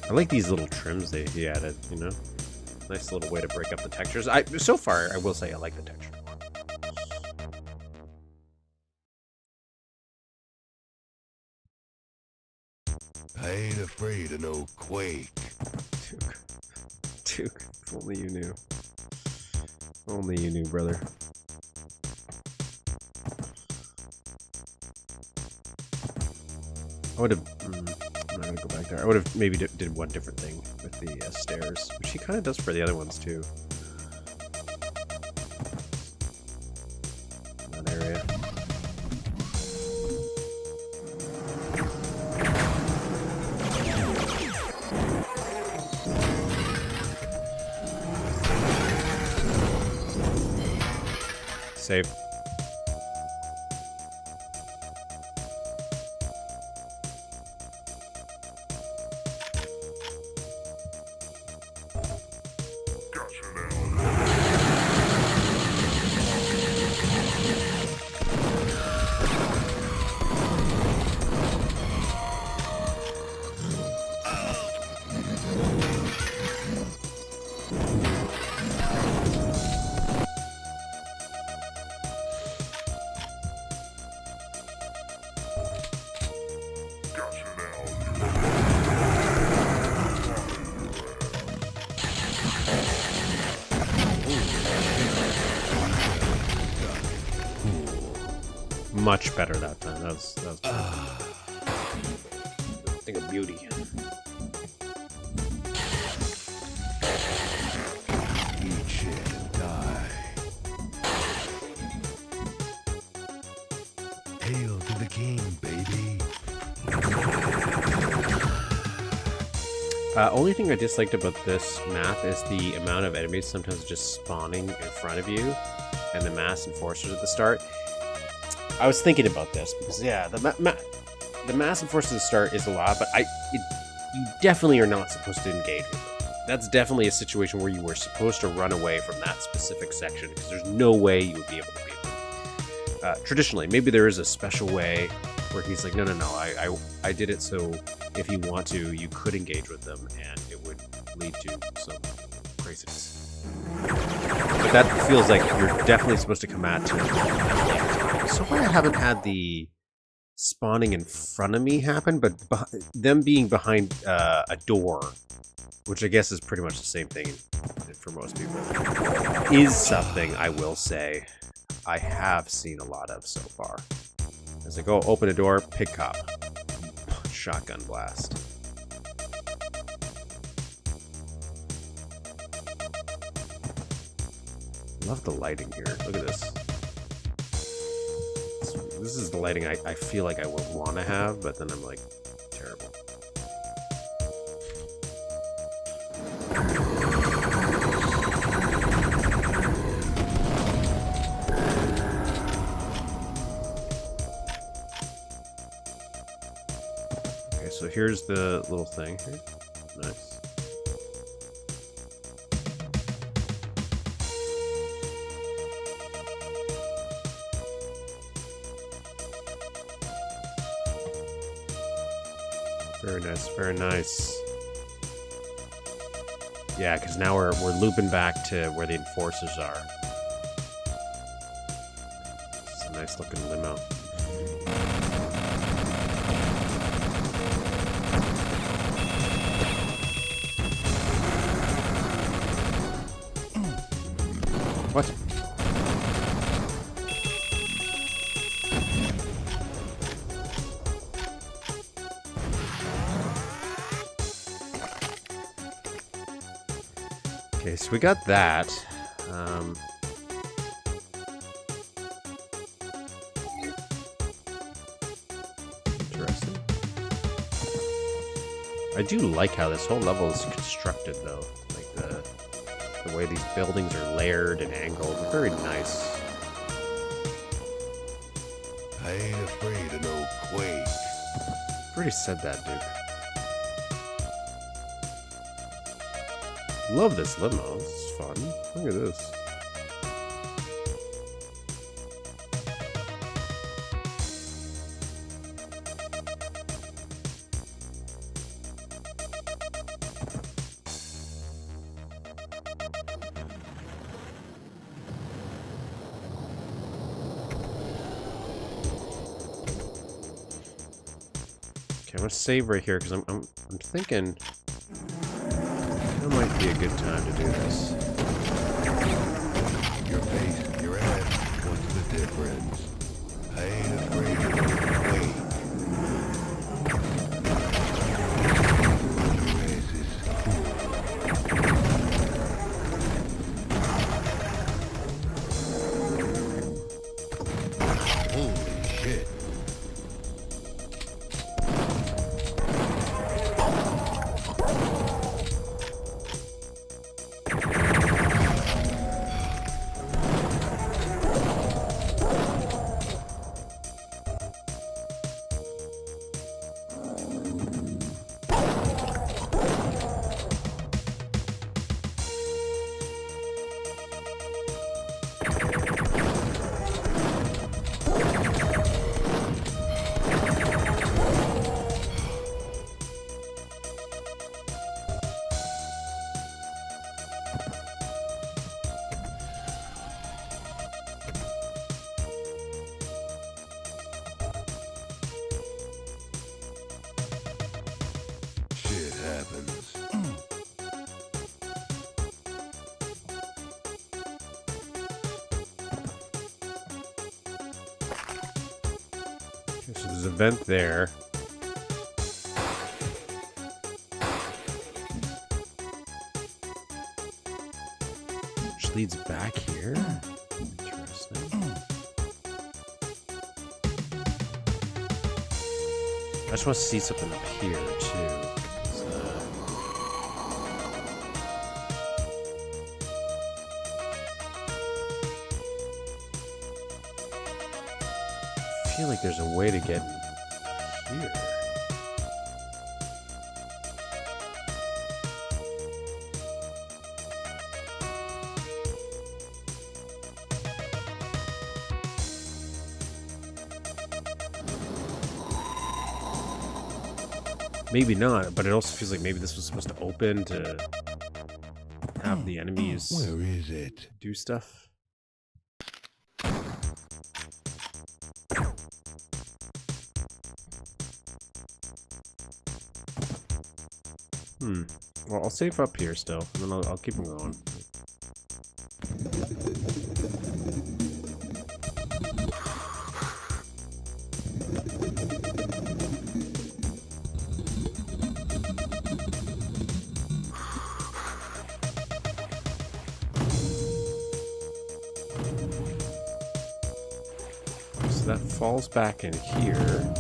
I like these little trims he added, you know? Nice little way to break up the textures. So far, I will say I like the texture. I ain't afraid of no quake. Duke, if only you knew. Only you knew, brother. I would have... I'm not going to go back there. I would have maybe did one different thing with the stairs, which he kind of does for the other ones, too. That area. Save. Much better that time. That was thing of beauty. Eat shit and die. Hail to the king, baby. Only thing I disliked about this map is the amount of enemies sometimes just spawning in front of you, and the mass enforcers at the start. I was thinking about this because yeah, the mass enforcers at the start is a lot, but you definitely are not supposed to engage with them. That's definitely a situation where you were supposed to run away from that specific section because there's no way you would be able to beat them. Traditionally, maybe there is a special way where he's like, no, I did it so if you want to, you could engage with them and it would lead to some craziness. But that feels like you're definitely supposed to come at to. So far I haven't had the spawning in front of me happen, but them being behind a door, which I guess is pretty much the same thing for most people, is something I will say I have seen a lot of so far. As I go open a door, pig cop, shotgun blast. Love the lighting here. Look at this. This is the lighting I feel like I would want to have, but then I'm like, terrible. Okay, so here's the little thing here. Nice. Very nice, very nice. Yeah, because now we're looping back to where the enforcers are. It's a nice looking limo. What? Okay, so we got that. Interesting. I do like how this whole level is constructed, though. Like the way these buildings are layered and angled. Very nice. I ain't afraid of no quake. I've already said that, Duke. Love this limo. This is fun. Look at this. Okay, I'm gonna save right here because I'm thinking that might be a good time to do this. Your face, your ass, what's the difference? I ain't afraid of no quake. Your ass is cool. Holy shit. Shit happens. Okay, so there's a vent there. Which leads back here. Interesting. I just want to see something up here too. I feel like there's a way to get here. Maybe not, but it also feels like maybe this was supposed to open to have the enemies Where is it? do stuff. Well, I'll save up here still, and then I'll keep them going. So that falls back in here.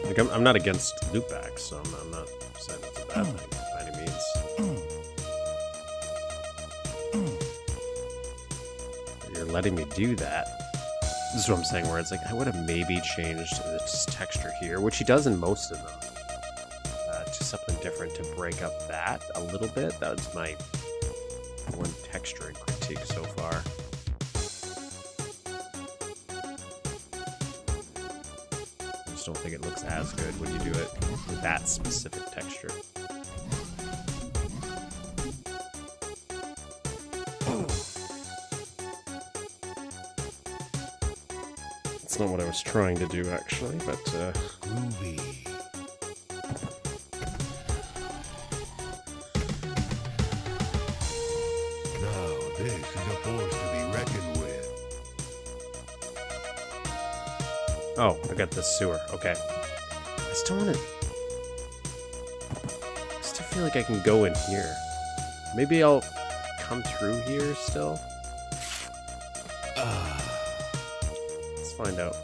Like, I'm not against loopbacks, so I'm not saying it's a bad thing by any means. But you're letting me do that. This is what I'm saying, where it's like, I would have maybe changed this texture here, which he does in most of them, to something different to break up that a little bit. That was my one texturing critique so far. I don't think it looks as good when you do it with that specific texture. It's not what I was trying to do actually, but Groovy. Now this is a force to be reckoned with. oh, I got this sewer. Okay. I still want to... I still feel like I can go in here. Maybe I'll come through here still? Let's find out.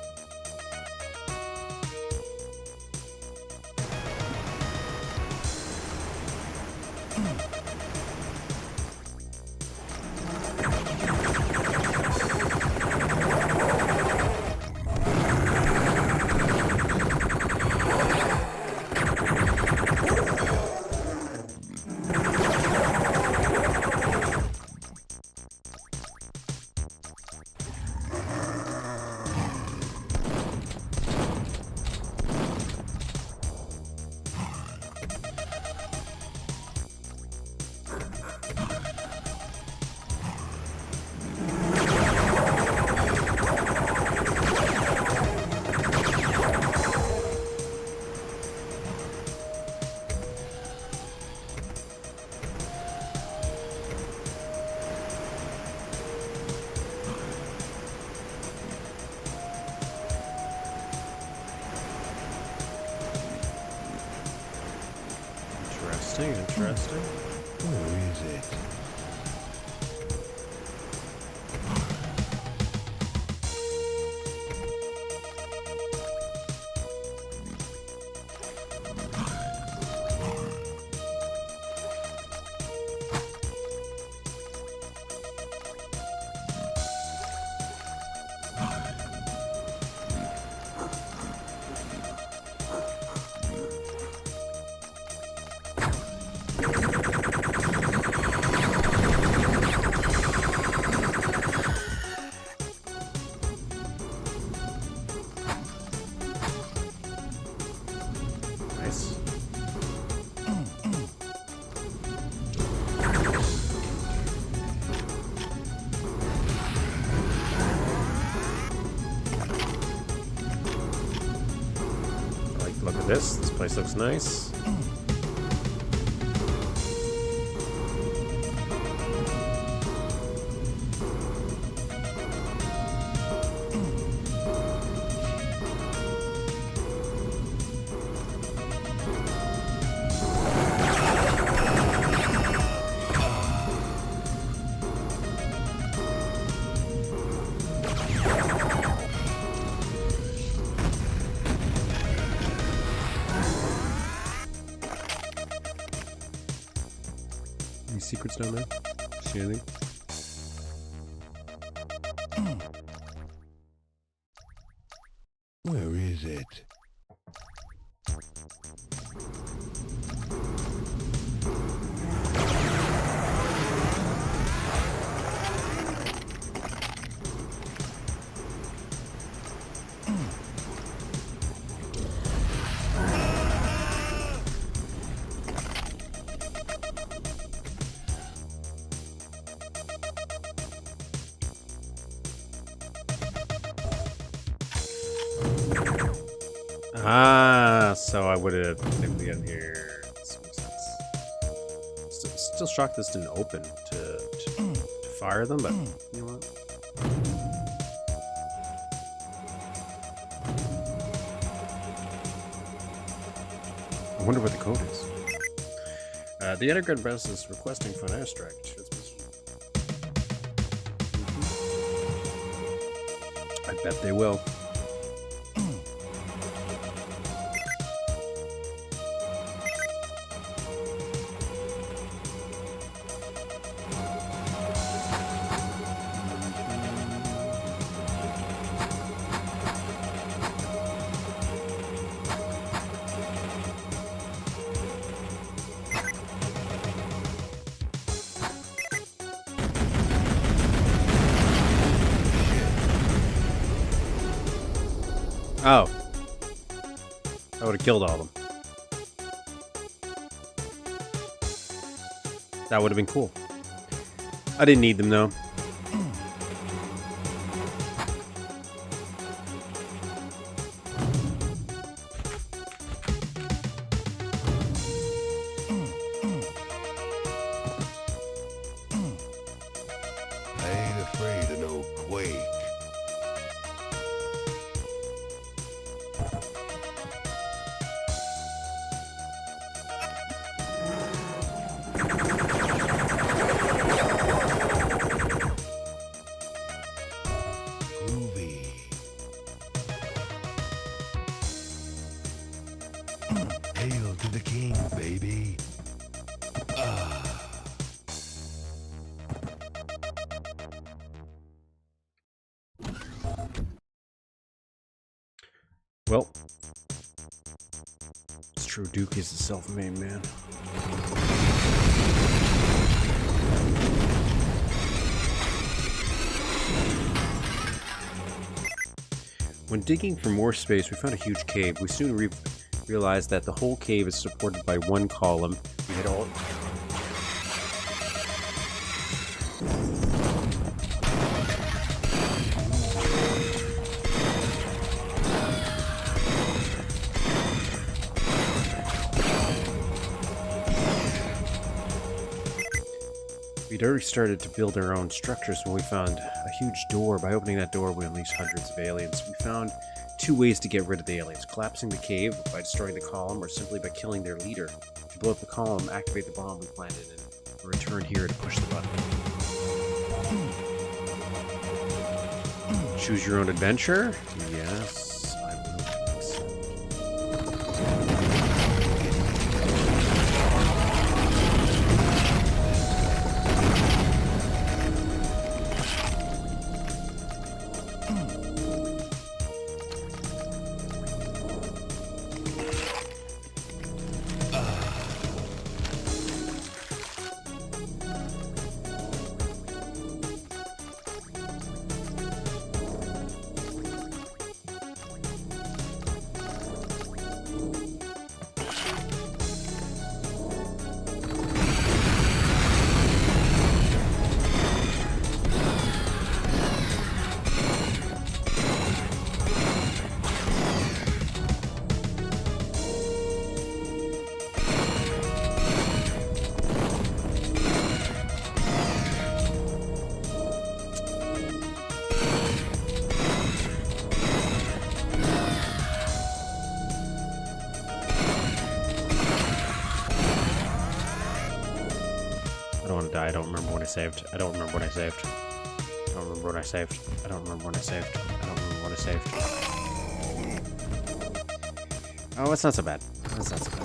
Interesting, interesting. Where is it? Nice. I like the look of this. This place looks nice. Any secrets down there? See anything? Where is it? Ah, so I would have quickly in here. This makes sense. Still shocked this didn't open to fire them, but you know what? I wonder what the code is. The underground press is requesting for an airstrike. I bet they will. Oh. I would have killed all of them. That would have been cool. I didn't need them though. I ain't afraid of no quake. Groovy. Hail to the king, baby. Well, it's true. Duke is a self-made man. When digging for more space, we found a huge cave. We soon realized that the whole cave is supported by one column. We had all. We'd already started to build our own structures when we found a huge door. By opening that door, we unleashed hundreds of aliens. We found two ways to get rid of the aliens. Collapsing the cave by destroying the column, or simply by killing their leader. If you blow up the column, activate the bomb we planted, and return here to push the button. Choose your own adventure? Yes, I will accept. I don't want to die. I don't remember when I saved. I don't remember when I saved. I don't remember when I saved. I don't remember when I saved. I don't remember when I saved. Oh, it's not so bad. It's not so bad.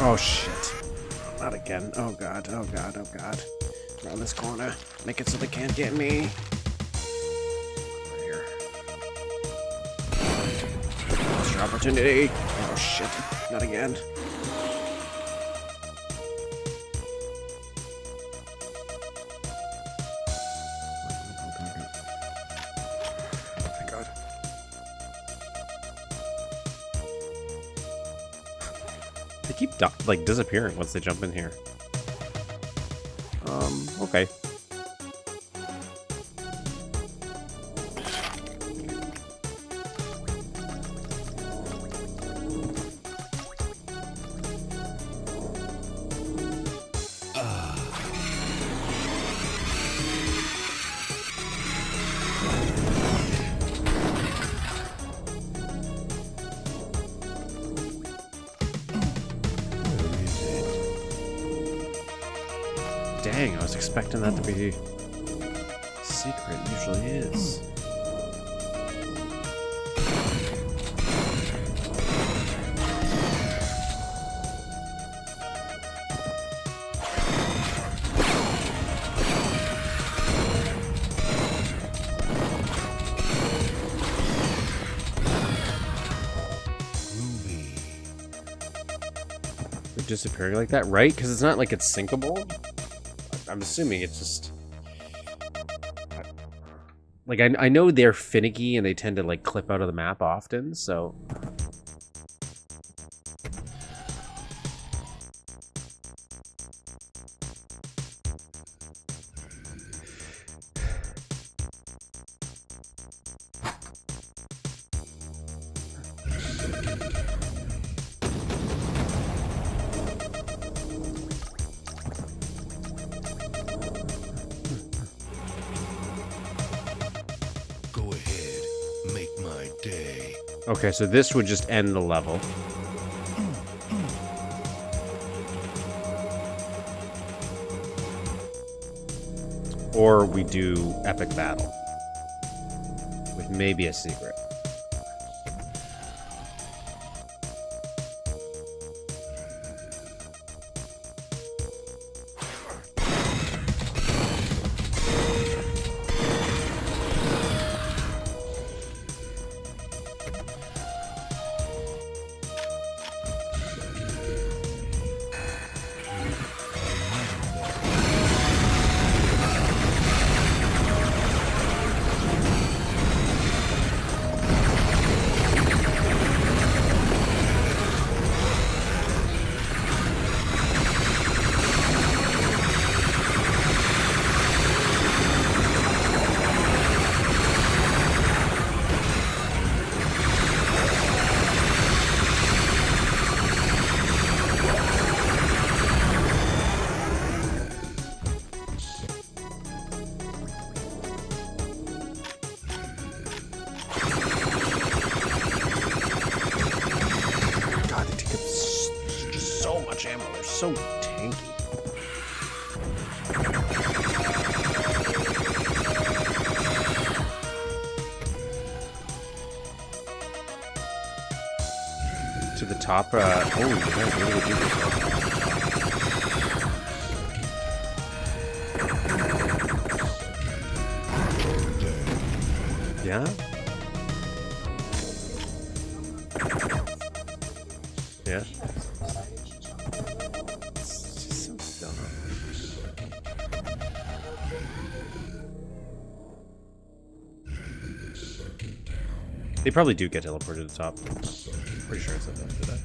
Oh shit. Not again. Oh god, oh god, oh god. Around this corner. Make it so they can't get me. Right here. That's your opportunity. Oh shit. Not again. Thank god. They keep like disappearing once they jump in here. Okay. Dang, I was expecting that to be secret. It usually is. They're disappearing like that, right? Because it's not like it's sinkable. I'm assuming it's just like I know they're finicky and they tend to like clip out of the map often, so okay, so this would just end the level. Or we do epic battle. With maybe a secret. top. Oh, yeah, really do the top. Yeah? Yeah? It's just so dumb. They probably do get teleported to the top. Pretty sure I said that, did I?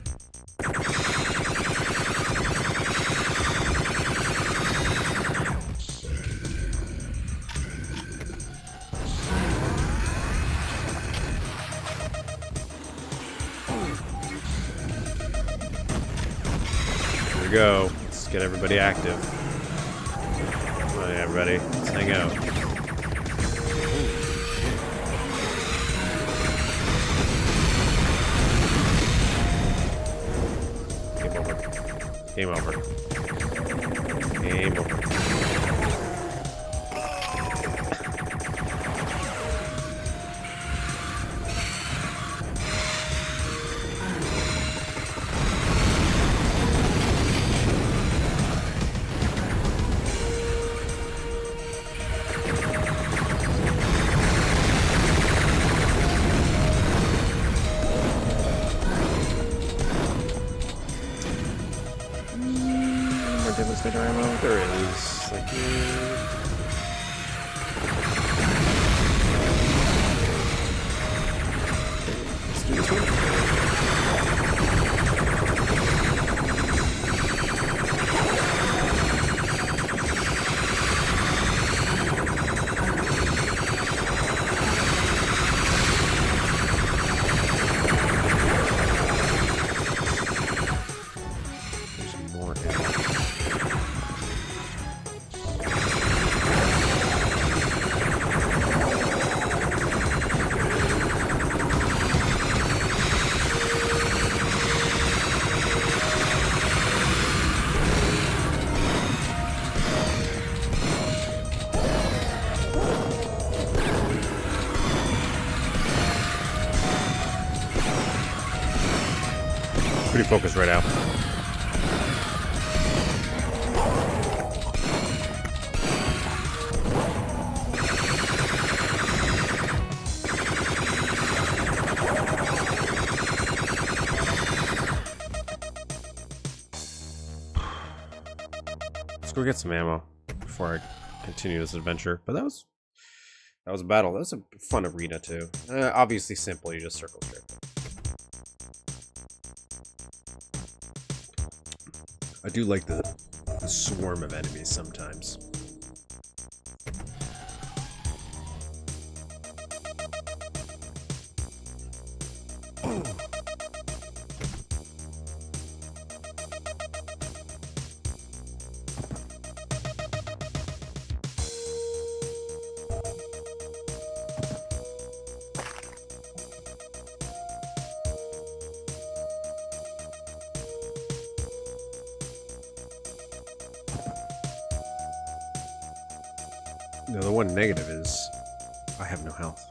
Here we go. Let's get everybody active. Come on, everybody. Let's hang out. Game over. Game over. Devastator ammo? There is. Thank you. Let's do this one. There's more ammo. Pretty focused right now. Let's go get some ammo before I continue this adventure. But that was a battle. That was a fun arena too. Obviously simple. You just circle straight. I do like the swarm of enemies sometimes. No, the one negative is I have no health.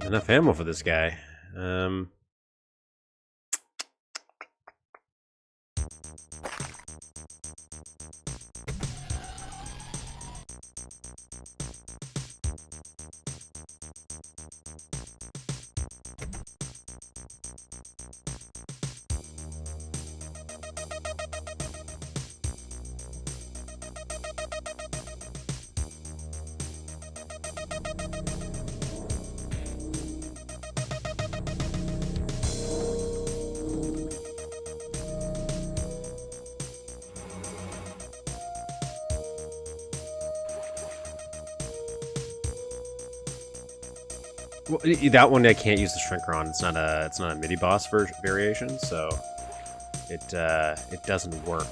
enough ammo for this guy. Well, that one I can't use the shrinker on. It's not a midi boss variation, so it doesn't work.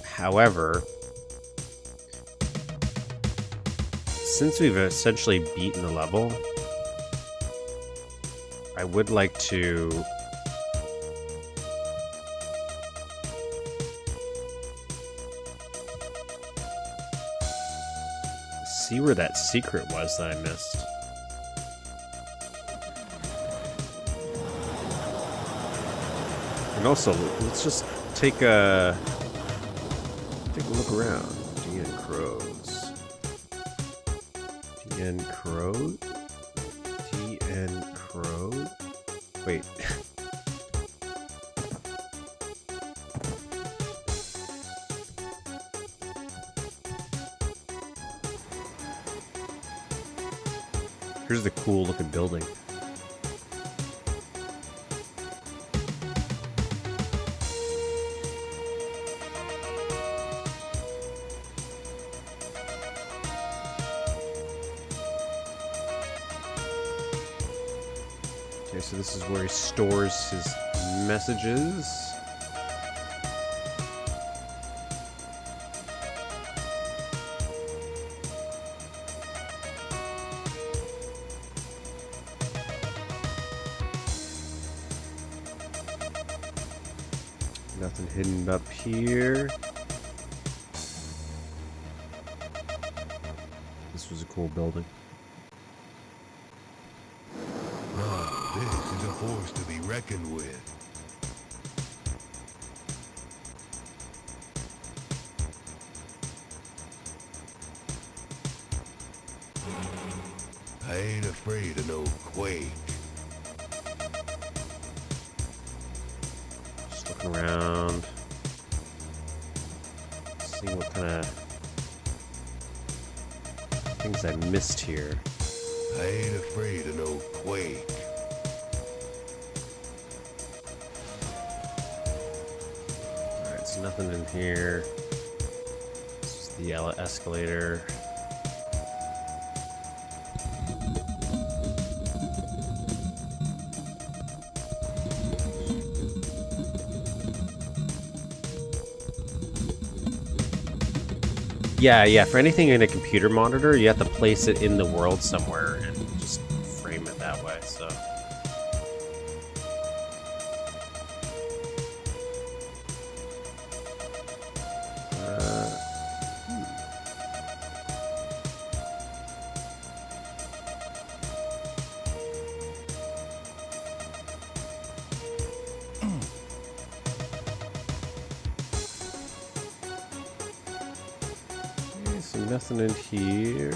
However, since we've essentially beaten the level, I would like to see where that secret was that I missed. And also, let's just take a look around. DN Crows. DN Crow? DN Crow? Wait. Here's the cool looking building. Okay, so this is where he stores his messages. Nothing hidden up here. This was a cool building. Now, this is a force to be reckoned with. I ain't afraid of no quake. Just looking around. Seeing what kind of things I missed here. I ain't afraid of no quake. Alright, so nothing in here. This is the escalator. Yeah, for anything in a computer monitor, you have to place it in the world somewhere and just frame it that way, so. So nothing in here.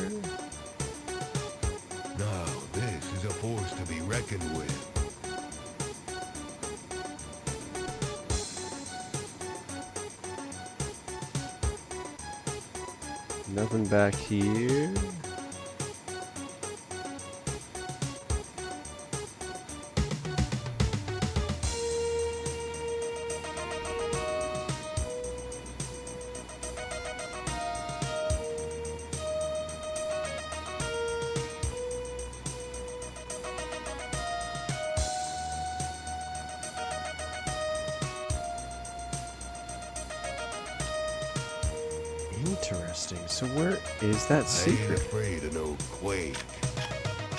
Now, this is a force to be reckoned with. Nothing back here. Interesting. So where is that I ain't secret? afraid of no quake.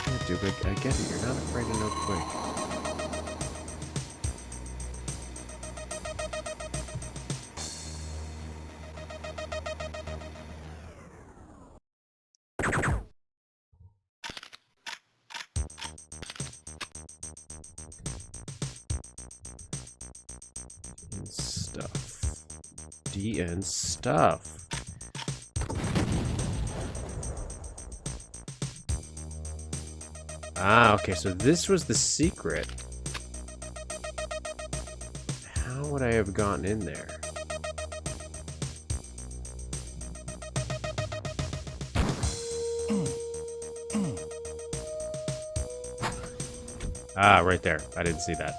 Yeah, dude, I get it. You're not afraid of no quake. D and stuff. Ah, okay, so this was the secret. How would I have gotten in there? Ah, right there. I didn't see that.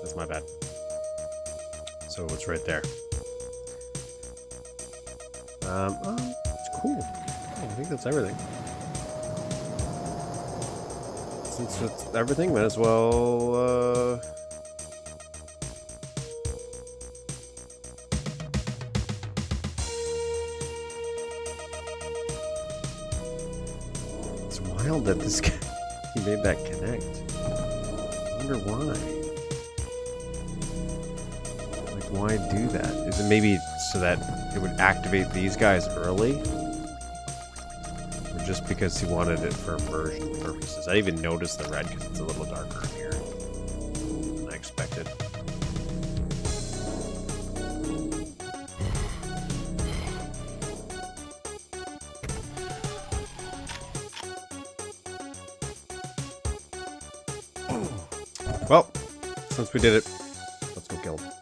That's my bad. So it's right there. Oh, it's cool. I think that's everything. Since it's everything, might as well, It's wild that this guy, he made that connect. I wonder why. Like, why do that? Is it maybe so that it would activate these guys early? Or just because he wanted it for immersion purposes? I even noticed the red because it's a little darker in here than I expected. Well, since we did it, let's go kill him.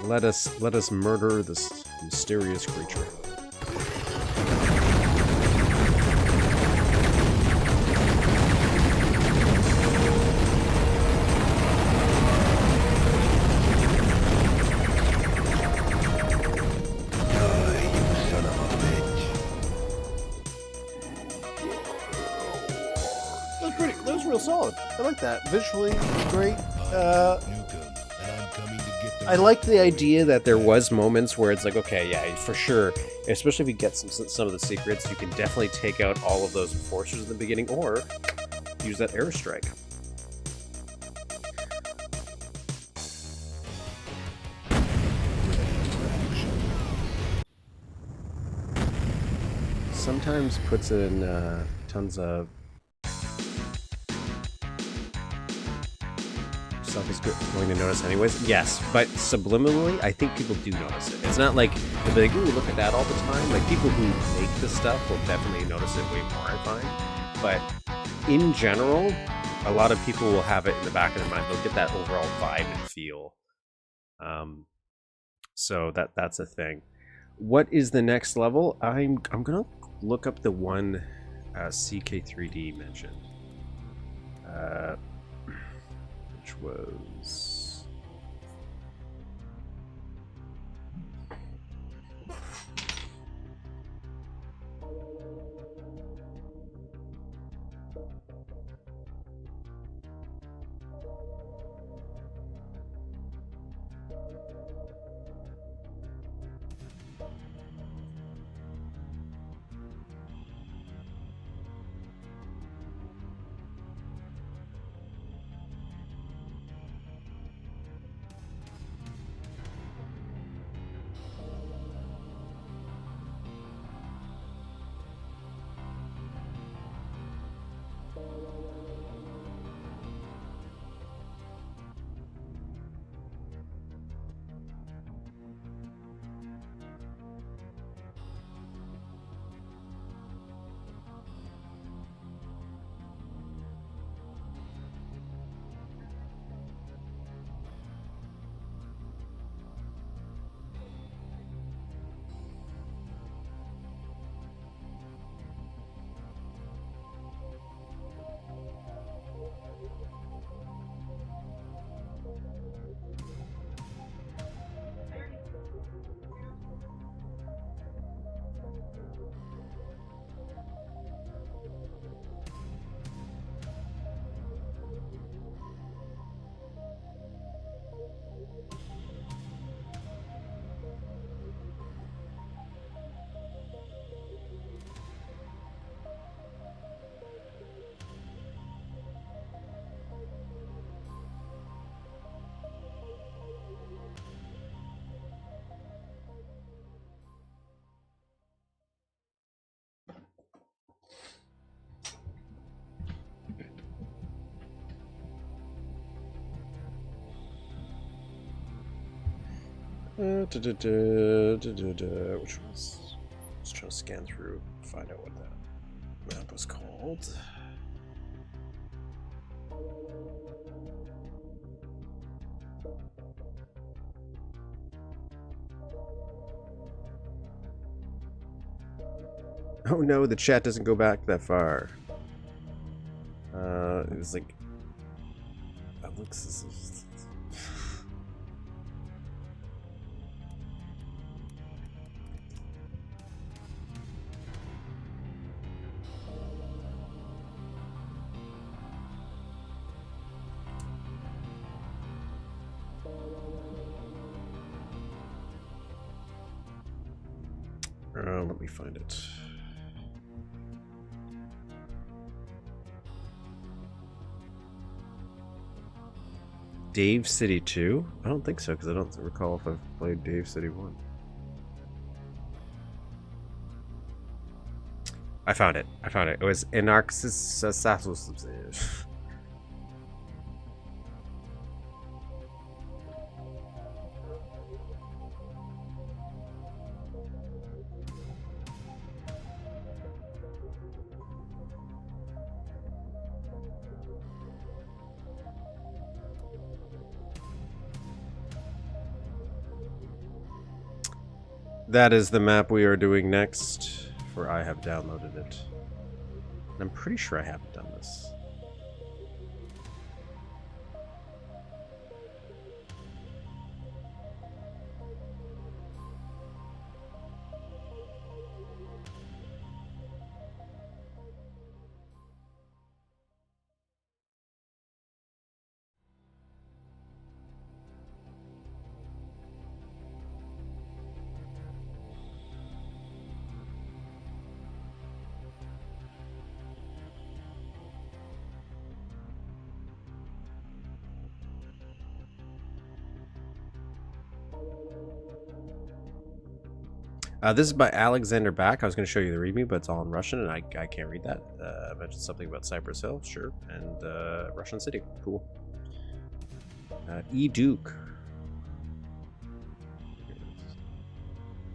Let us murder this mysterious creature. That was real solid. I like that. Visually, great. I liked the idea that there was moments where it's like, okay, yeah, for sure. Especially if you get some of the secrets, you can definitely take out all of those enforcers in the beginning, or use that airstrike. Sometimes puts in tons of stuff is going to notice anyways. Yes, but subliminally, I think people do notice it. It's not like they'll be like, ooh, look at that all the time. Like, people who make the stuff will definitely notice it way more, I find. But in general, a lot of people will have it in the back of their mind. They'll get that overall vibe and feel. So that's a thing. What is the next level? I'm gonna look up the one CK3D mentioned. Which was... Which one's? Let's try to scan through, find out what that map was called. Oh no, the chat doesn't go back that far. It was like Alex. Let me find it. Dave City 2? I don't think so, because I don't recall if I've played Dave City 1. I found it. It was Anarxiticalcity. That is the map we are doing next, for I have downloaded it. And I'm pretty sure I haven't done this. This is by Alexander Bak. I was going to show you the ReadMe, but it's all in Russian, and I can't read that. I mentioned something about Cypress Hill, sure, and Russian City, cool. Duke.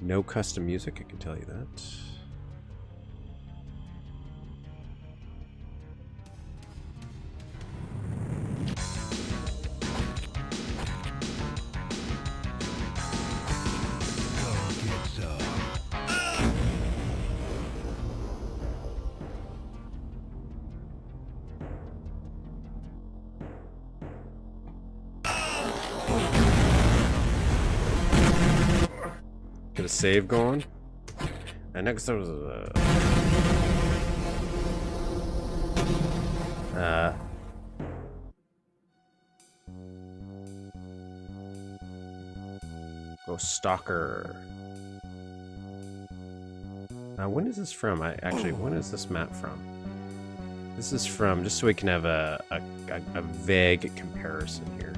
No custom music, I can tell you that. Get a save going. And next there was go Stalker. When is this from? When is this map from? This is from, just so we can have a vague comparison here.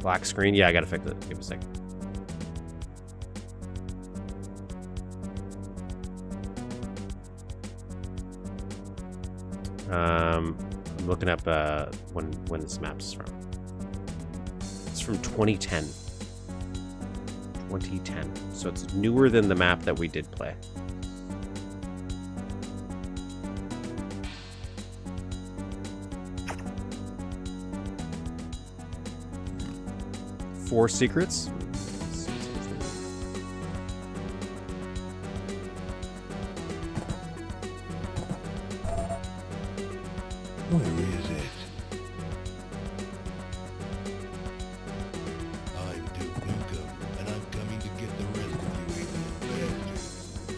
Black screen? Yeah, I gotta fix it. Give me a second. I'm looking up when this map is from. It's from 2010. 2010. So it's newer than the map that we did play. Four secrets. Where is it? I'm Duke Nukem, and I'm coming to get the rest of you ignorant bastards.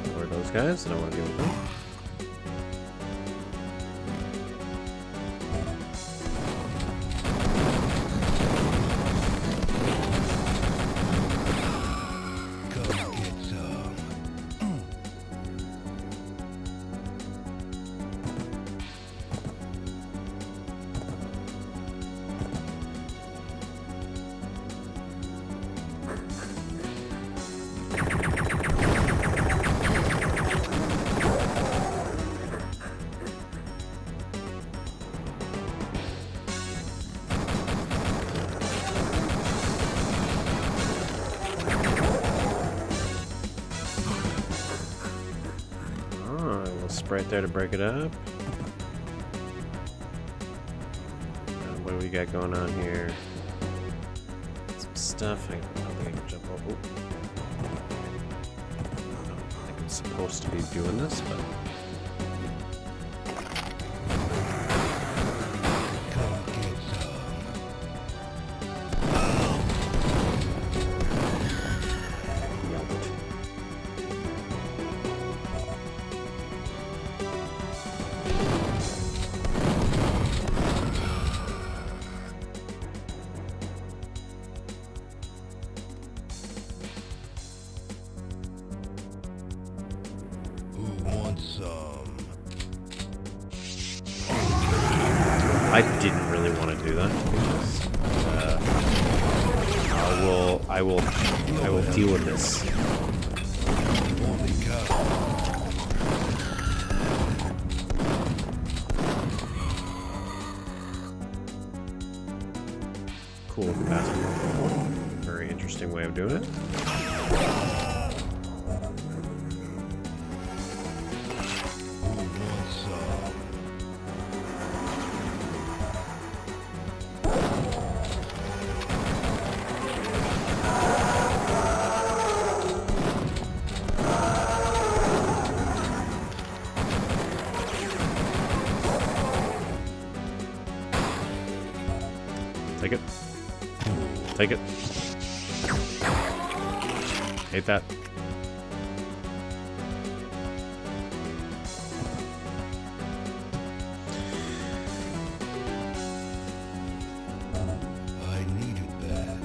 Who are those guys? I don't want to deal with them. wasp right there to break it up. What do we got going on here? Some stuff. I don't think I can jump over. I don't think I'm supposed to be doing this, but. I didn't really want to do that. I will deal with this. Cool basketball. Very interesting way of doing it. Take it. Take it. Hate that. I needed that.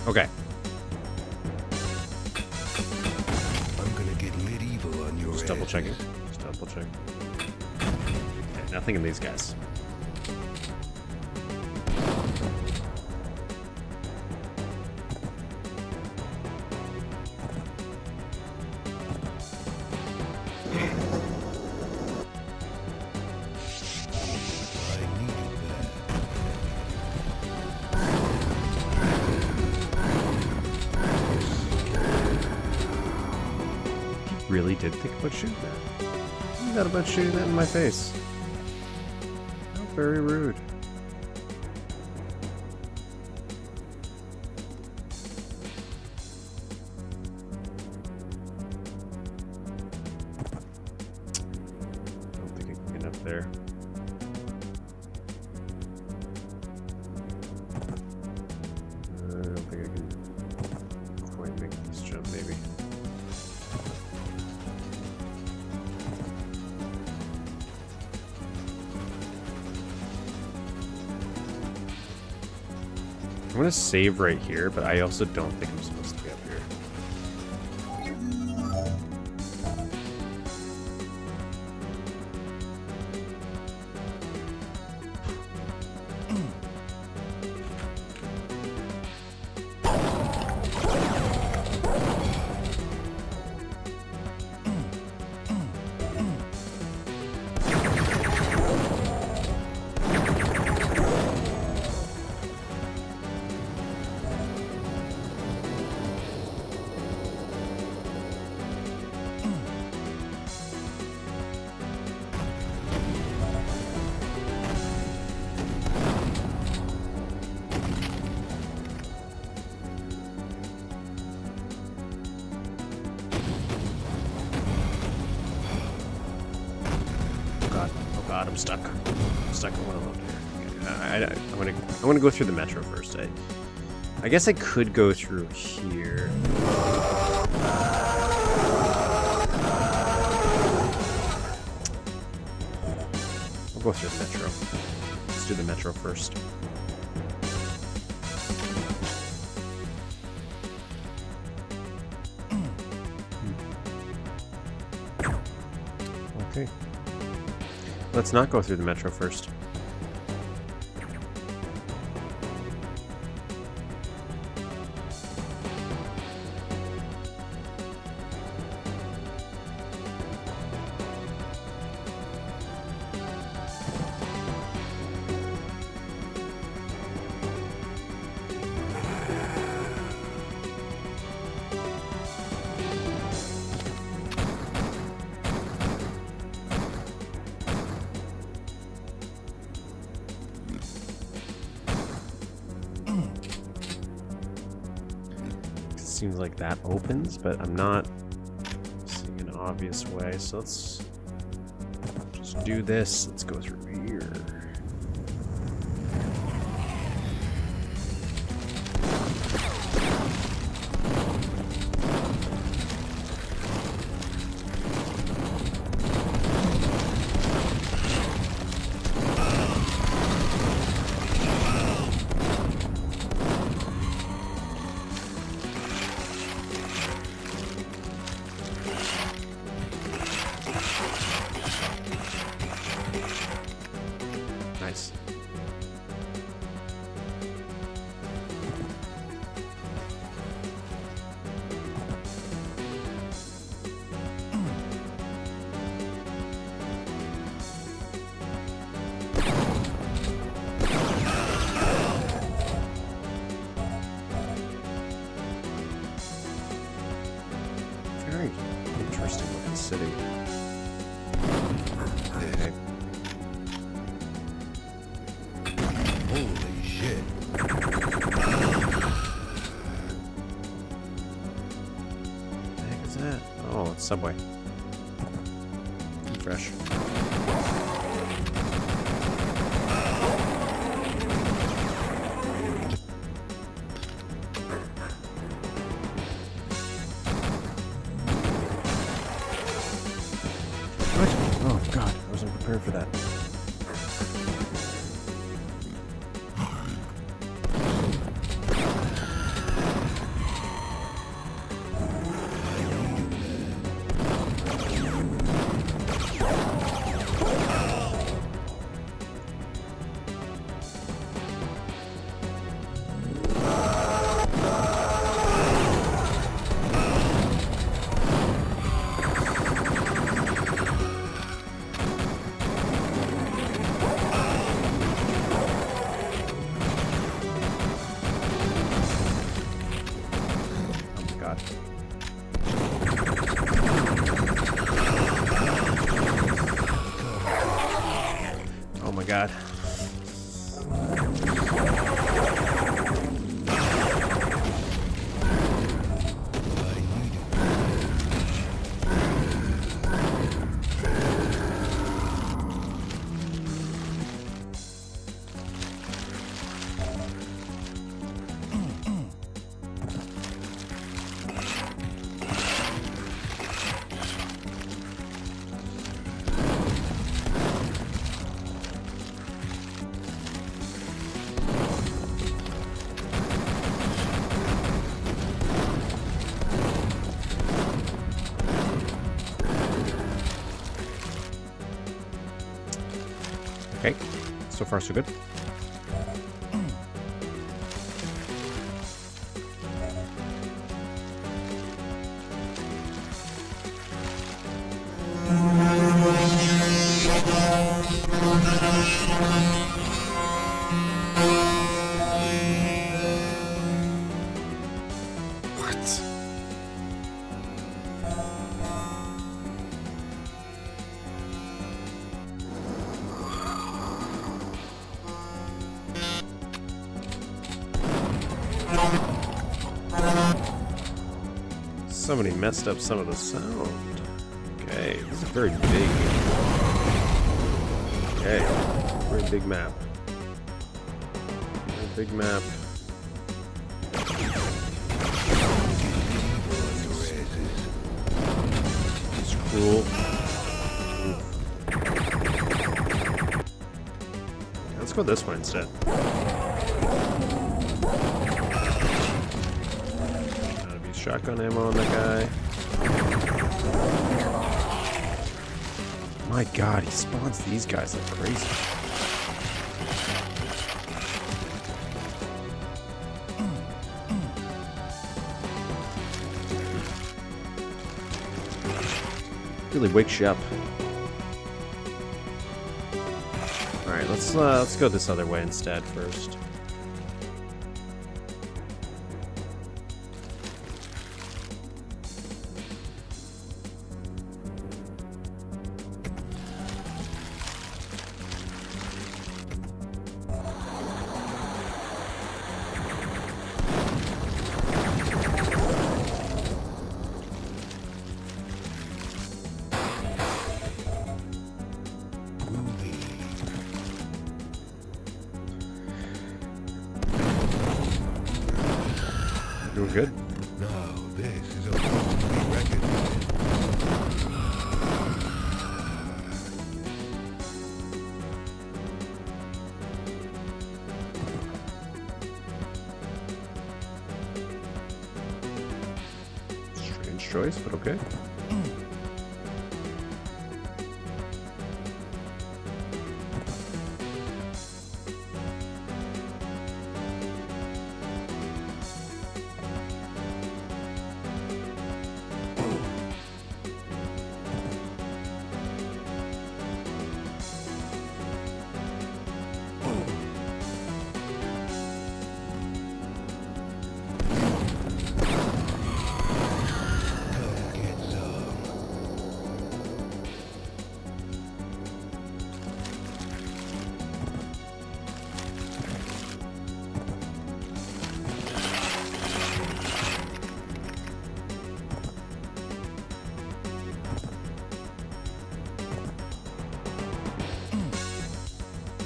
Okay. I'm gonna get medieval on your Just double checking. Just double checking. Okay, nothing in these guys. I needed that. Really did think about shooting that. You thought about shooting that in my face. How very rude. I don't think I can get up there. I don't think I can quite make this jump, maybe. I'm gonna save right here, but I also don't think I'm supposed to be up here. God, I'm stuck. I'm stuck in one of them here. I'm gonna go through the metro first. I guess I could go through here. I'll go through the metro. Let's do the metro first. Okay. Let's not go through the metro first. seems like that opens, but I'm not seeing an obvious way. So let's just do this. Let's go through here. Nice. Very interesting looking city. Okay. Holy shit. What the heck is that? Oh, it's Subway. Fresh. What? Oh god, I wasn't prepared for that. Oh my god. Okay, so far so good. What? Somebody messed up some of the sound. Okay, this is very big. Okay, very big map. Very big map. It's cruel. Let's go this way instead. Shotgun ammo on that guy. My god, he spawns these guys like crazy. Really wakes you up. Alright, let's go this other way instead first. we're good. Now this is a force to be reckoned with. Strange choice, but okay.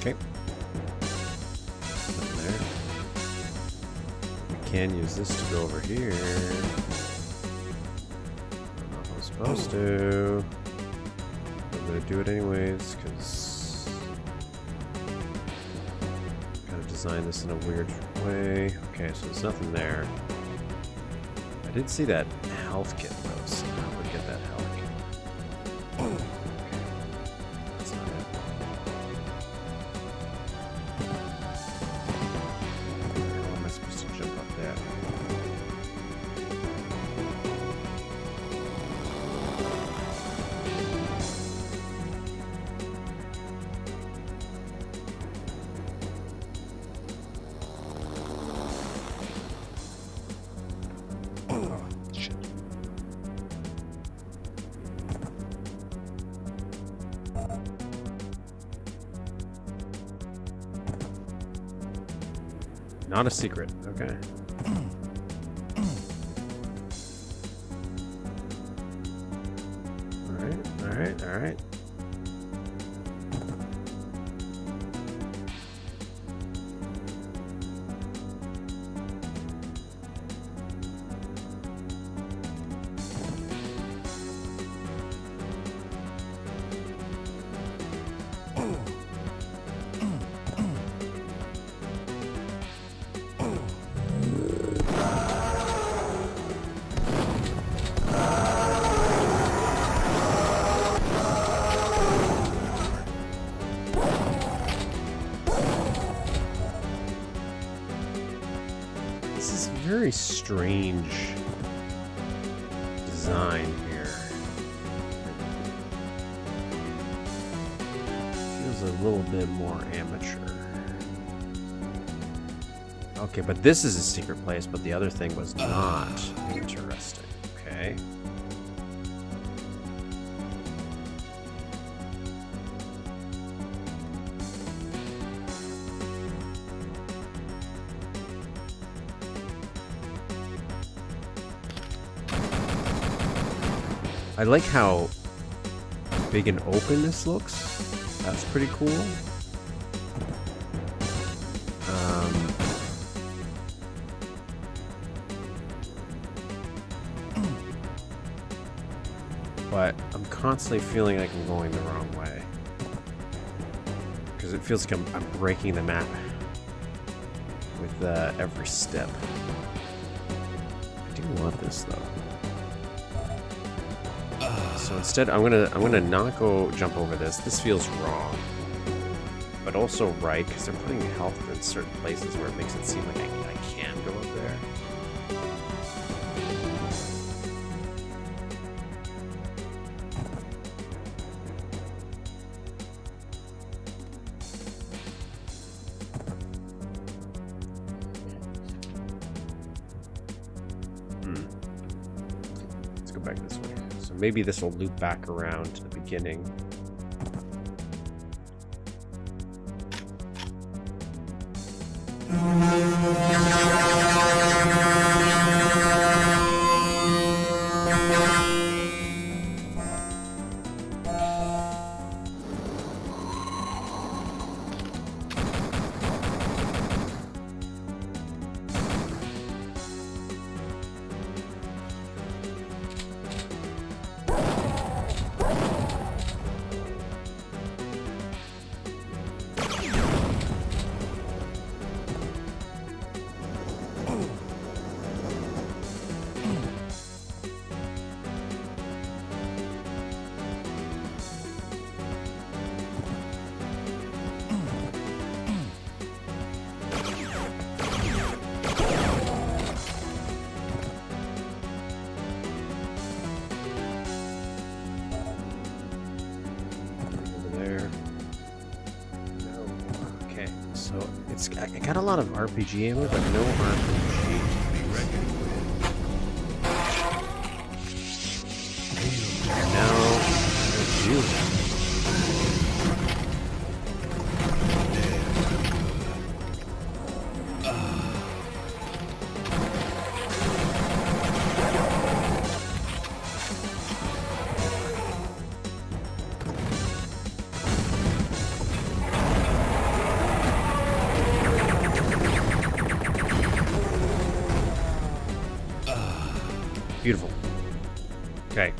Okay. Nothing there. We can use this to go over here. I don't know if I'm supposed to. I'm gonna do it anyways, because kind of designed this in a weird way. Okay, so there's nothing there. I did see that health kit though, so how would we get that health kit? Okay. That's not it. How am I supposed to jump up there? Oh, shit. Not a secret. Okay. Alright, alright, alright. This is very strange design here. Feels a little bit more amateur. Okay, but this is a secret place, but the other thing was not. Interesting. Okay. I like how big and open this looks. That's pretty cool. But I'm constantly feeling like I'm going the wrong way. Because it feels like I'm breaking the map with every step. I do want this though. So instead, I'm gonna not go jump over this. This feels wrong, but also right because they're putting health in certain places where it makes it seem like I can go up there. Let's go back this way. So maybe this will loop back around to the beginning. I got a lot of RPG ammo, but no RPG. Be reckoned with. No. Juha. Beautiful. Okay.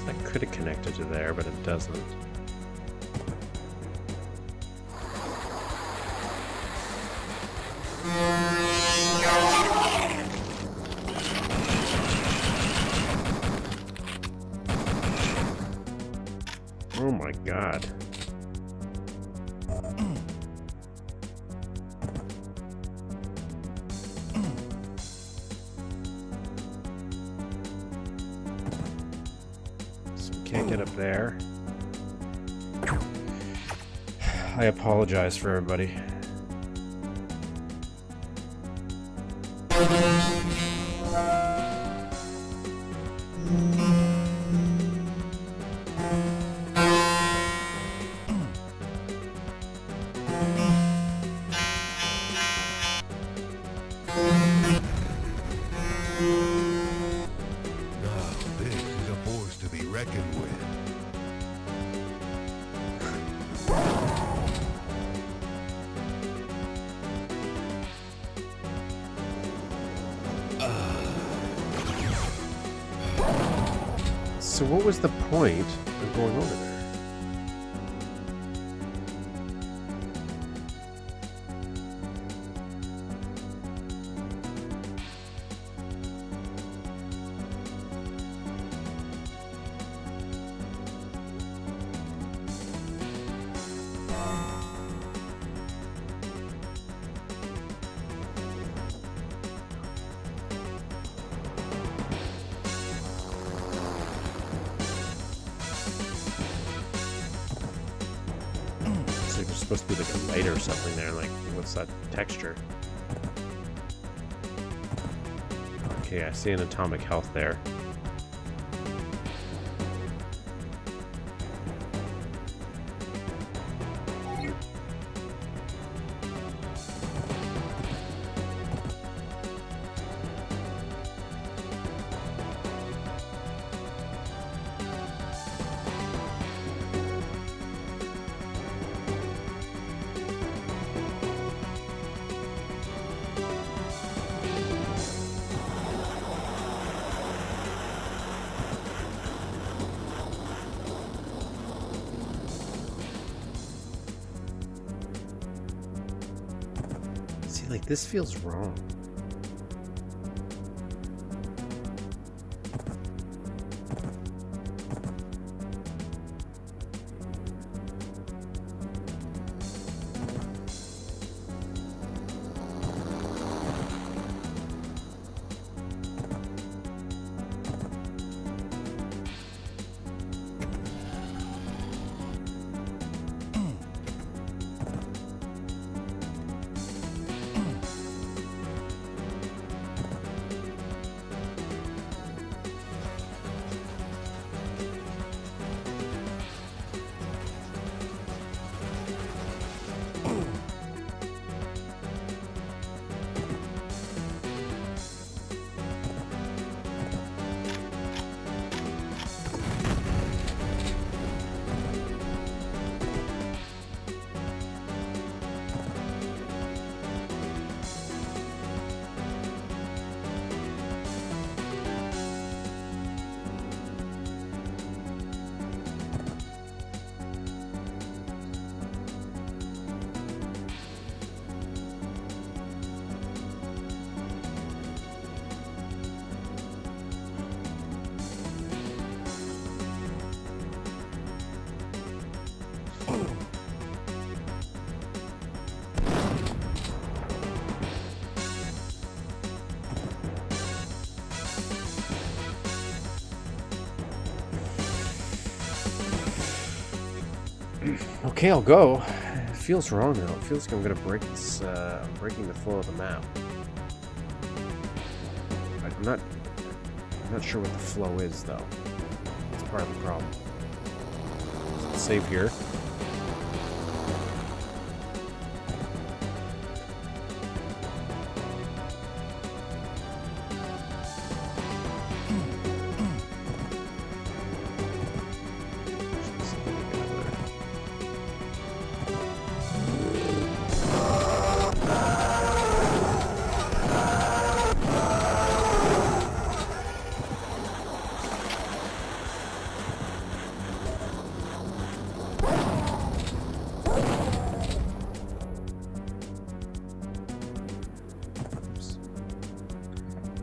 That could have connected to there, but it doesn't. Oh my god. So we can't get up there. I apologize for everybody. Now, this is a force to be reckoned with. So what was the point of going over there? Supposed to be like a light or something there, like what's that texture? Okay, I see an atomic health there. Like, this feels wrong. Okay, I'll go. It feels wrong though. It feels like I'm gonna break this. I'm breaking the flow of the map. I'm not sure what the flow is though. That's part of the problem. So let's save here.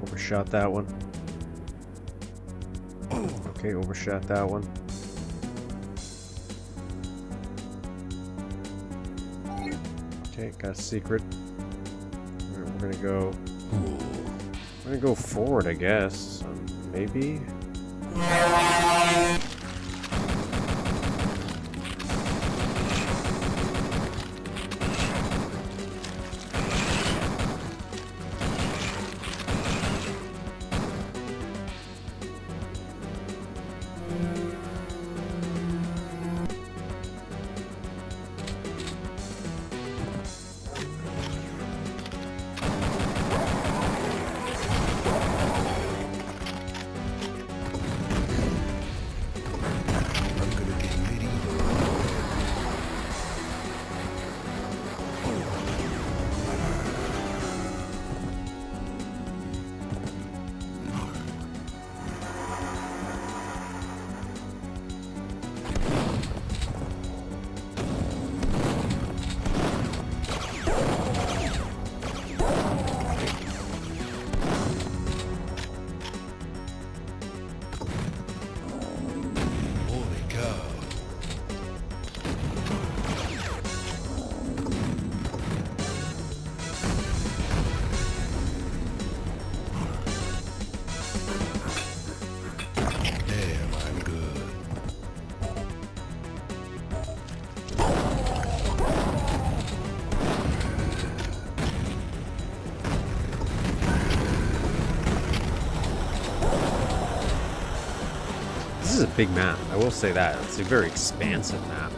Overshot that one. Okay, overshot that one. Okay, got a secret. We're gonna go. We're gonna go forward, I guess. Maybe. This is a big map, I will say that. It's a very expansive map.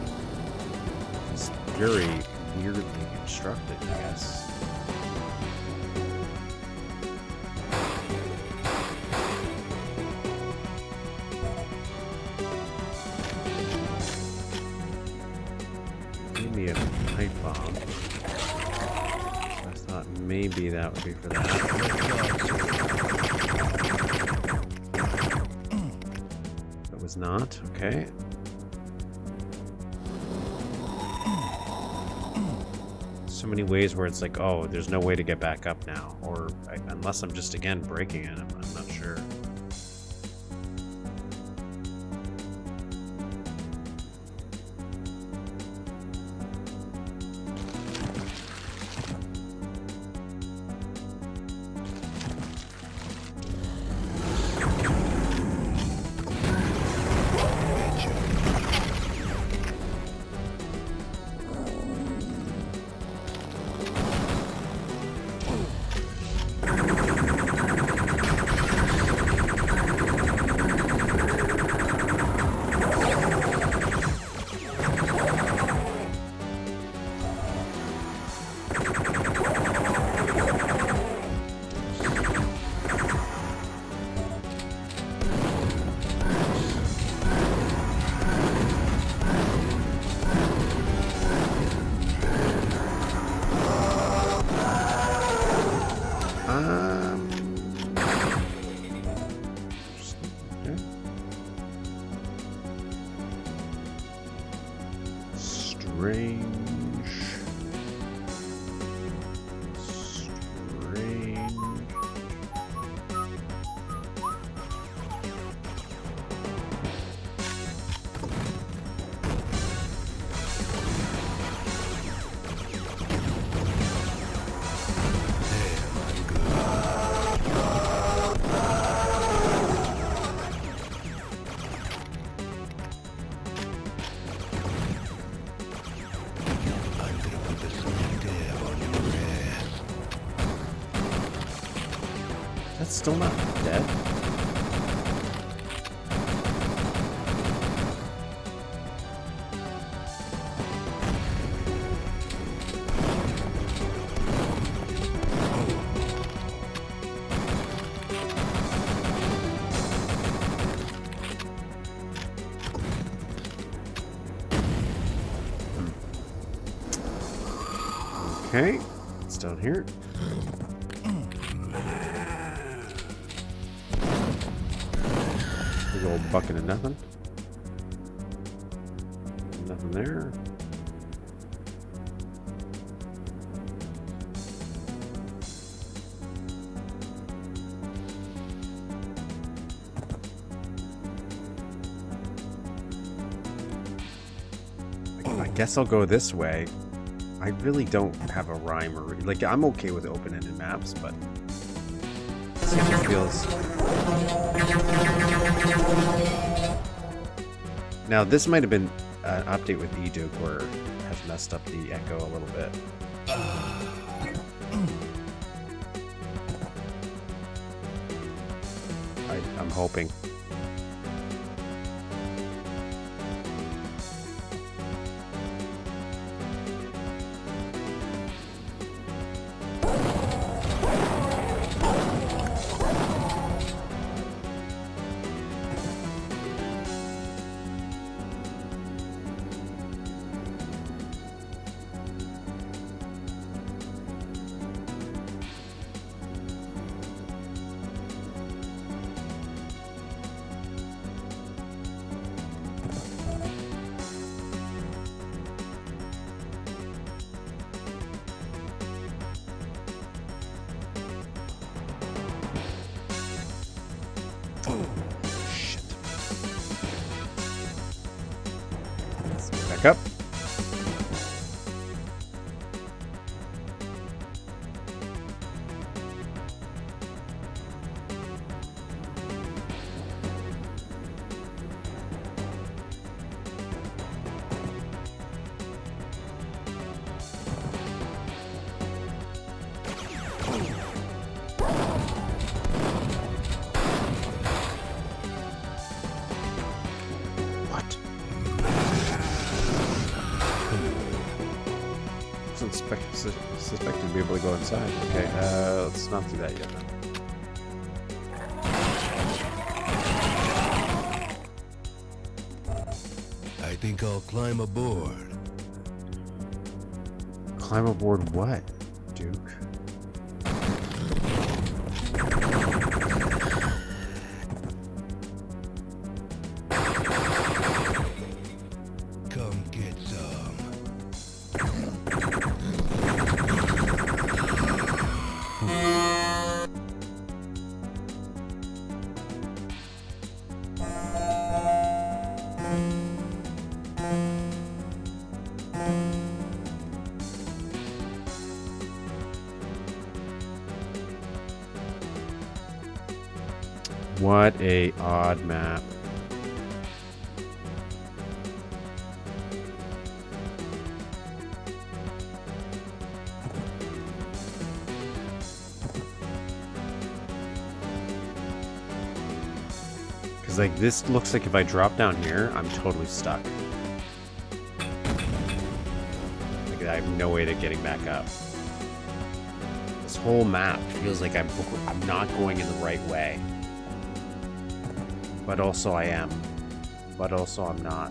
It's very weirdly constructed, I guess. Maybe a pipe bomb. I thought maybe that would be for that. Was not, okay. So many ways where it's like, oh, there's no way to get back up now. Or, unless I'm just, again, breaking it, I'm not sure. That's still not dead. Okay, it's down here. Big old bucket of nothing. Nothing there. I guess I'll go this way. I really don't have a rhyme or like I'm okay with open-ended maps, but it feels. Now this might have been an update with eDuke where it has messed up the echo a little bit. I'm hoping. Back up. Suspected to be able to go inside. Okay, let's not do that yet then. I think I'll climb aboard. Climb aboard what, Duke? Come get some. What a odd map. Because like this looks like if I drop down here, I'm totally stuck. Like I have no way to getting back up. This whole map feels like I'm not going in the right way. But also I am. But also I'm not.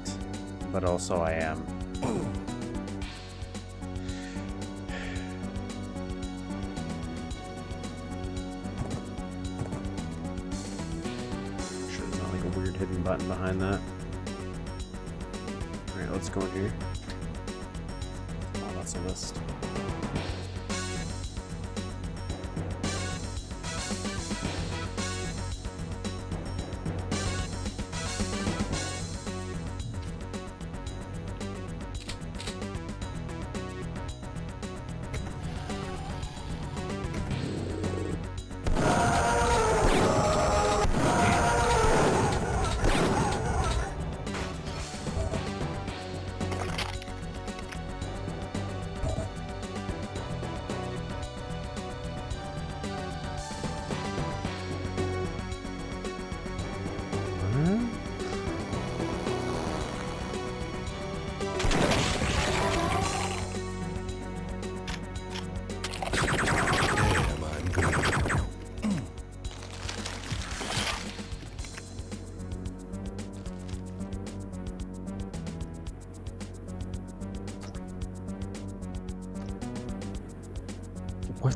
But also I am. Sure there's not like a weird hidden button behind that. Alright, let's go in here. Oh, that's a list.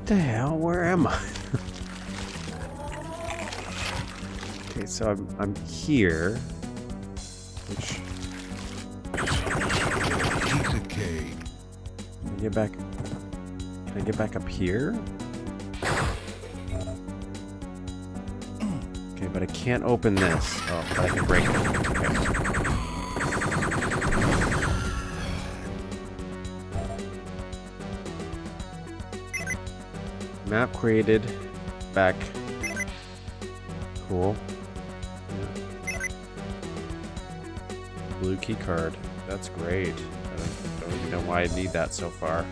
the hell? Where am I? Okay, so I'm here. Which... Piece of cake. Can I get back? Can I get back up here? Okay, but I can't open this. Oh, but I can break it. Okay. Map created. Back. Cool. Yeah. Blue key card. That's great. I don't even know why I need that so far.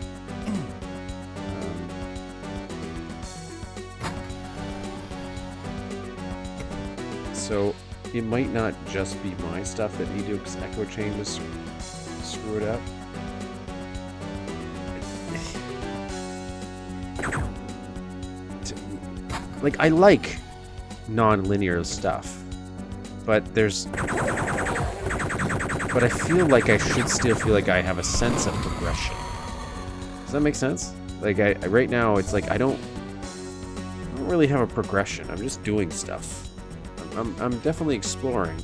So it might not just be my stuff that Eduke's echo chain was screwed up. Like, I like non-linear stuff, but I feel like I should still feel like I have a sense of progression. Does that make sense? Like, right now, it's like I don't really have a progression. I'm just doing stuff. I'm definitely exploring.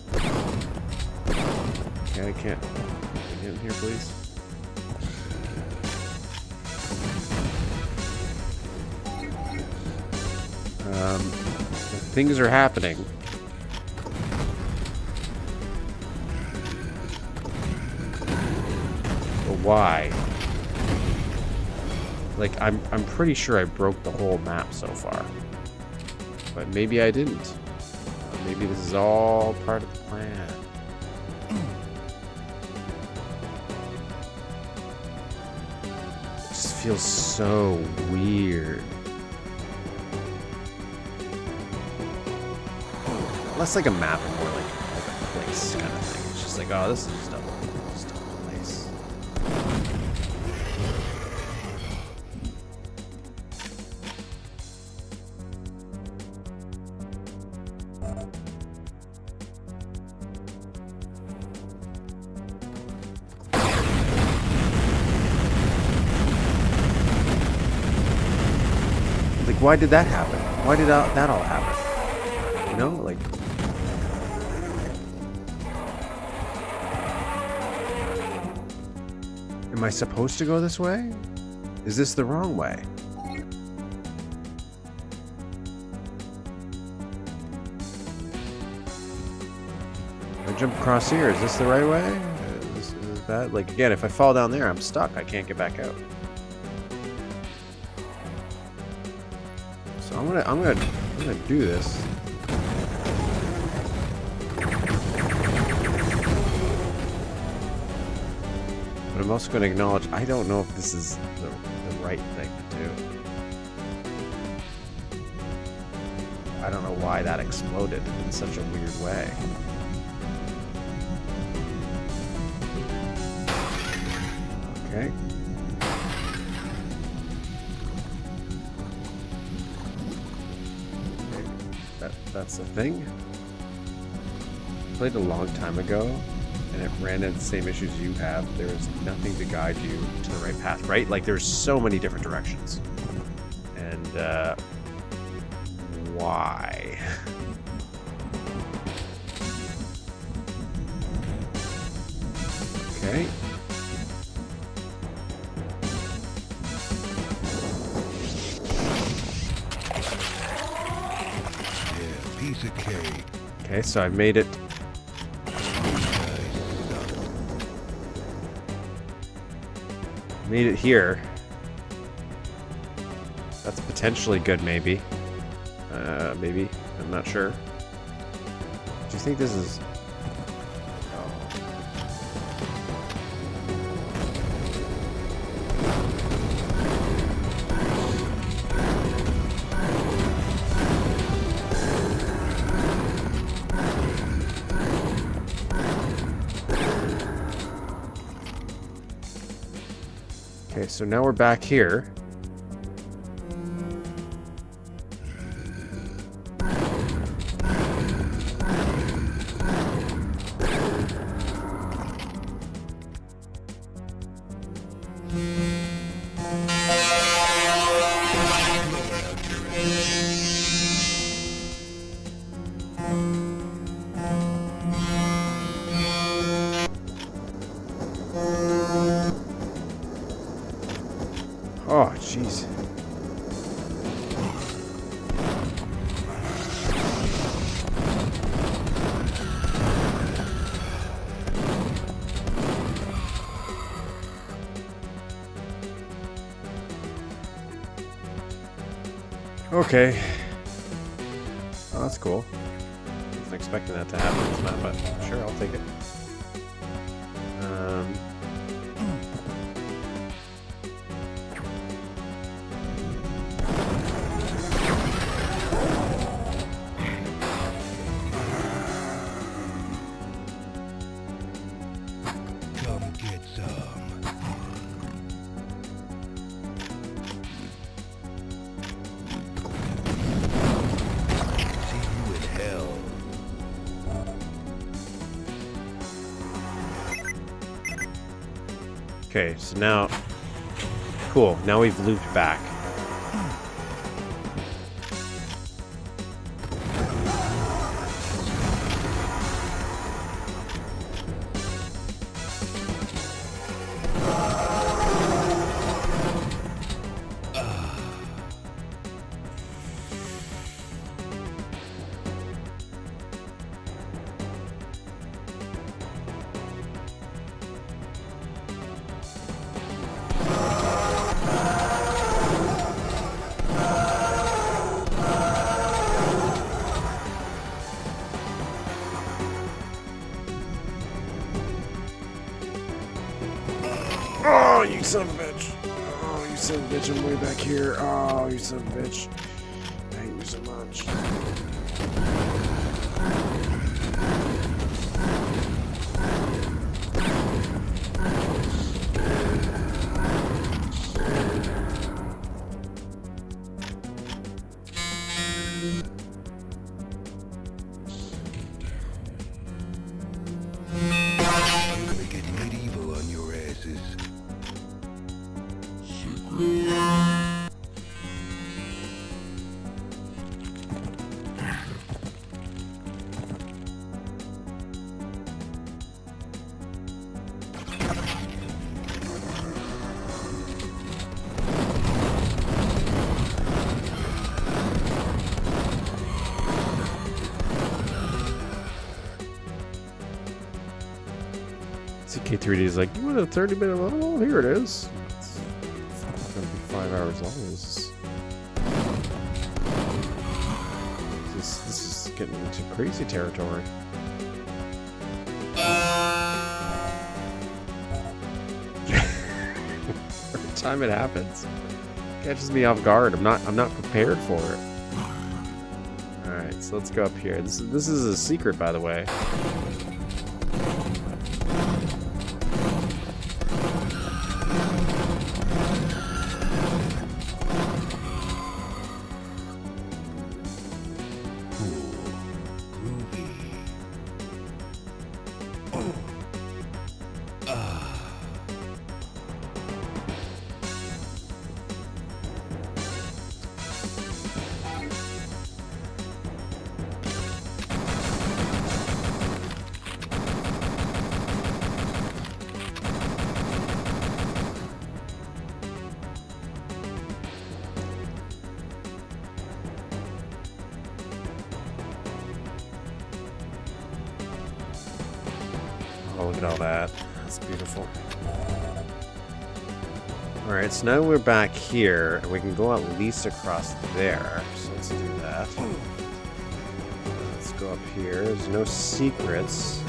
Okay, I can't. Can I get in here, please? Things are happening. But why? Like, I'm pretty sure I broke the whole map so far. But maybe I didn't. Maybe this is all part of the plan. It just feels so weird. Less like a map and more like a place kind of thing. It's just like, oh, this is just a place. Like, why did that happen? Why did that all happen? You know, like... Am I supposed to go this way? Is this the wrong way? I jump across here. Is this the right way? Is this bad? Like, again, if I fall down there, I'm stuck. I can't get back out. So I'm gonna do this. But I'm also going to acknowledge I don't know if this is the right thing to do. I don't know why that exploded in such a weird way. Okay. That's the thing. Played a long time ago. And it ran into the same issues you have. There is nothing to guide you to the right path, right? Like, there's so many different directions. And, why? Okay. Yeah, piece of cake. Okay, so I've made it. Made it here. That's potentially good, maybe. Maybe. I'm not sure. Do you think this is... Okay, so now we're back here. Okay. Oh, that's cool. Wasn't expecting that to happen this map, but sure, I'll take it. Come get some. See you in hell. Okay, so now... Cool, now we've looped back. Oh, you son of a bitch. Oh, you son of a bitch, I'm way back here. Oh, you son of a bitch. I hate you so much. I'm gonna get medieval on your asses. CK3D is like, you want a 30-minute level? Here it is. It's gonna be 5 hours long. This is getting into crazy territory. Every time it happens, it catches me off guard. I'm not prepared for it. All right, so let's go up here. This is a secret, by the way. Oh, look at all that. That's beautiful. Alright, so now we're back here, and we can go at least across there. So let's do that. Let's go up here. There's no secrets.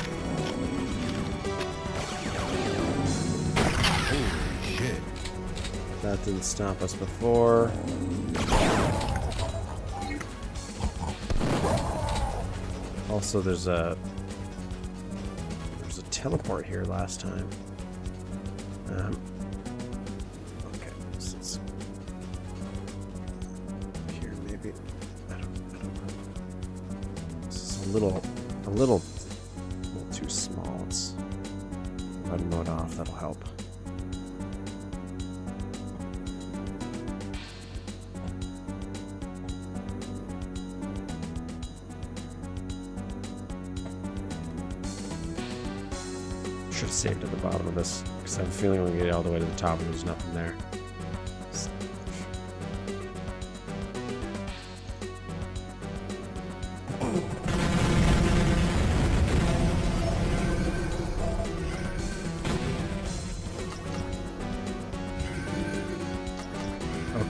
Holy shit. That didn't stop us before. Also, there's a teleport here last time. Okay, so let's here maybe. I don't know. This is a little too small. Let's run mode off. That'll help. Should have saved at the bottom of this, because I have a feeling we'll get all the way to the top and there's nothing there.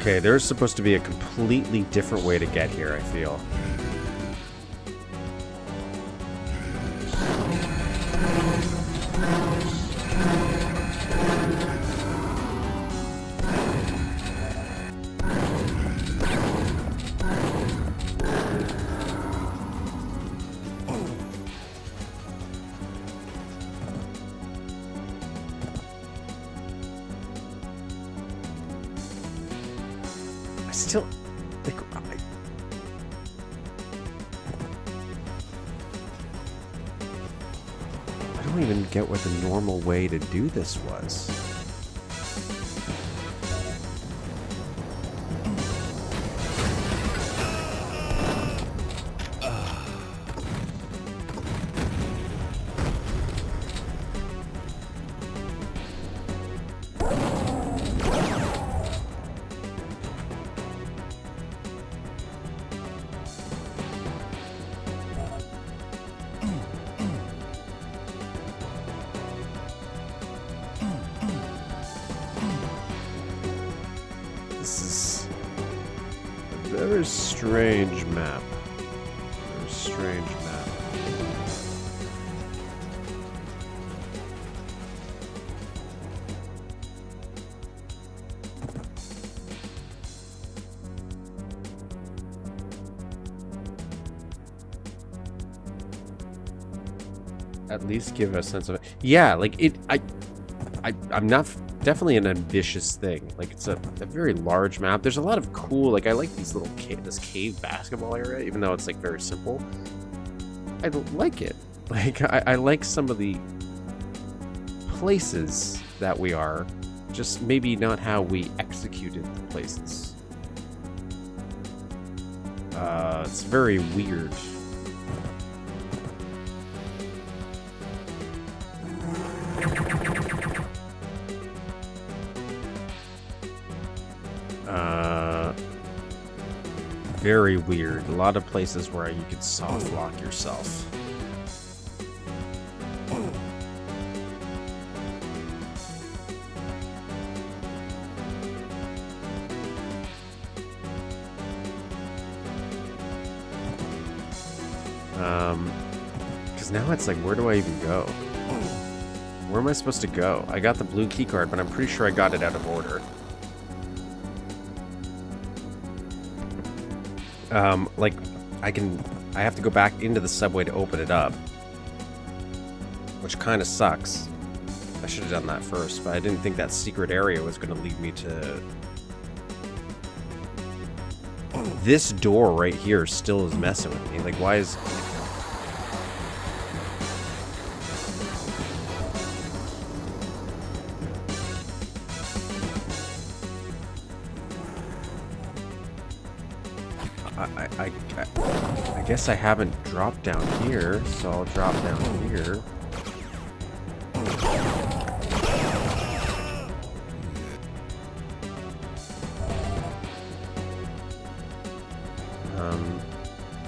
Okay, there's supposed to be a completely different way to get here, I feel. Still, like, I don't even get what the normal way to do this was. This is a very strange map. Very strange map. At least give a sense of it. Yeah, like it. I'm not definitely an ambitious thing. Like it's a very large map. There's a lot of cool. Like I like these little this cave basketball area, even though it's like very simple. I like it. Like I like some of the places that we are, just maybe not how we executed the places. It's very weird. Very weird. A lot of places where you could soft lock yourself. Because now it's like, where do I even go? Where am I supposed to go? I got the blue keycard, but I'm pretty sure I got it out of order. Like, I have to go back into the subway to open it up. Which kind of sucks. I should have done that first, but I didn't think that secret area was going to lead me to... This door right here still is messing with me. Like, why is... I guess I haven't dropped down here, so I'll drop down here.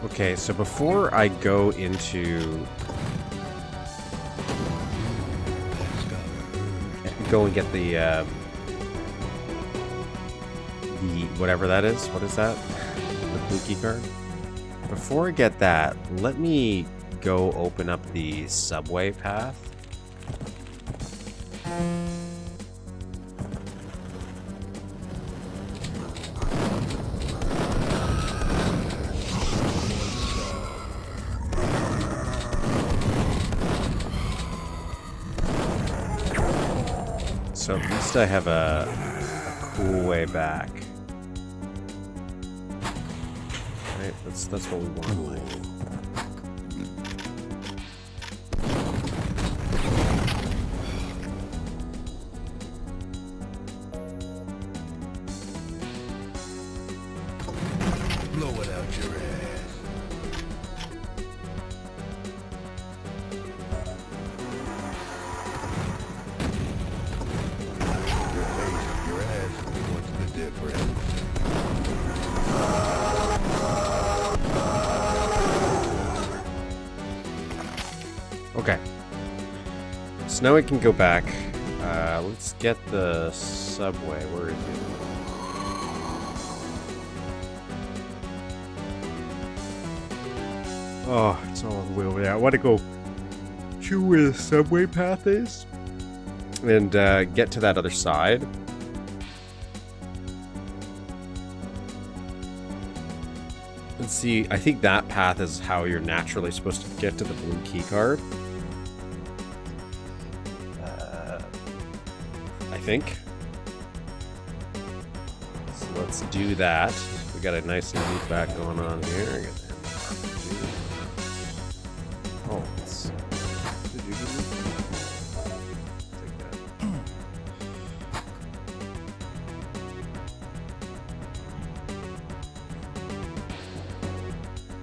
Okay, so before I go into... Go and get the whatever that is. What is that? The blue key card? Before I get that, let me go open up the subway path. So at least I have a cool way back. Right, that's what we want. Like. Blow it out your ass. Your ass. What's the difference? Okay. So now we can go back. Let's get the subway. Where is it? Oh, it's all the way over there. I want to go to where the subway path is and get to that other side. Let's see. I think that path is how you're naturally supposed to get to the blue key card. I think. So let's do that. We got a nice loop back going on here. Oh, let's. Did you give me? Take that.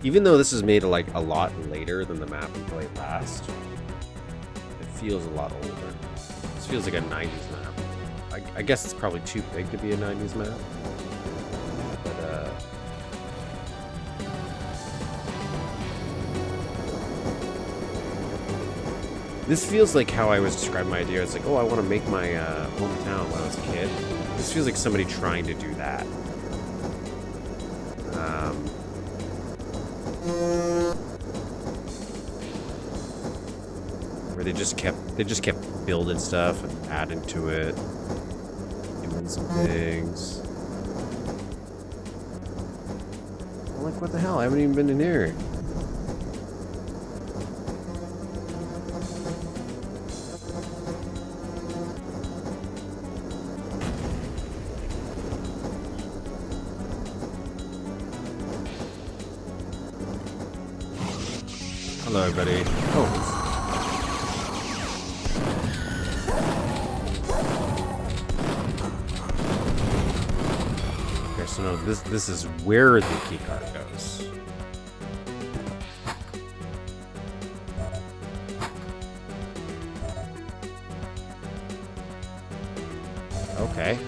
Even though this is made like a lot later than the map we played last, it feels a lot older. This feels like a 90s map. I guess it's probably too big to be a 90s map. But, this feels like how I was describing my idea. It's like, oh, I want to make my hometown when I was a kid. This feels like somebody trying to do that. Where they just kept building stuff and adding to it, doing some things. I'm like, what the hell? I haven't even been in here. Hello, everybody. Oh. So no, this is where the keycard goes. Okay.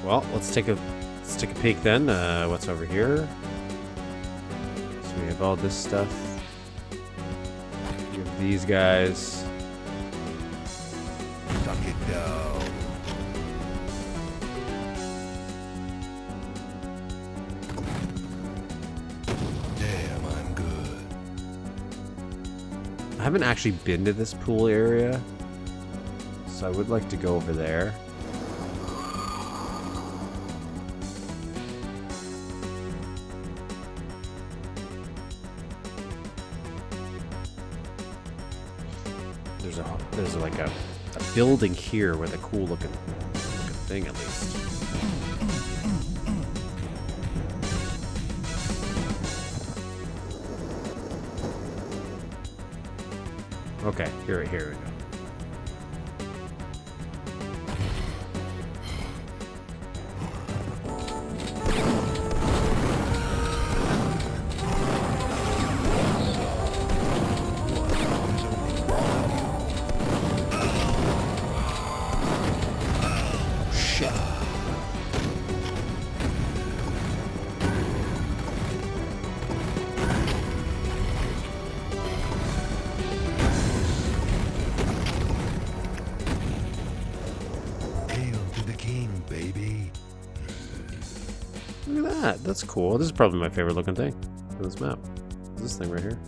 Well, let's take a peek then. What's over here? So we have all this stuff. We have these guys. Suck it down. I haven't actually been to this pool area, so I would like to go over there. There's like a building here with a cool looking thing at least. Okay, here we go. Shit. Look at that. That's cool. This is probably my favorite looking thing on this map. This thing right here.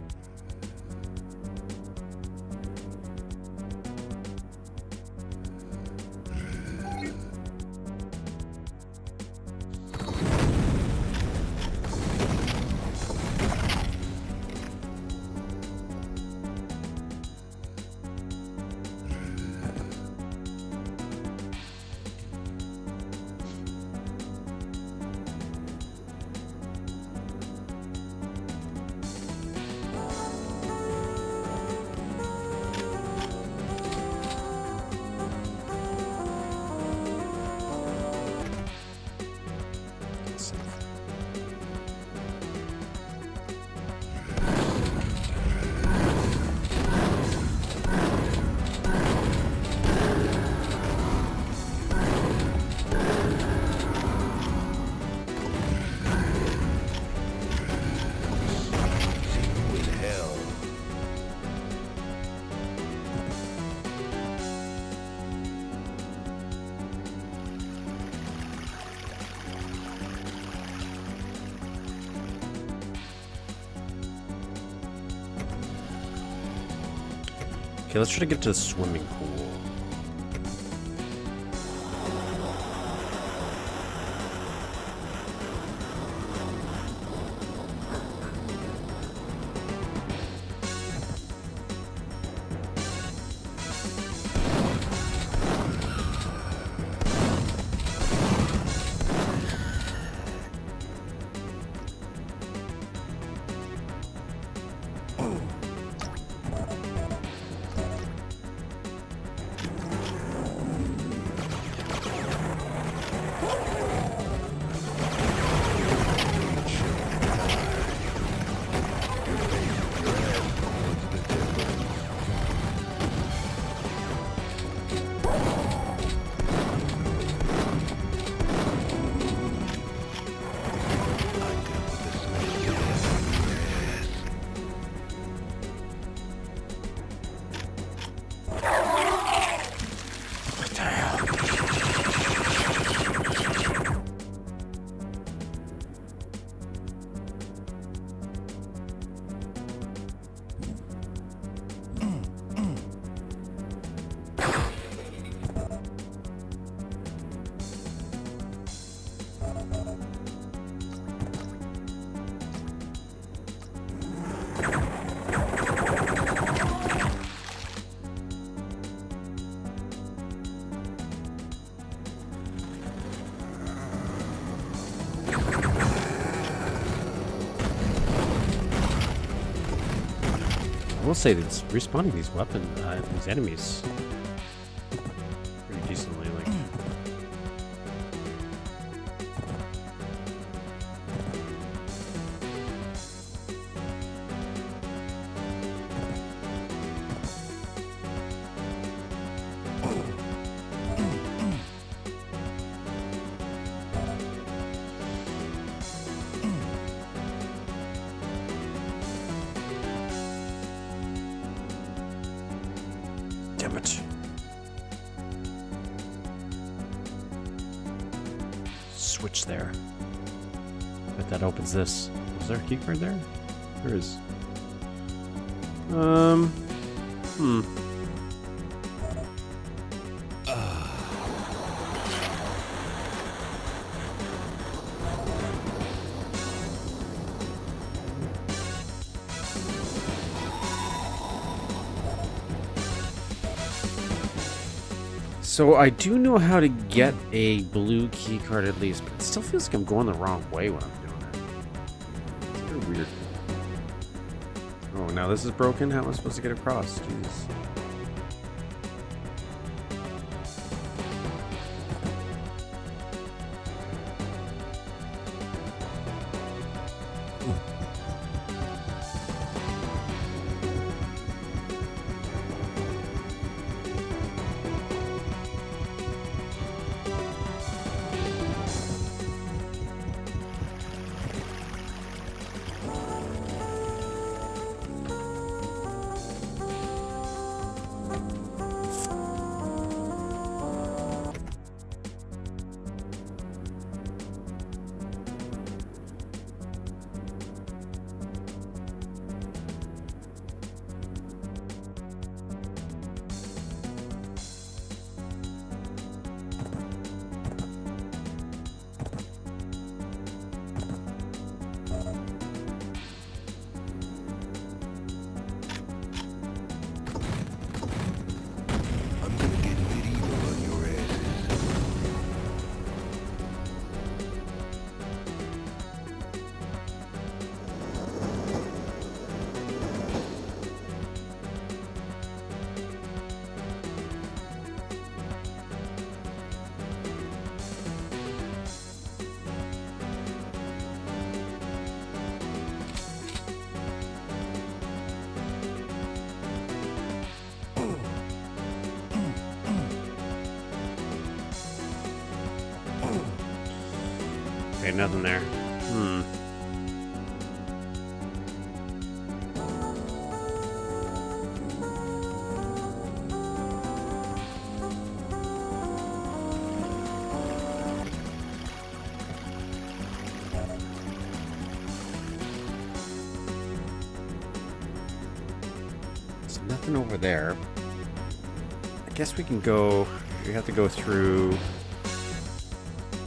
Okay, let's try to get to the swimming pool. I will say that it's respawning these these enemies pretty decently. Like, damn it. Switch there. Bet that opens this. Was there a key card there? There is. So I do know how to get a blue key card at least, but it still feels like I'm going the wrong way when I'm doing it. It's very weird. Oh, now this is broken? How am I supposed to get across? Jeez. Okay, nothing there. There's nothing over there. guess we can go. We have to go through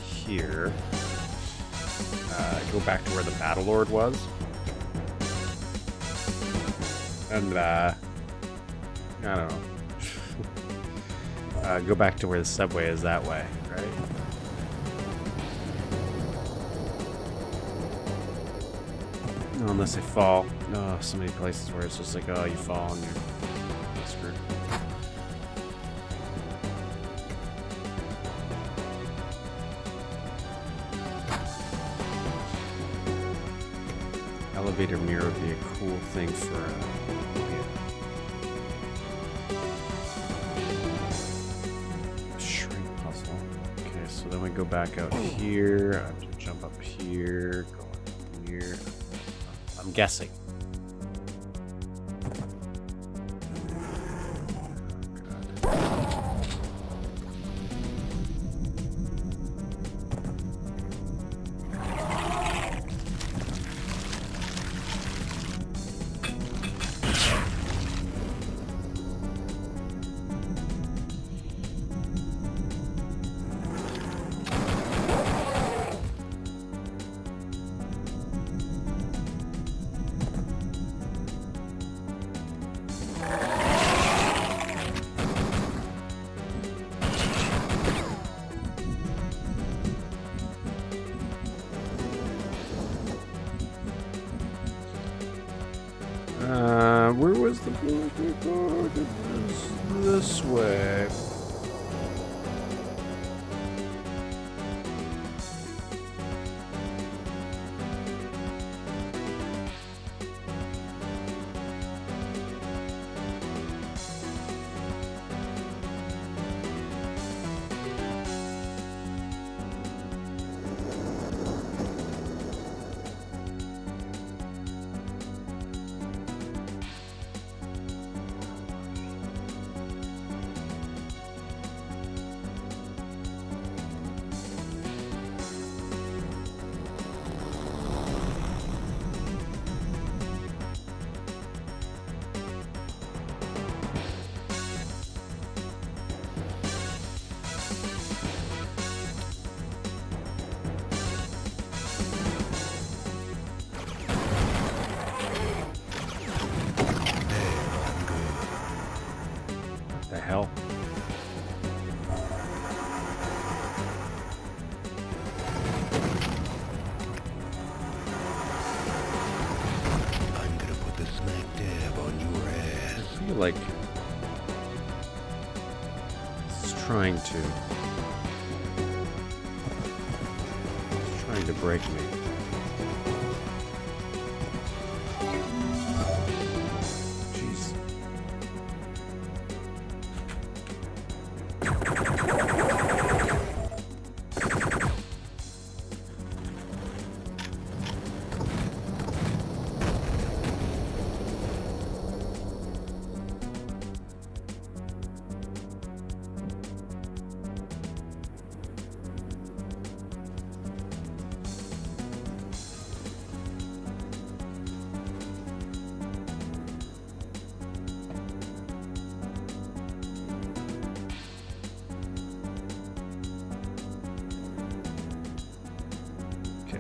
here. Go back to where the Battlelord was. And, I don't know. Go back to where the subway is that way, right? No, unless they fall. Oh, so many places where it's just like, oh, you fall and you're screwed. Elevator mirror would be a cool thing for shrink puzzle. Okay, so then we go back out here. I have to jump up here, go up here. I'm guessing. Where was the blue? It was this way. The hell? I'm gonna put the smack dab on your ass. I feel like it's trying to break me. Jeez.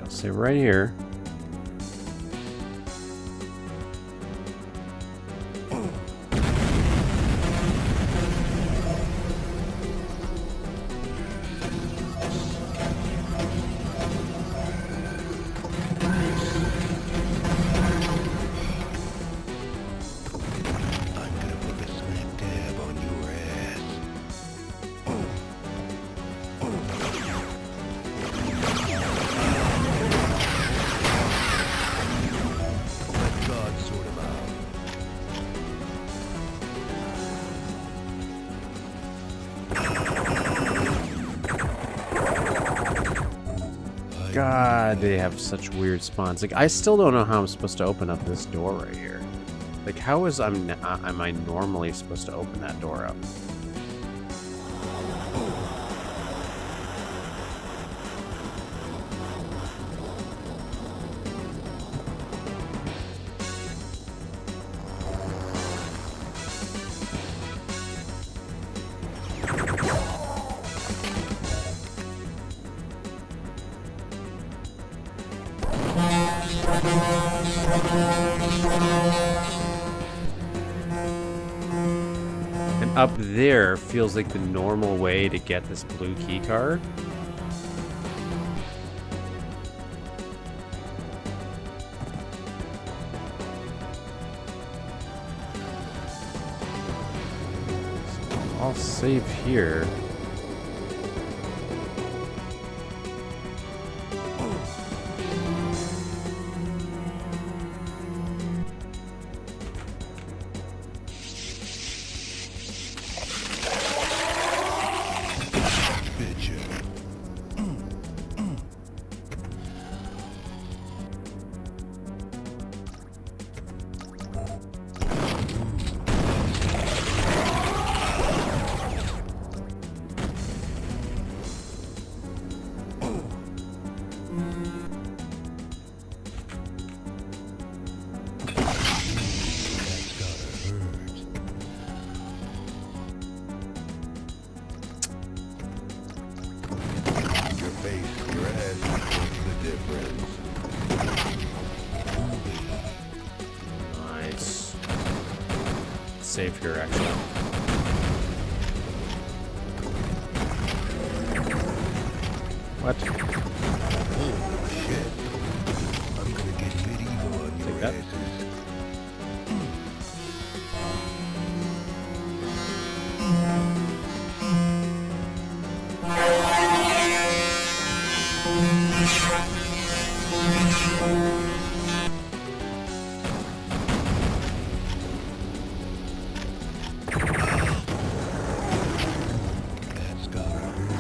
Say right here. I'm gonna put the smack dab on your ass. Let God sort him out. God, they have such weird spawns. Like, I still don't know how I'm supposed to open up this door right here. Like, how is am I normally supposed to open that door up? And up there feels like the normal way to get this blue key card. I'll save here. Nice. Save here, actually. What? Oh, shit. I'm gonna get medieval on your Take that. asses. That's gotta hurt.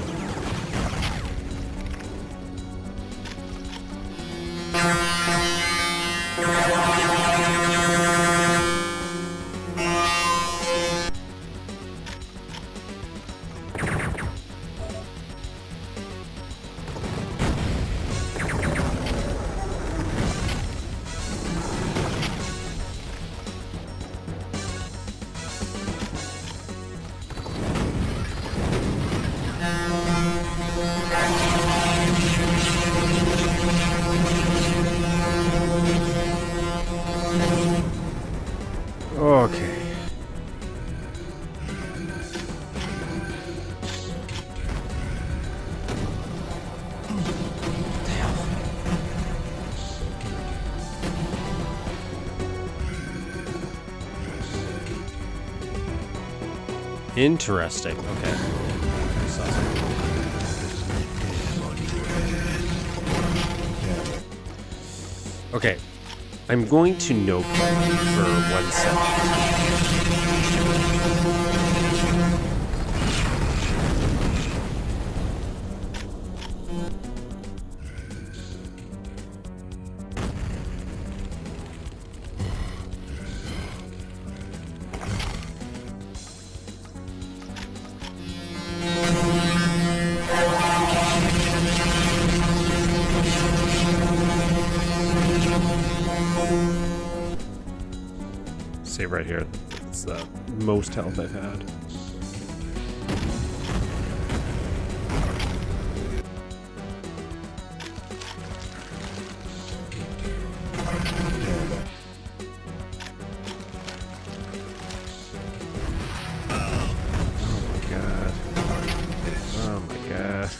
Okay. Interesting. Okay. Okay. I'm going to nope for 1 second. Save right here. It's the most health I've had. Oh my god. Oh my god.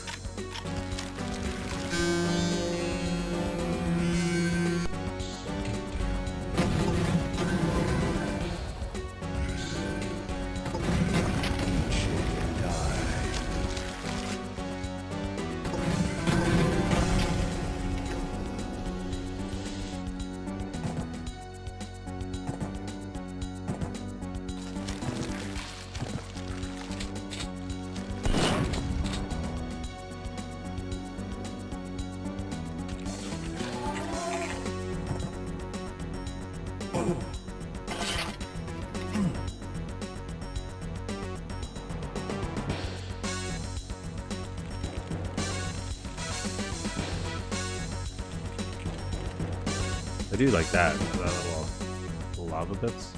I do like that little lava bits.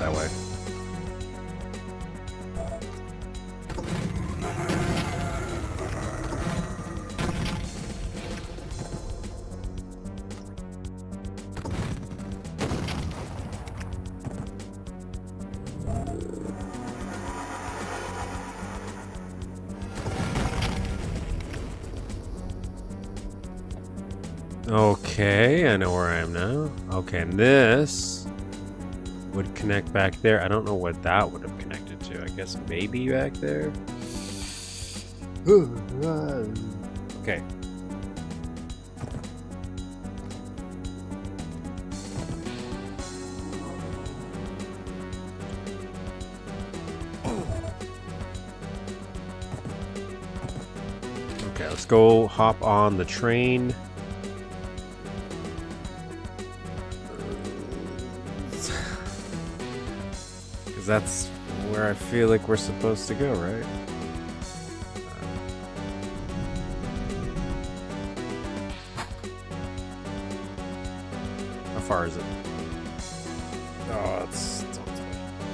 that way. Okay, I know where I am now. Okay, and this would connect back there. I don't know what that would have connected to. I guess maybe back there? Okay. Okay, let's go hop on the train. Because that's where I feel like we're supposed to go, right? How far is it? Oh, it's on its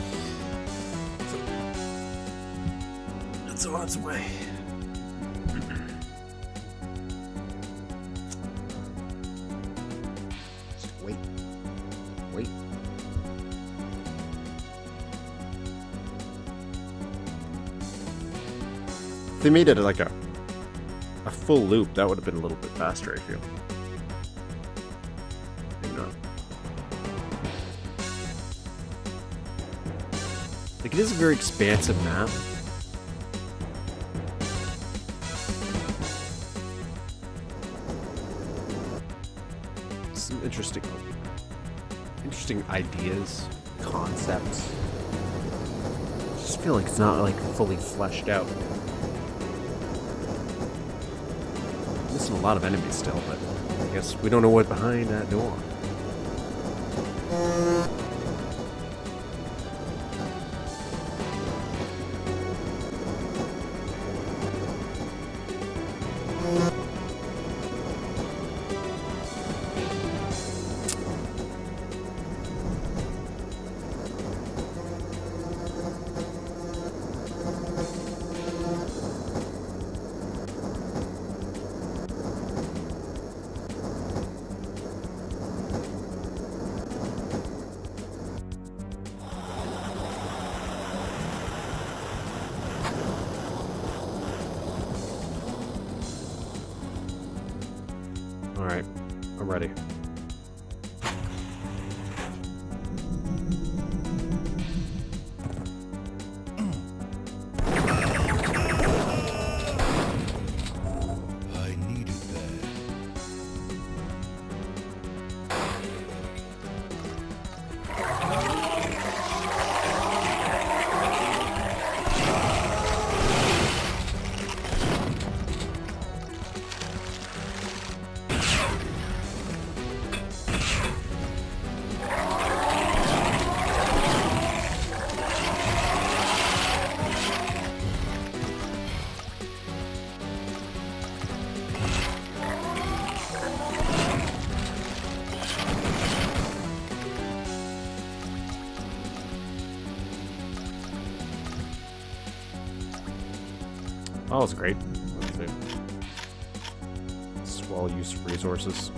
way. It's on its way. Wait. If they made it like a full loop, that would have been a little bit faster, I feel. Maybe not. Like, it is a very expansive map. Some interesting ideas, concepts. I just feel like it's not like fully fleshed out. Missing a lot of enemies still, but I guess we don't know what's behind that door. Alright, I'm ready. I needed that. Oh, it's great. Swell use of resources.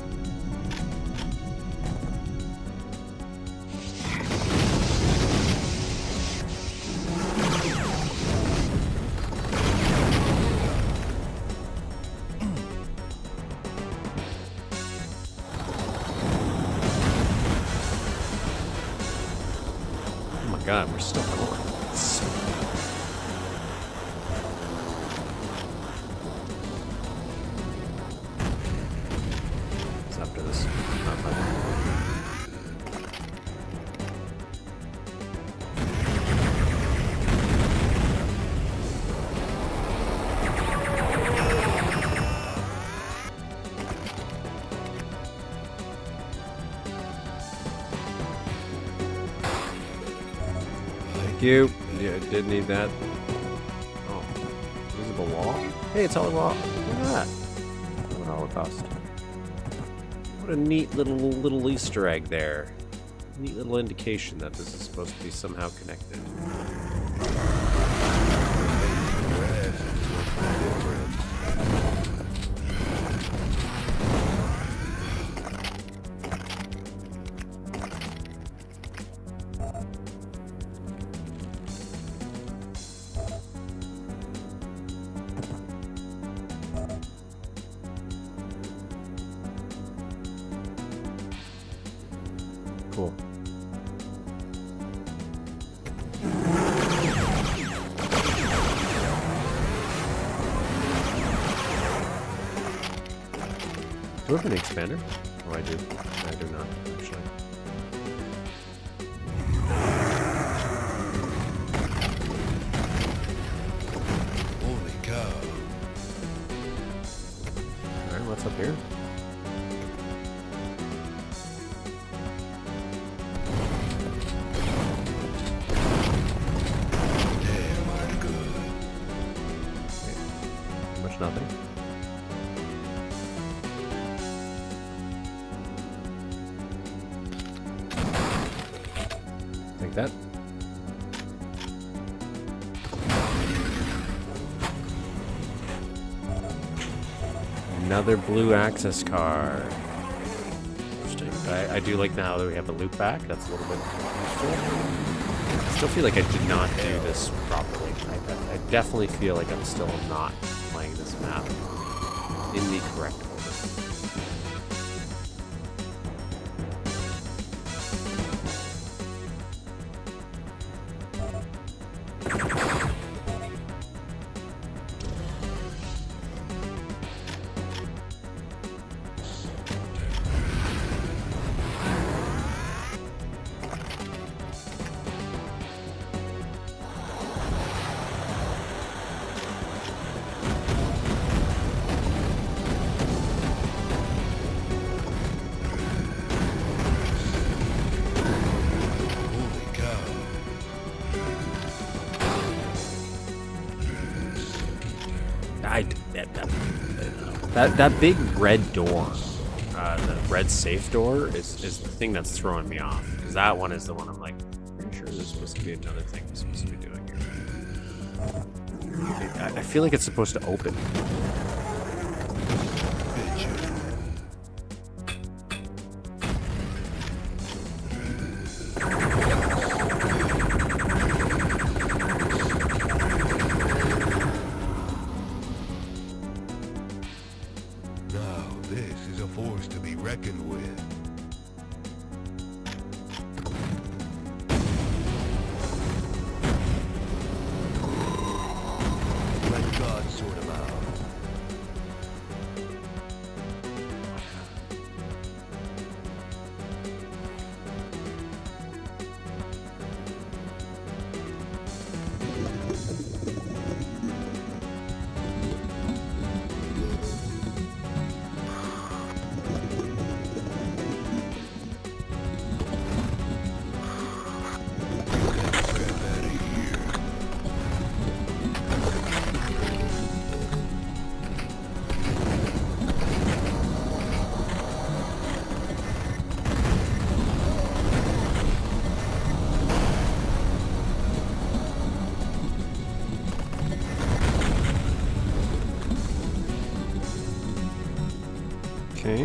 Oh my god, we're still going. After this. Not bad. Thank you. Yeah, I did need that. Oh, visible wall? Hey, it's all wall. Look at that. What Holocaust. What a neat little Easter egg there. neat little indication that this is supposed to be somehow connected. Cool. Do I have an expander? Oh, I do. I do not, actually. Holy cow. Alright, what's up here? Nothing. Take that. Another blue access card. Interesting. I do like now that we have a loop back. That's a little bit useful. I still feel like I did not do this properly. I definitely feel like I'm still not playing this map in the correct order. That big red door, the red safe door, is the thing that's throwing me off. Because that one is the one I'm like, pretty sure there's supposed to be another thing I'm supposed to be doing here. I feel like it's supposed to open. Okay.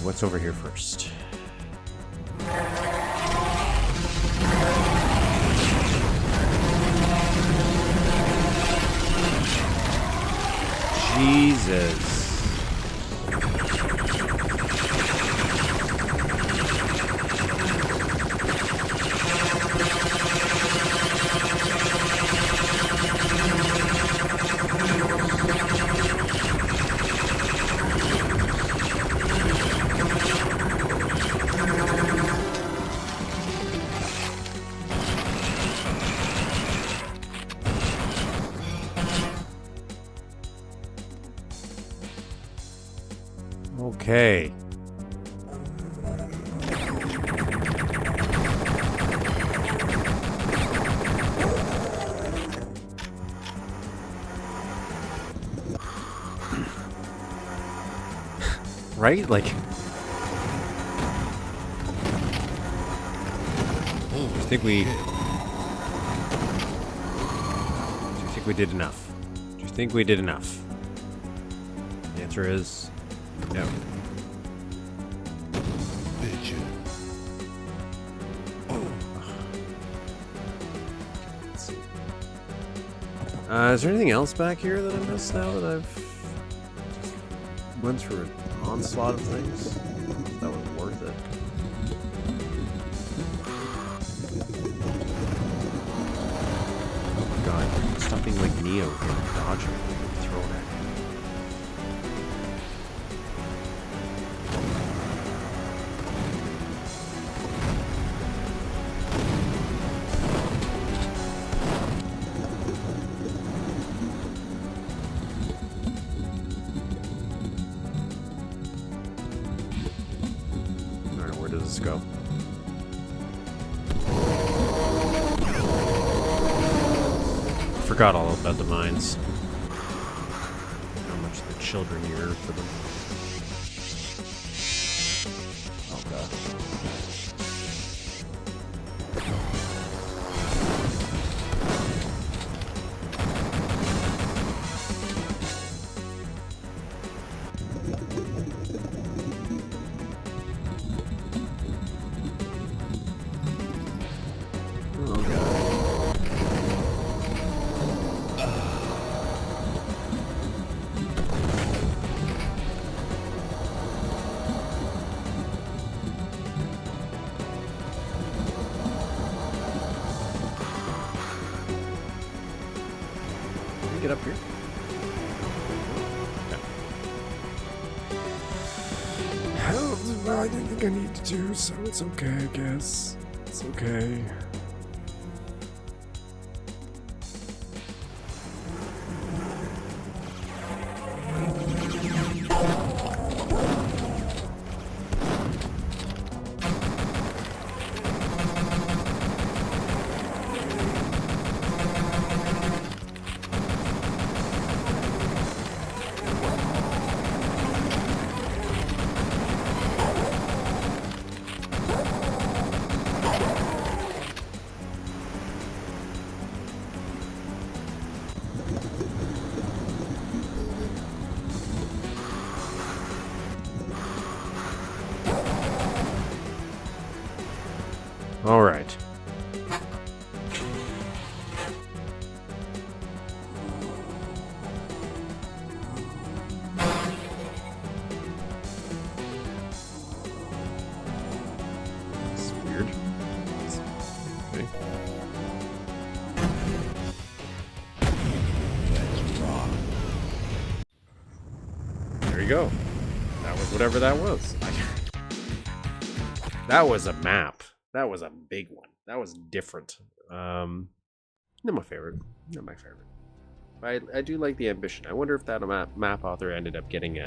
What's over here first? Jesus. Okay. right? Like, do you think we did enough? Do you think we did enough? The answer is no. Bitch. Let's see. Is there anything else back here that I missed now that I've went through an onslaught of things? That was worth it. Oh my god, stop being like Neo here, dodging and throwing at me. Let's go. Forgot all about the mines. How much the children yearn for them. Oh god. Get up here. Okay. Hell, I didn't think I need to do, so it's okay, I guess. It's okay. All right. It's weird. Okay. That's wrong. There you go. That was whatever that was. That was a map. That was a big one. That was different. Not my favorite. Not my favorite. But I do like the ambition. I wonder if that map author ended up getting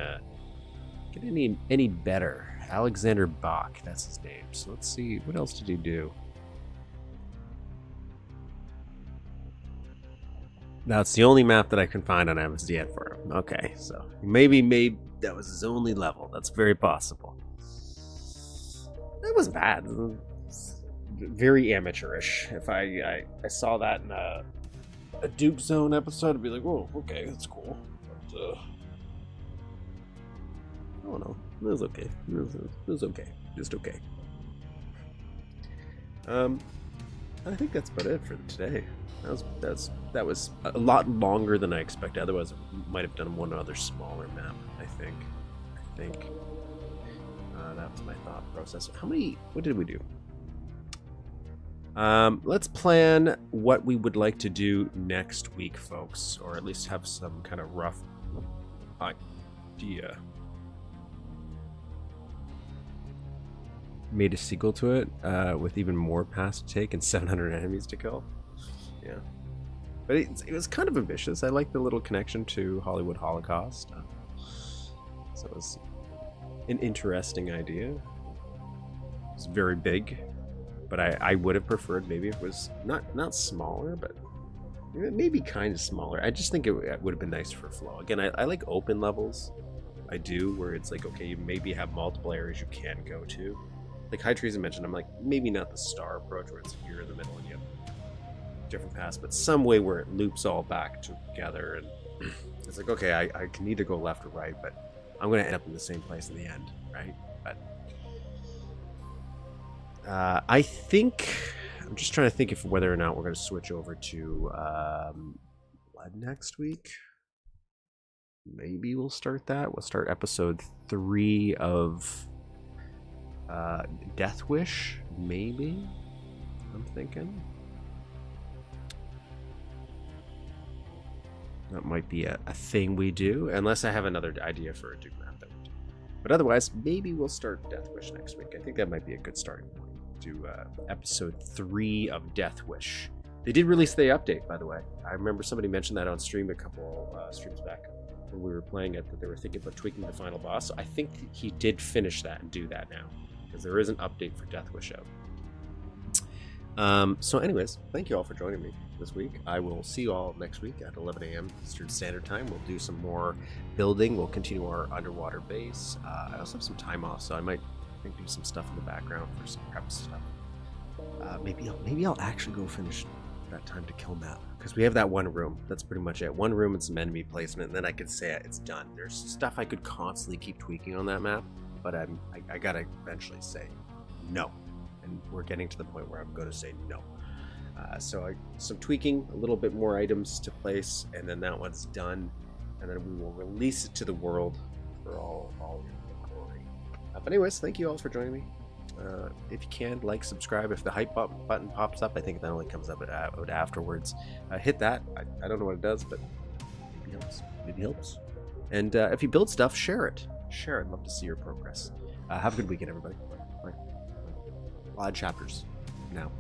any better. Alexander Bak, that's his name. So let's see, what else did he do? That's the only map that I can find on MSDN for him. Okay, so maybe that was his only level. That's very possible. That was bad. Very amateurish. If I saw that in a Duke Zone episode, I'd be like, "Whoa, okay, that's cool." But, I don't know. It was okay. It was okay. Just okay. I think that's about it for today. That was a lot longer than I expected. Otherwise, I might have done one other smaller map. I think. That was my thought process. What did we do? Let's plan what we would like to do next week, folks, or at least have some kind of rough idea. Made a sequel to it with even more paths to take and 700 enemies to kill. Yeah. But it was kind of ambitious. I like the little connection to Hollywood Holocaust. So it was an interesting idea. It's very big, but I would have preferred maybe if it was not smaller, but maybe kind of smaller. I just think it would have been nice for flow. Again, I like open levels, I do, where it's like, okay, you maybe have multiple areas you can go to. Like High Treason mentioned, I'm like, maybe not the star approach where it's here in the middle and you have different paths, but some way where it loops all back together, and it's like, okay, I can either go left or right, but I'm going to end up in the same place in the end, right? But I think, I'm just trying to think if whether or not we're going to switch over to Blood next week. Maybe we'll start that. We'll start episode 3 of Death Wish, maybe, I'm thinking. That might be a thing we do, unless I have another idea for a Duke map that we do. But otherwise, maybe we'll start Death Wish next week. I think that might be a good starting point. Do episode 3 of Death Wish. They did release the update, by the way. I remember somebody mentioned that on stream a couple streams back when we were playing it, that they were thinking about tweaking the final boss. So I think he did finish that and do that now, because there is an update for Death Wish out. So anyways, thank you all for joining me this week. I will see you all next week at 11 a.m. Eastern Standard Time. We'll do some more building. We'll continue our underwater base. I also have some time off, so I might do some stuff in the background for some prep stuff. Maybe I'll actually go finish that time to kill map, because we have that one room. That's pretty much it. One room and some enemy placement, and then I could say it's done. There's stuff I could constantly keep tweaking on that map, but I gotta eventually say no. And we're getting to the point where I'm going to say no. So some tweaking, a little bit more items to place, and then that one's done, and then we will release it to the world for all your glory. But anyways, thank you all for joining me. If you can, like, subscribe. If the hype button pops up, I think that only comes up out afterwards. Hit that. I don't know what it does, but maybe it helps. Maybe it helps. And if you build stuff, share it. Share it. Love to see your progress. Have a good weekend, everybody. Bye. Odd chapters now.